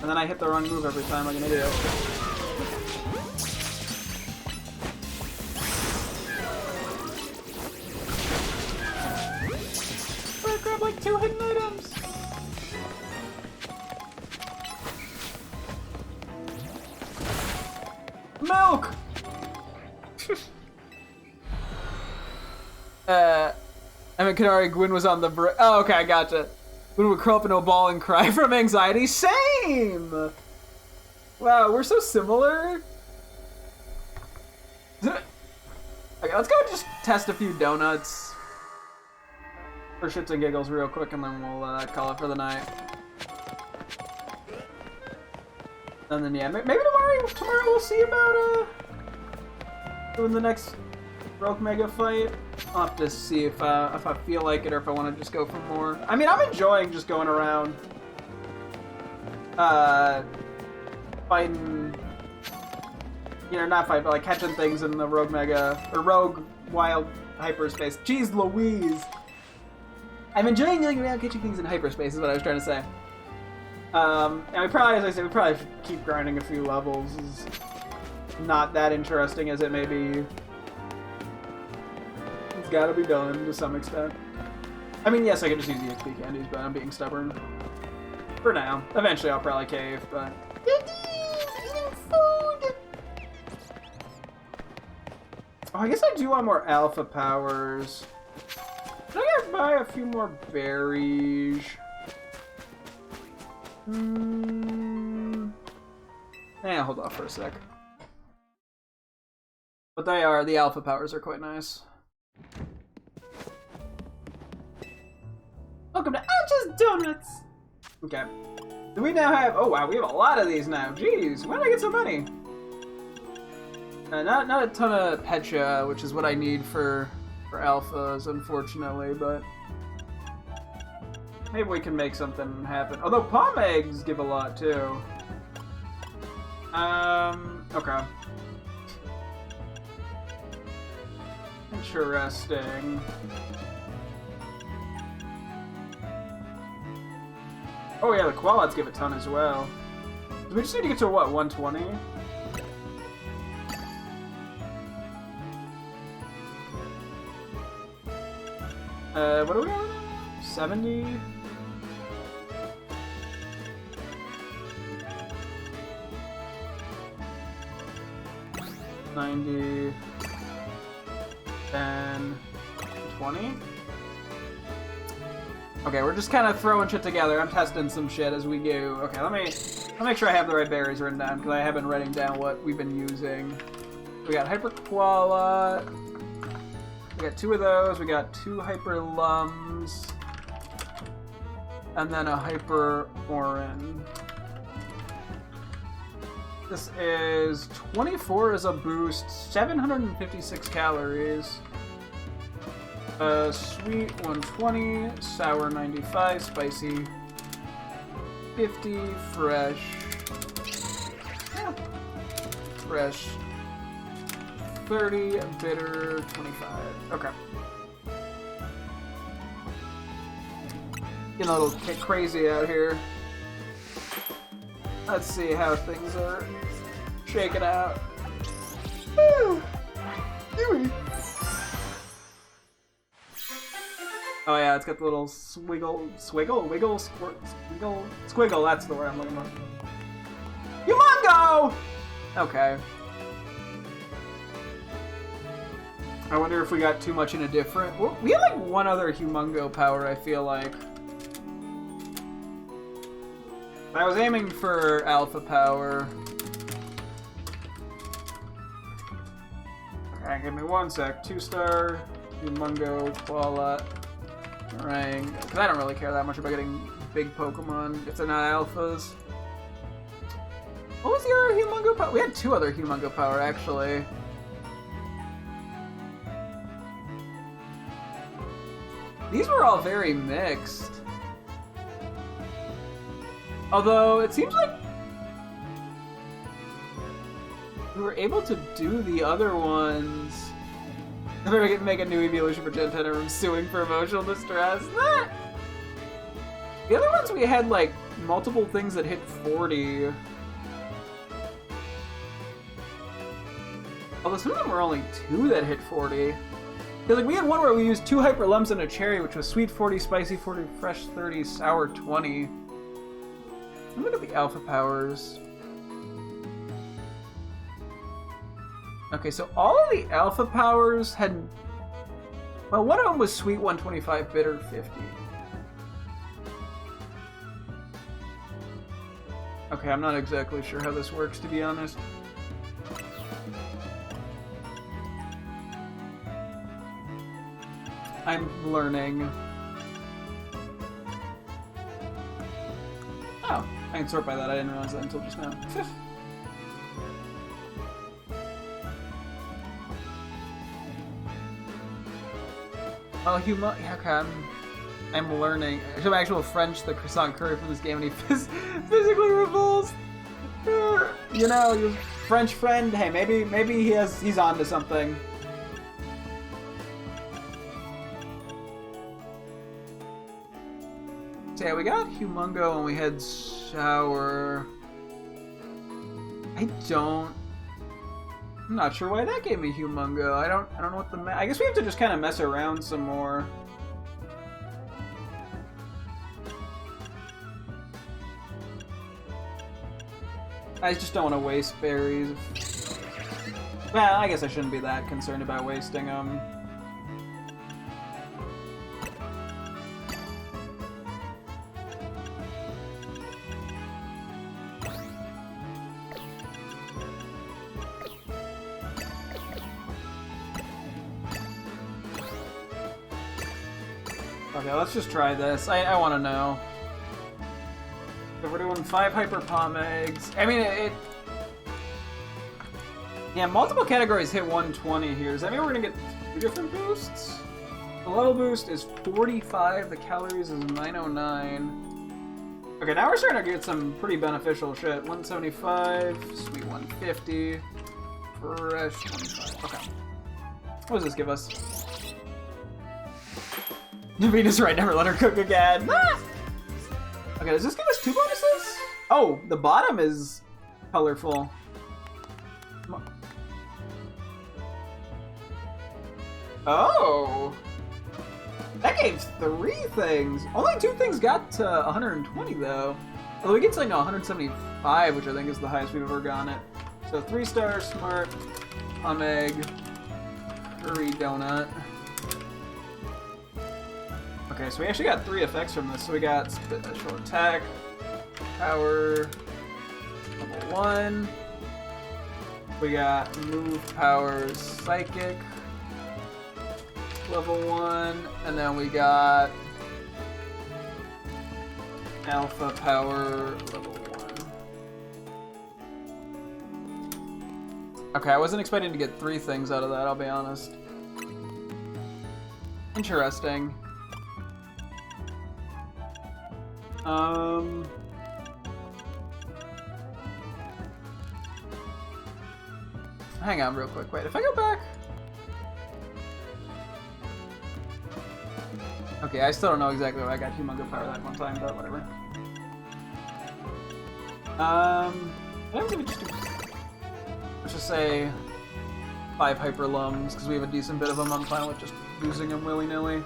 And then I hit the wrong move every time like an idiot. I grabbed like 2 hidden items! Milk! I mean, Kanari, Gwyn was on the bridge. Oh, okay, I gotcha. Gwyn would curl up in a ball and cry from anxiety. Same! Wow, we're so similar. Okay, let's go just test a few donuts. For shits and giggles real quick, and then we'll call it for the night. And then, yeah, maybe tomorrow we'll see about doing the next Rogue Mega fight. I'll have to see if I feel like it or if I want to just go for more. I mean, I'm enjoying just going around fighting, you know, not fighting, but like catching things in the Rogue Mega or Rogue Wild hyperspace. Jeez Louise! I'm enjoying going around catching things in hyperspace is what I was trying to say. And we probably, as I said, we probably should keep grinding a few levels. It's not that interesting as it may be. It's gotta be done to some extent. I mean, yes, I could just use the XP candies, but I'm being stubborn. For now. Eventually I'll probably cave, but... Eating food! Oh, I guess I do want more alpha powers. Can I gotta buy a few more berries? Yeah, hold off for a sec. But the alpha powers are quite nice. Welcome to Ouch's Donuts! Okay. Do we now have, oh wow, we have a lot of these now. Jeez, when did I get so many? Not a ton of Pecha, which is what I need for alphas, unfortunately, but maybe we can make something happen. Although palm eggs give a lot too. Okay. Interesting. Oh yeah, the Qualots give a ton as well. Do we just need to get to what, 120? What are we on? 70? $90, 10, 20. Okay, we're just kind of throwing shit together. I'm testing some shit as we go. Okay, let me make sure I have the right berries written down because I have been writing down what we've been using. We got Hyper Koala. We got 2 of those. We got 2 Hyper Lums, and then a Hyper Orin. This is 24 as a boost, 756 calories. Sweet 120, sour 95, spicy 50, fresh. Yeah. Fresh 30, bitter 25. Okay. Getting a little bit crazy out here. Let's see how things are shaking out. Woo! Oh yeah, it's got the little swiggle, squiggle, that's the word I'm looking for. Humongo! Okay. I wonder if we got too much in a different... Well, we had like one other Humongo power, I feel like. I was aiming for alpha power. Okay, give me 1 sec. 2-star, Humongo, Koala, Rang. Because I don't really care that much about getting big Pokemon if they're not alphas. What was the other Humongo power? We had 2 other Humongo power, actually. These were all very mixed. Although, it seems like we were able to do the other ones. We're gonna make a new evolution for Gen 10 and I'm suing for emotional distress. The other ones we had like multiple things that hit 40. Although some of them were only 2 that hit 40. Because like we had one where we used 2 Hyper Lums and a Cherry, which was sweet 40, spicy 40, fresh 30, sour 20. Look at the alpha powers. Okay, so all of the alpha powers had Well, one of them was sweet 125, bitter 50. Okay, I'm not exactly sure how this works, to be honest. I'm learning. Oh, I can sort by that. I didn't realize that until just now. Oh, okay, I'm learning. Some actual French, the croissant curry from this game, and he physically revolts. You know, your French friend. Hey, maybe he's onto something. So yeah, we got Humongo and we had Shower. I'm not sure why that gave me Humongo. I don't know what I guess we have to just kind of mess around some more. I just don't want to waste berries. Well, I guess I shouldn't be that concerned about wasting them. Okay, let's just try this. I want to know. So we're doing 5 Hyper Palm Eggs. I mean, yeah, multiple categories hit 120 here. Does that mean we're going to get 2 different boosts? The level boost is 45. The calories is 909. Okay, now we're starting to get some pretty beneficial shit. 175. Sweet 150. Fresh 25. Okay. What does this give us? Venus right, never let her cook again. Ah! Okay, does this give us 2 bonuses? Oh, the bottom is colorful. Oh! That gave 3 things. Only 2 things got to 120 though. Although we get to like 175, which I think is the highest we've ever gotten it. So 3 stars, smart, egg, curry donut. Okay, so we actually got 3 effects from this. So we got special attack, power, level 1. We got move, power, psychic, level 1. And then we got alpha power, level 1. Okay, I wasn't expecting to get 3 things out of that, I'll be honest. Interesting. Hang on real quick. Wait, if I go back... Okay, I still don't know exactly why I got Humongo Power that one time, but whatever. Let's just say 5 Hyper Lums, because we have a decent bit of them. I'm fine with just using them willy-nilly.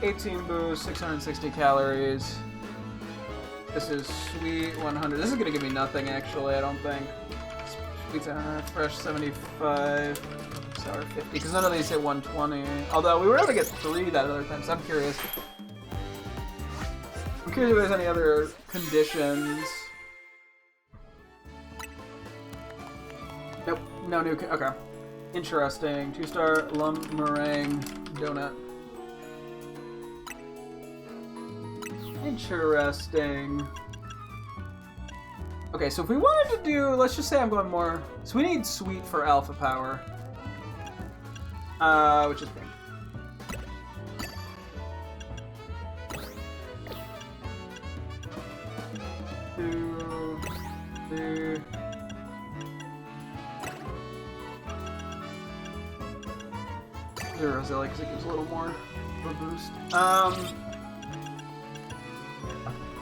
18 boost, 660 calories. This is sweet 100. This is gonna give me nothing actually, I don't think. Sweet fresh 75, sour 50, because none of these hit 120. Although we were able to get 3 that other time, so I'm curious. I'm curious if there's any other conditions. Nope, no new. Okay, interesting. 2-star lum meringue donut. Interesting. Okay, so if we wanted to do, let's just say I'm going more. So we need sweet for alpha power, which is pink. Zero Roselli because it gives a little more of a boost.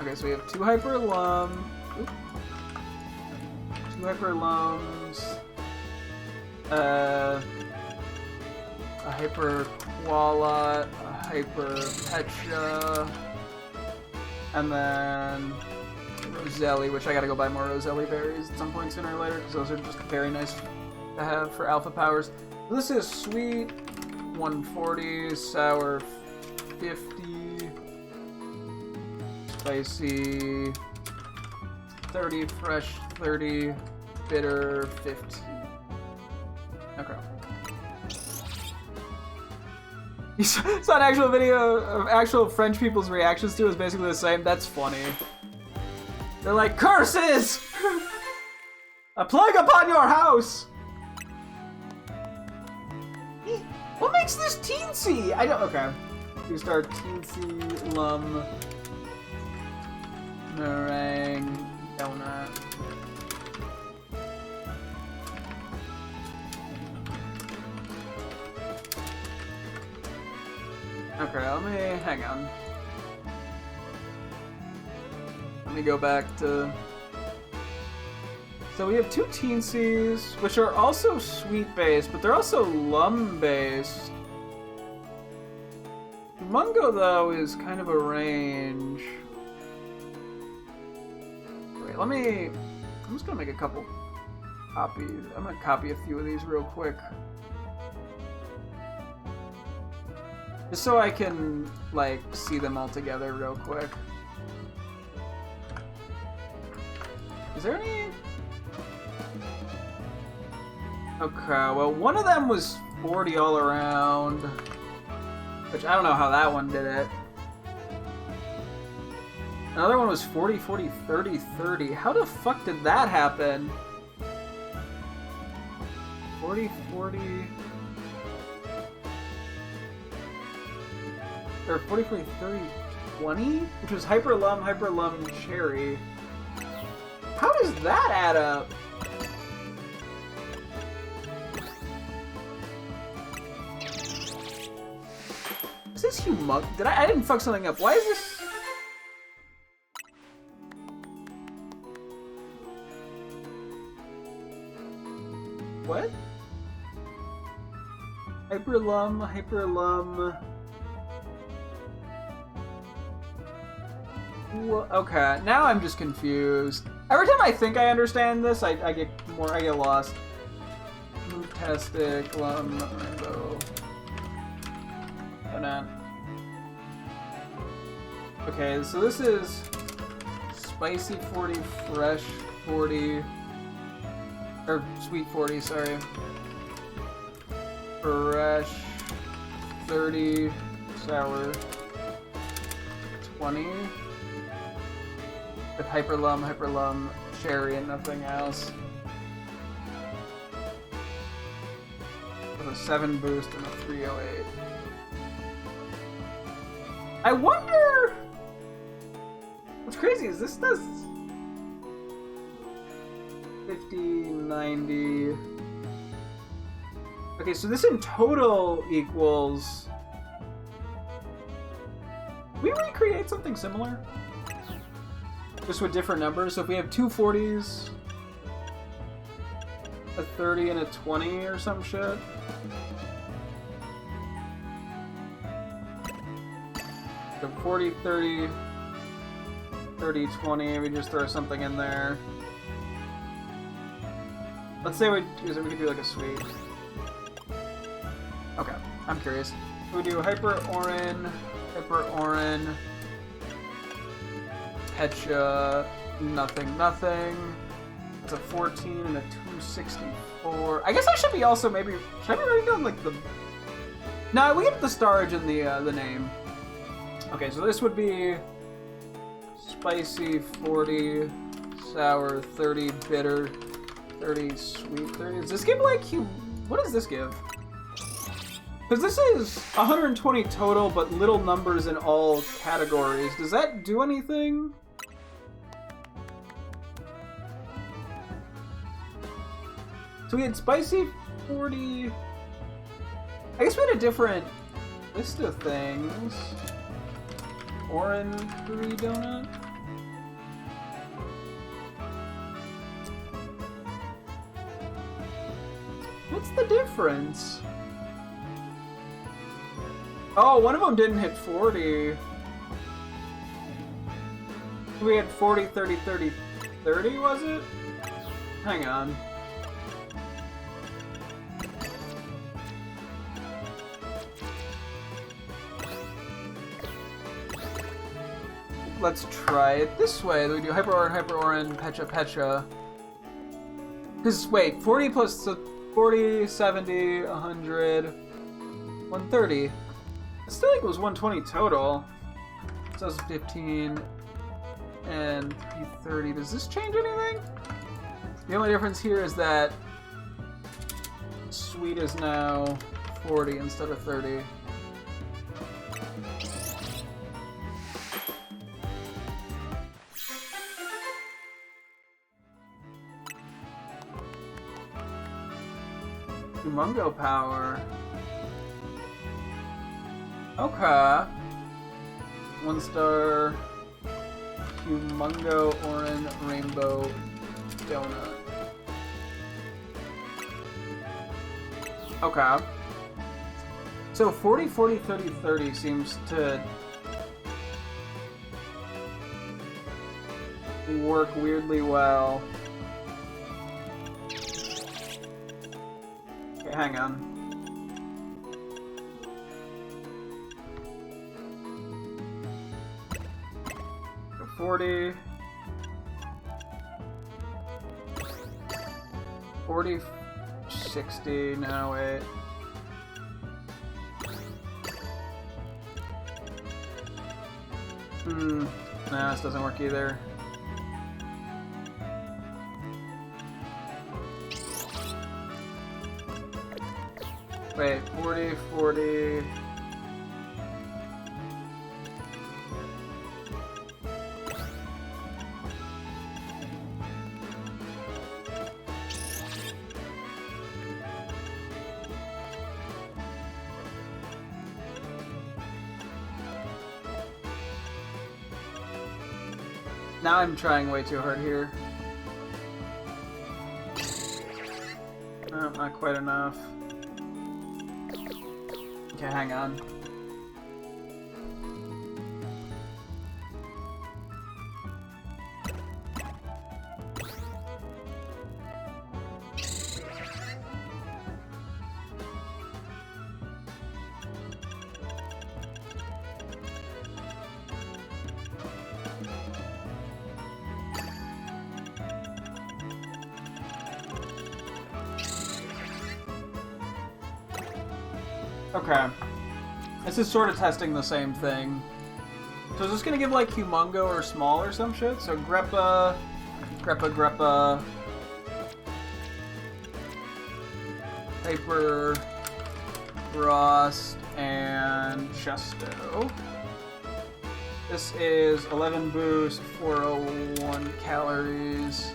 Okay, so we have 2 Hyper Lum. Oop. 2 Hyper Lums. A Hyper Koala. A Hyper Petra. And then Roselli, which I gotta go buy more Roselli berries at some point sooner or later, because those are just very nice to have for alpha powers. This is sweet 140, sour 50, spicy 30, fresh 30, bitter 15. Okay. You saw an actual video of actual French people's reactions to it. It's basically the same. That's funny. They're like, curses! A plague upon your house! What makes this teensy? I don't. Okay. We start teensy lum meringue donut. Okay, let me hang on. Let me go back to. So we have two teensies, which are also sweet-based, but they're also lum-based. Mungo, though, is kind of a range. Wait, I'm just gonna make a couple copies. I'm gonna copy a few of these real quick. Just so I can, like, see them all together real quick. Is there any... Okay, well, one of them was 40 all around, which I don't know how that one did it. Another one was 40, 40, 30, 30. How the fuck did that happen? 40, 40... Or 40, 40, 30, 20? Which was Hyper Lum, Cherry. How does that add up? Is this humongous? I didn't fuck something up. Why is this? What? Hyper Lum. Okay, now I'm just confused. Every time I think I understand this, I get lost. Moontastic, Lum, Rainbow. Okay, so this is spicy 40, fresh 40, or sweet 40, sorry. Fresh 30, sour 20. With Hyper Lum, Cherry, and nothing else. With a 7 boost and a 308. I wonder... What's crazy is this does... 50, 90... Okay, so this in total equals... Can we recreate something similar? Just with different numbers. So if we have two 40s, a 30 and a 20 or some shit. So 40, 30, 30, 20, we just throw something in there. Let's say we could do like a sweet. Okay, I'm curious. We do Hyper Orin, Petcha, nothing. It's a 14 and a 264. I guess I should be also maybe... Should I be writing down like the... No, we get the starage in the name. Okay, so this would be spicy 40, sour 30, bitter 30, sweet 30. Does this give like you? What does this give? Because this is 120 total, but little numbers in all categories. Does that do anything? So we had spicy 40. I guess we had a different list of things. Orange 3 donut. What's the difference? Oh, one of them didn't hit 40. We had 40, 30, 30, 30, was it? Hang on. let's try it this way. We do Hyper Orin, Pecha Pecha. Because, wait, 40 plus 40, 70, 100, 130. I still think it was 120 total. So that's 15 and 30. Does this change anything? The only difference here is that Sweet is now 40 instead of 30. Humongo power. Okay. 1 star. Humongo Orin Rainbow Donut. Okay. So 40, 40, 30, 30 seems to work weirdly well. Okay, hang on. So 40. 40, 60, no wait. No, this doesn't work either. Wait, 40, 40. Now I'm trying way too hard here. No, not quite enough. Okay, hang on. Okay. This is sort of testing the same thing. So is this gonna give like Humongo or Small or some shit? So Greppa, Hyper, Frost, and Chesto. This is 11 boost, 401 calories.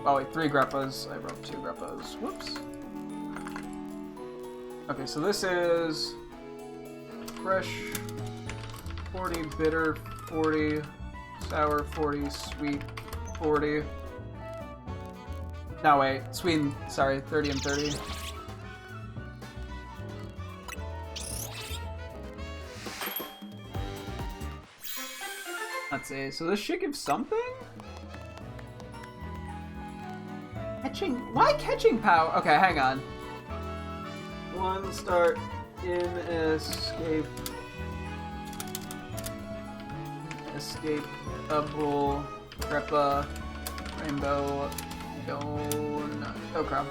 Oh wait, 3 Greppas. I wrote 2 Greppas. Whoops. Okay, so this is fresh 40, bitter 40, sour 40, sweet 40. No, wait, sweet, sorry, 30 and 30. Let's see, so this should give something? Catching, why catching power? Okay, hang on. 1 start in escape. Escapeable Greppa Rainbow Donut. Okay.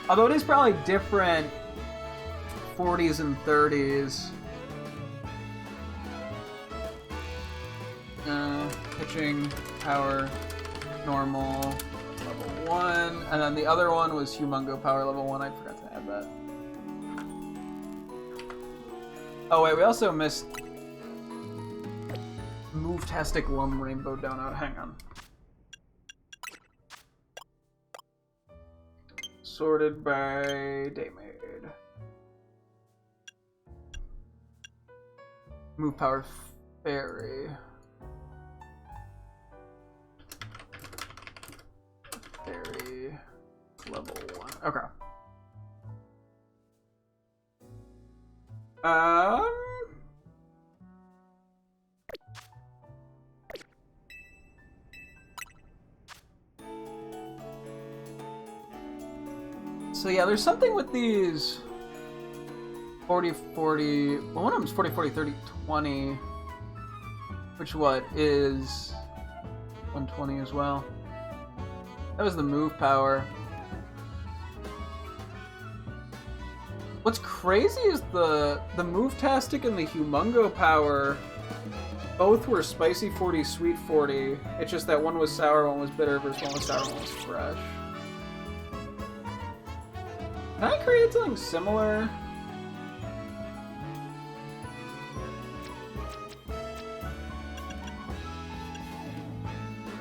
Although it is probably different 40s and 30s. Pitching power normal level 1, and then the other one was Humongo power level 1. I forgot to add that. Oh wait, we also missed Move-tastic Lum Rainbow Donut. Hang on. Sorted by Daymade. Move power Fairy. Fairy level 1. Okay. So yeah, there's something with these 40, 40. Well, one of them's 40, 40, 30, 20. Which what is 120 as well. That was the move power. What's crazy is the move-tastic and the Humongo power both were spicy 40, sweet 40. It's just that one was sour, one was bitter, versus one was sour, one was fresh. Can I create something similar?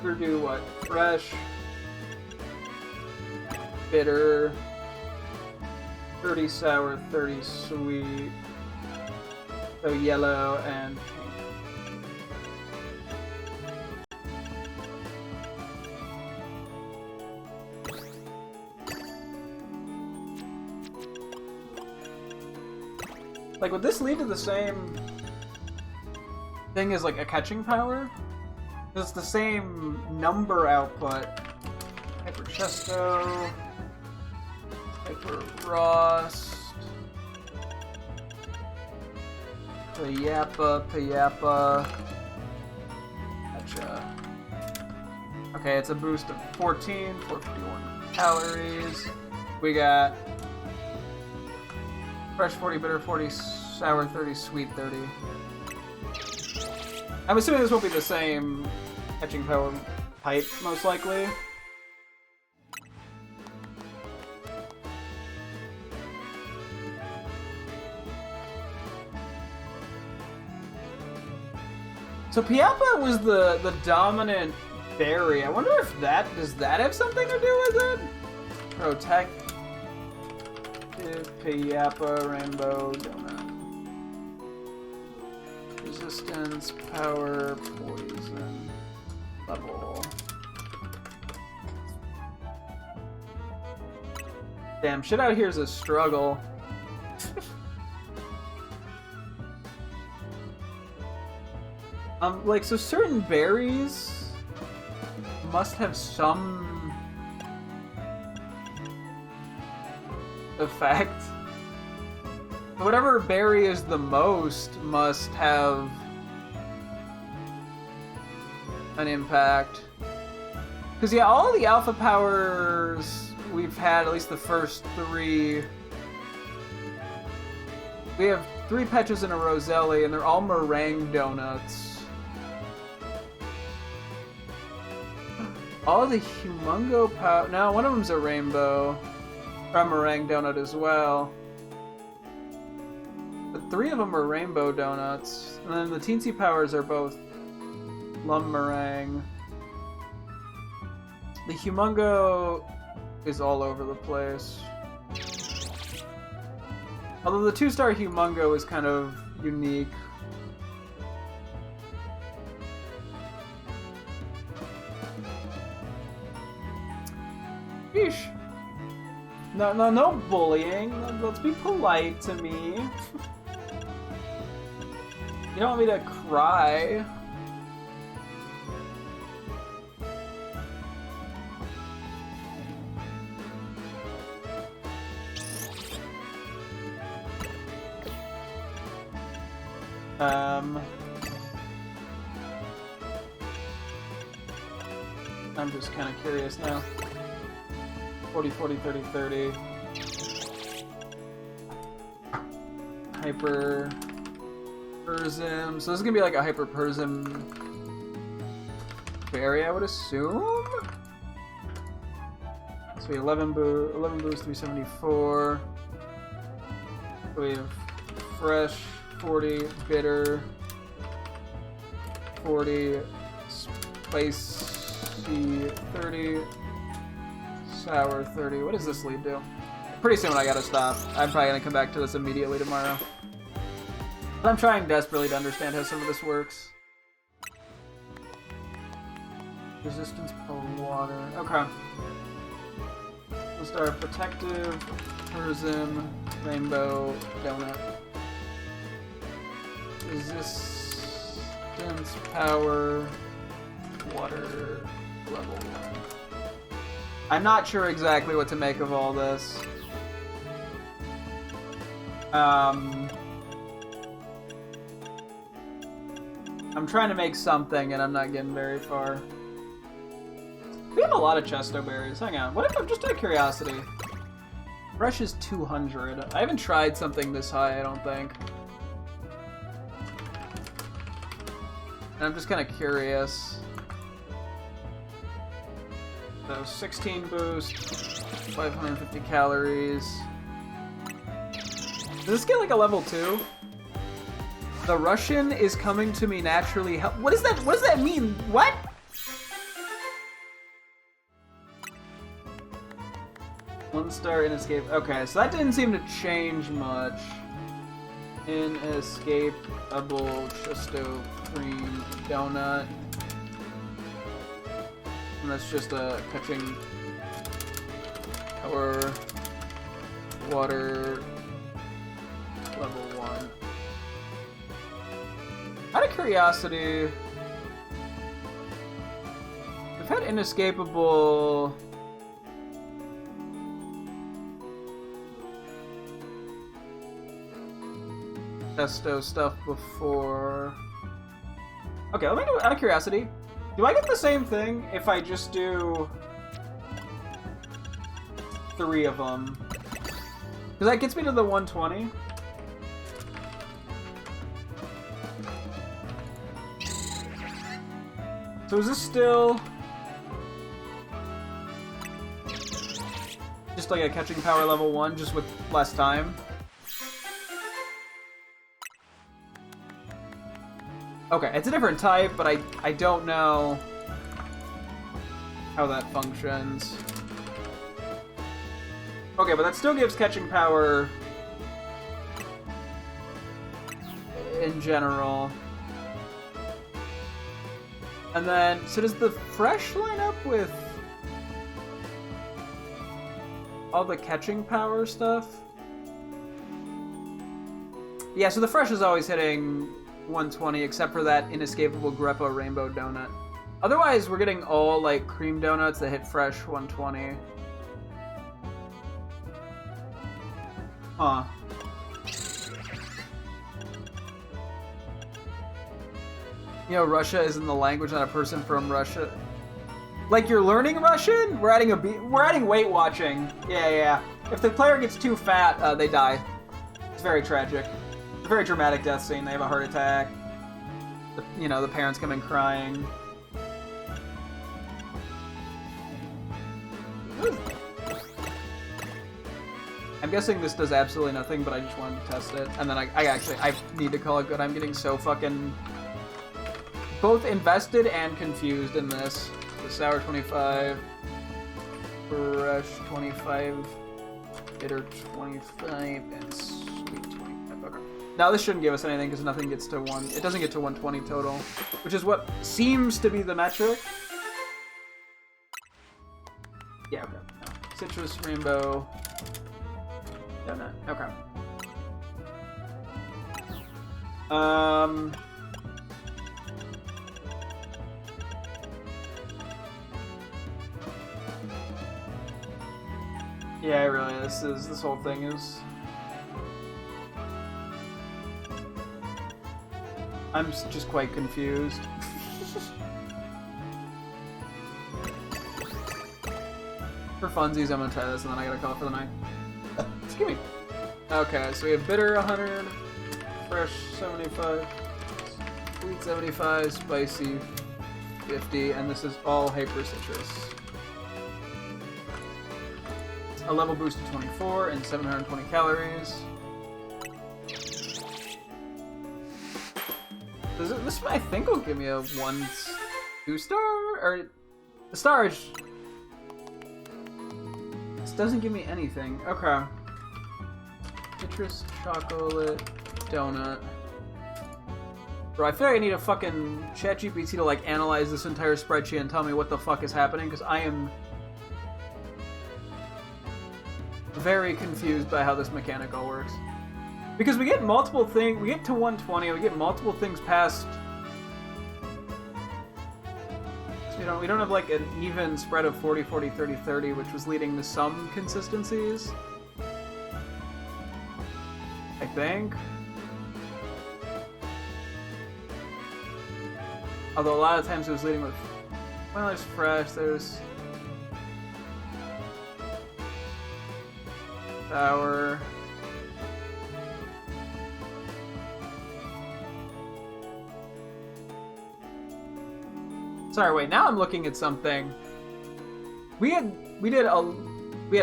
We're gonna do what? Fresh, bitter, 30 sour, 30 sweet. So yellow and pink. Like, would this lead to the same thing as, like, a catching power? It's the same number output. Hyper Chesto, Hyper Frost, Payappa. Gotcha. Okay, it's a boost of 14, 451 calories. We got fresh 40, bitter 40, sour 30, sweet 30. I'm assuming this will be the same catching power type, most likely. So Payappa was the dominant berry. I wonder if does that have something to do with it? Protect. Payappa, Rainbow, Donut. Resistance, power, poison, level. Damn, shit out here is a struggle. Like, so certain berries must have some effect. Whatever berry is the most must have an impact. Because, yeah, all the alpha powers we've had, at least the first 3, we have 3 Petras and a Roselli, and they're all meringue donuts. All the Humongo power... No, one of them's a rainbow. Or a meringue donut as well. But 3 of them are rainbow donuts. And then the teensy powers are both plum meringue. The Humongo is all over the place. Although the 2-star Humongo is kind of unique. Sheesh. No bullying. Let's be polite to me. You don't want me to cry. I'm just kind of curious now. 40, 40, 30, 30. Hyper Persm. So this is gonna be like a Hyper Persm berry, I would assume. So we have 11 boost, 374. So we have fresh, 40, bitter, 40, spicy, 30. Sour 30. What does this lead to? Pretty soon I gotta stop. I'm probably gonna come back to this immediately tomorrow. But I'm trying desperately to understand how some of this works. Resistance per water. Okay. We'll start protective, Persm, rainbow, donut. Resistance, power, water, level 1. I'm not sure exactly what to make of all this. I'm trying to make something, and I'm not getting very far. We have a lot of chesto berries. Hang on. What if I'm just out of curiosity? Fresh is 200. I haven't tried something this high, I don't think. And I'm just kind of curious. So 16 boost, 550 calories. Does this get like a level 2? The Russian is coming to me naturally. What is that? What does that mean? What? One star inescapable. Okay, so that didn't seem to change much. Inescapable Chesto cream donut. And that's just a catching power water level 1. Out of curiosity, we've had inescapable Chesto stuff before. Okay, let me do it out of curiosity. Do I get the same thing if I just do 3 of them? Because that gets me to the 120. So is this still just like a catching power level 1, just with less time? Okay, it's a different type, but I don't know how that functions. Okay, but that still gives catching power in general. And then, so does the fresh line up with all the catching power stuff? Yeah, so the fresh is always hitting 120, except for that inescapable Greppa Rainbow Donut. Otherwise, we're getting all, like, cream donuts that hit fresh 120. Huh. You know, Russia isn't the language, not a person from Russia. Like, you're learning Russian? We're adding weight watching. Yeah. If the player gets too fat, they die. It's very tragic. It's a very dramatic death scene. They have a heart attack. The parents come in crying. I'm guessing this does absolutely nothing, but I just wanted to test it. And then I need to call it good. I'm getting so fucking both invested and confused in this. The sour 25, fresh 25, bitter 25, and sweet 25. Okay. Now this shouldn't give us anything because nothing gets to 1. It doesn't get to 120 total, which is what seems to be the metric. Yeah. Okay. No. Citrus rainbow donut. Okay. Yeah, really, this whole thing is... I'm just quite confused. For funsies, I'm gonna try this and then I gotta call it for the night. Just give me... Okay, so we have bitter 100, fresh 75, sweet 75, spicy 50, and this is all hyper citrus. A level boost of 24 and 720 calories. This I think will give me a 2 star? Or the star is... This doesn't give me anything. Okay. Citrus chocolate donut. Bro, I feel like I need a fucking ChatGPT to like analyze this entire spreadsheet and tell me what the fuck is happening, because I am very confused by how this mechanic all works. Because we get multiple things, we get to 120, we get multiple things past. So, we don't have like an even spread of 40, 40, 30, 30, which was leading to some consistencies. I think. Although a lot of times it was leading with, well, there's fresh, there's sour. Sorry, wait, now I'm looking at something. We had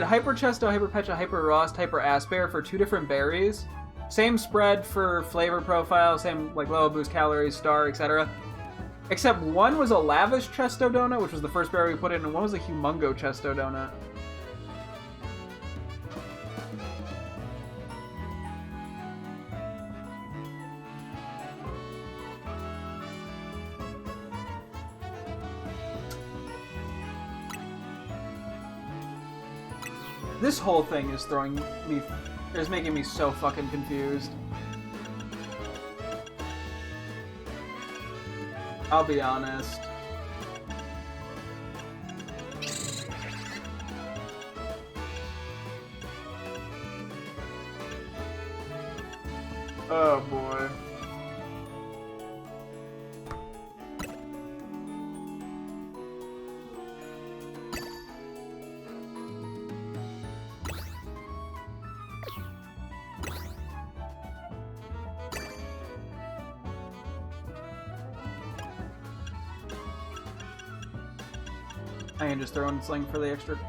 Hyper Chesto, Hyper Pecha, Hyper Rost, Hyper Aspear for 2 different berries. Same spread for flavor profile, same like level boost, calories, star, etc. Except one was a Lavish Chesto Donut, which was the first berry we put in, and one was a Humongo Chesto Donut. This whole thing is making me so fucking confused. I'll be honest. Oh boy. I can just throw in Sling for the extra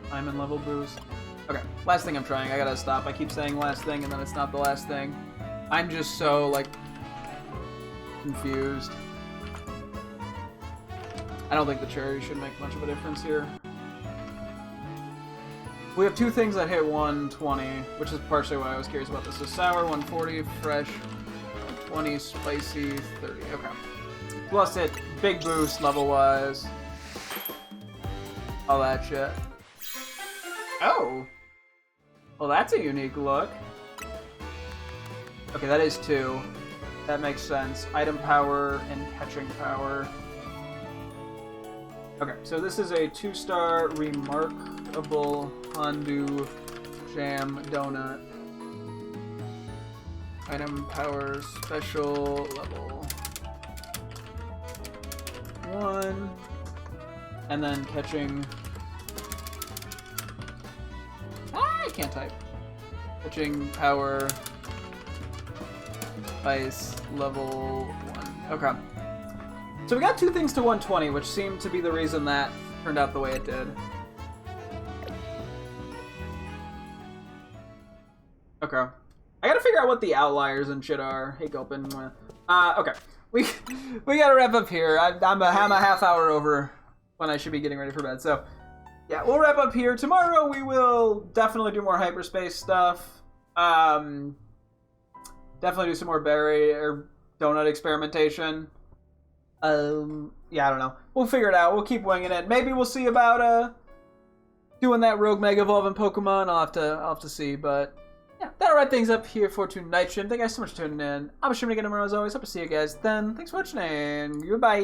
time and level boost. Okay, last thing I'm trying. I gotta stop. I keep saying last thing and then it's not the last thing. I'm just so, like, confused. I don't think the cherry should make much of a difference here. We have 2 things that hit 120, which is partially why I was curious about this. So sour, 140, fresh, 20, spicy, 30. Okay. Plus it, big boost level-wise. All that shit. Oh! Well, that's a unique look. Okay, that is 2. That makes sense. Item power and catching power. Okay, so this is a 2-star Remarkable Hondu Jam Donut. Item power special level 1. And then catching... I can't type. Catching power... Ice level 1. Okay. So we got 2 things to 120, which seemed to be the reason that turned out the way it did. Okay. I gotta figure out what the outliers and shit are. Hey, Gulpin. Okay. We gotta wrap up here. I'm a half hour over when I should be getting ready for bed. So, yeah, we'll wrap up here. Tomorrow we will definitely do more hyperspace stuff. Definitely do some more berry or donut experimentation. Yeah, I don't know. We'll figure it out. We'll keep winging it. Maybe we'll see about doing that Rogue Mega Evolve in Pokemon. I'll have to see, but yeah, that'll wrap things up here for tonight's stream. Thank you guys so much for tuning in. I'm streaming again tomorrow as always. Hope to see you guys then. Thanks for watching. Goodbye.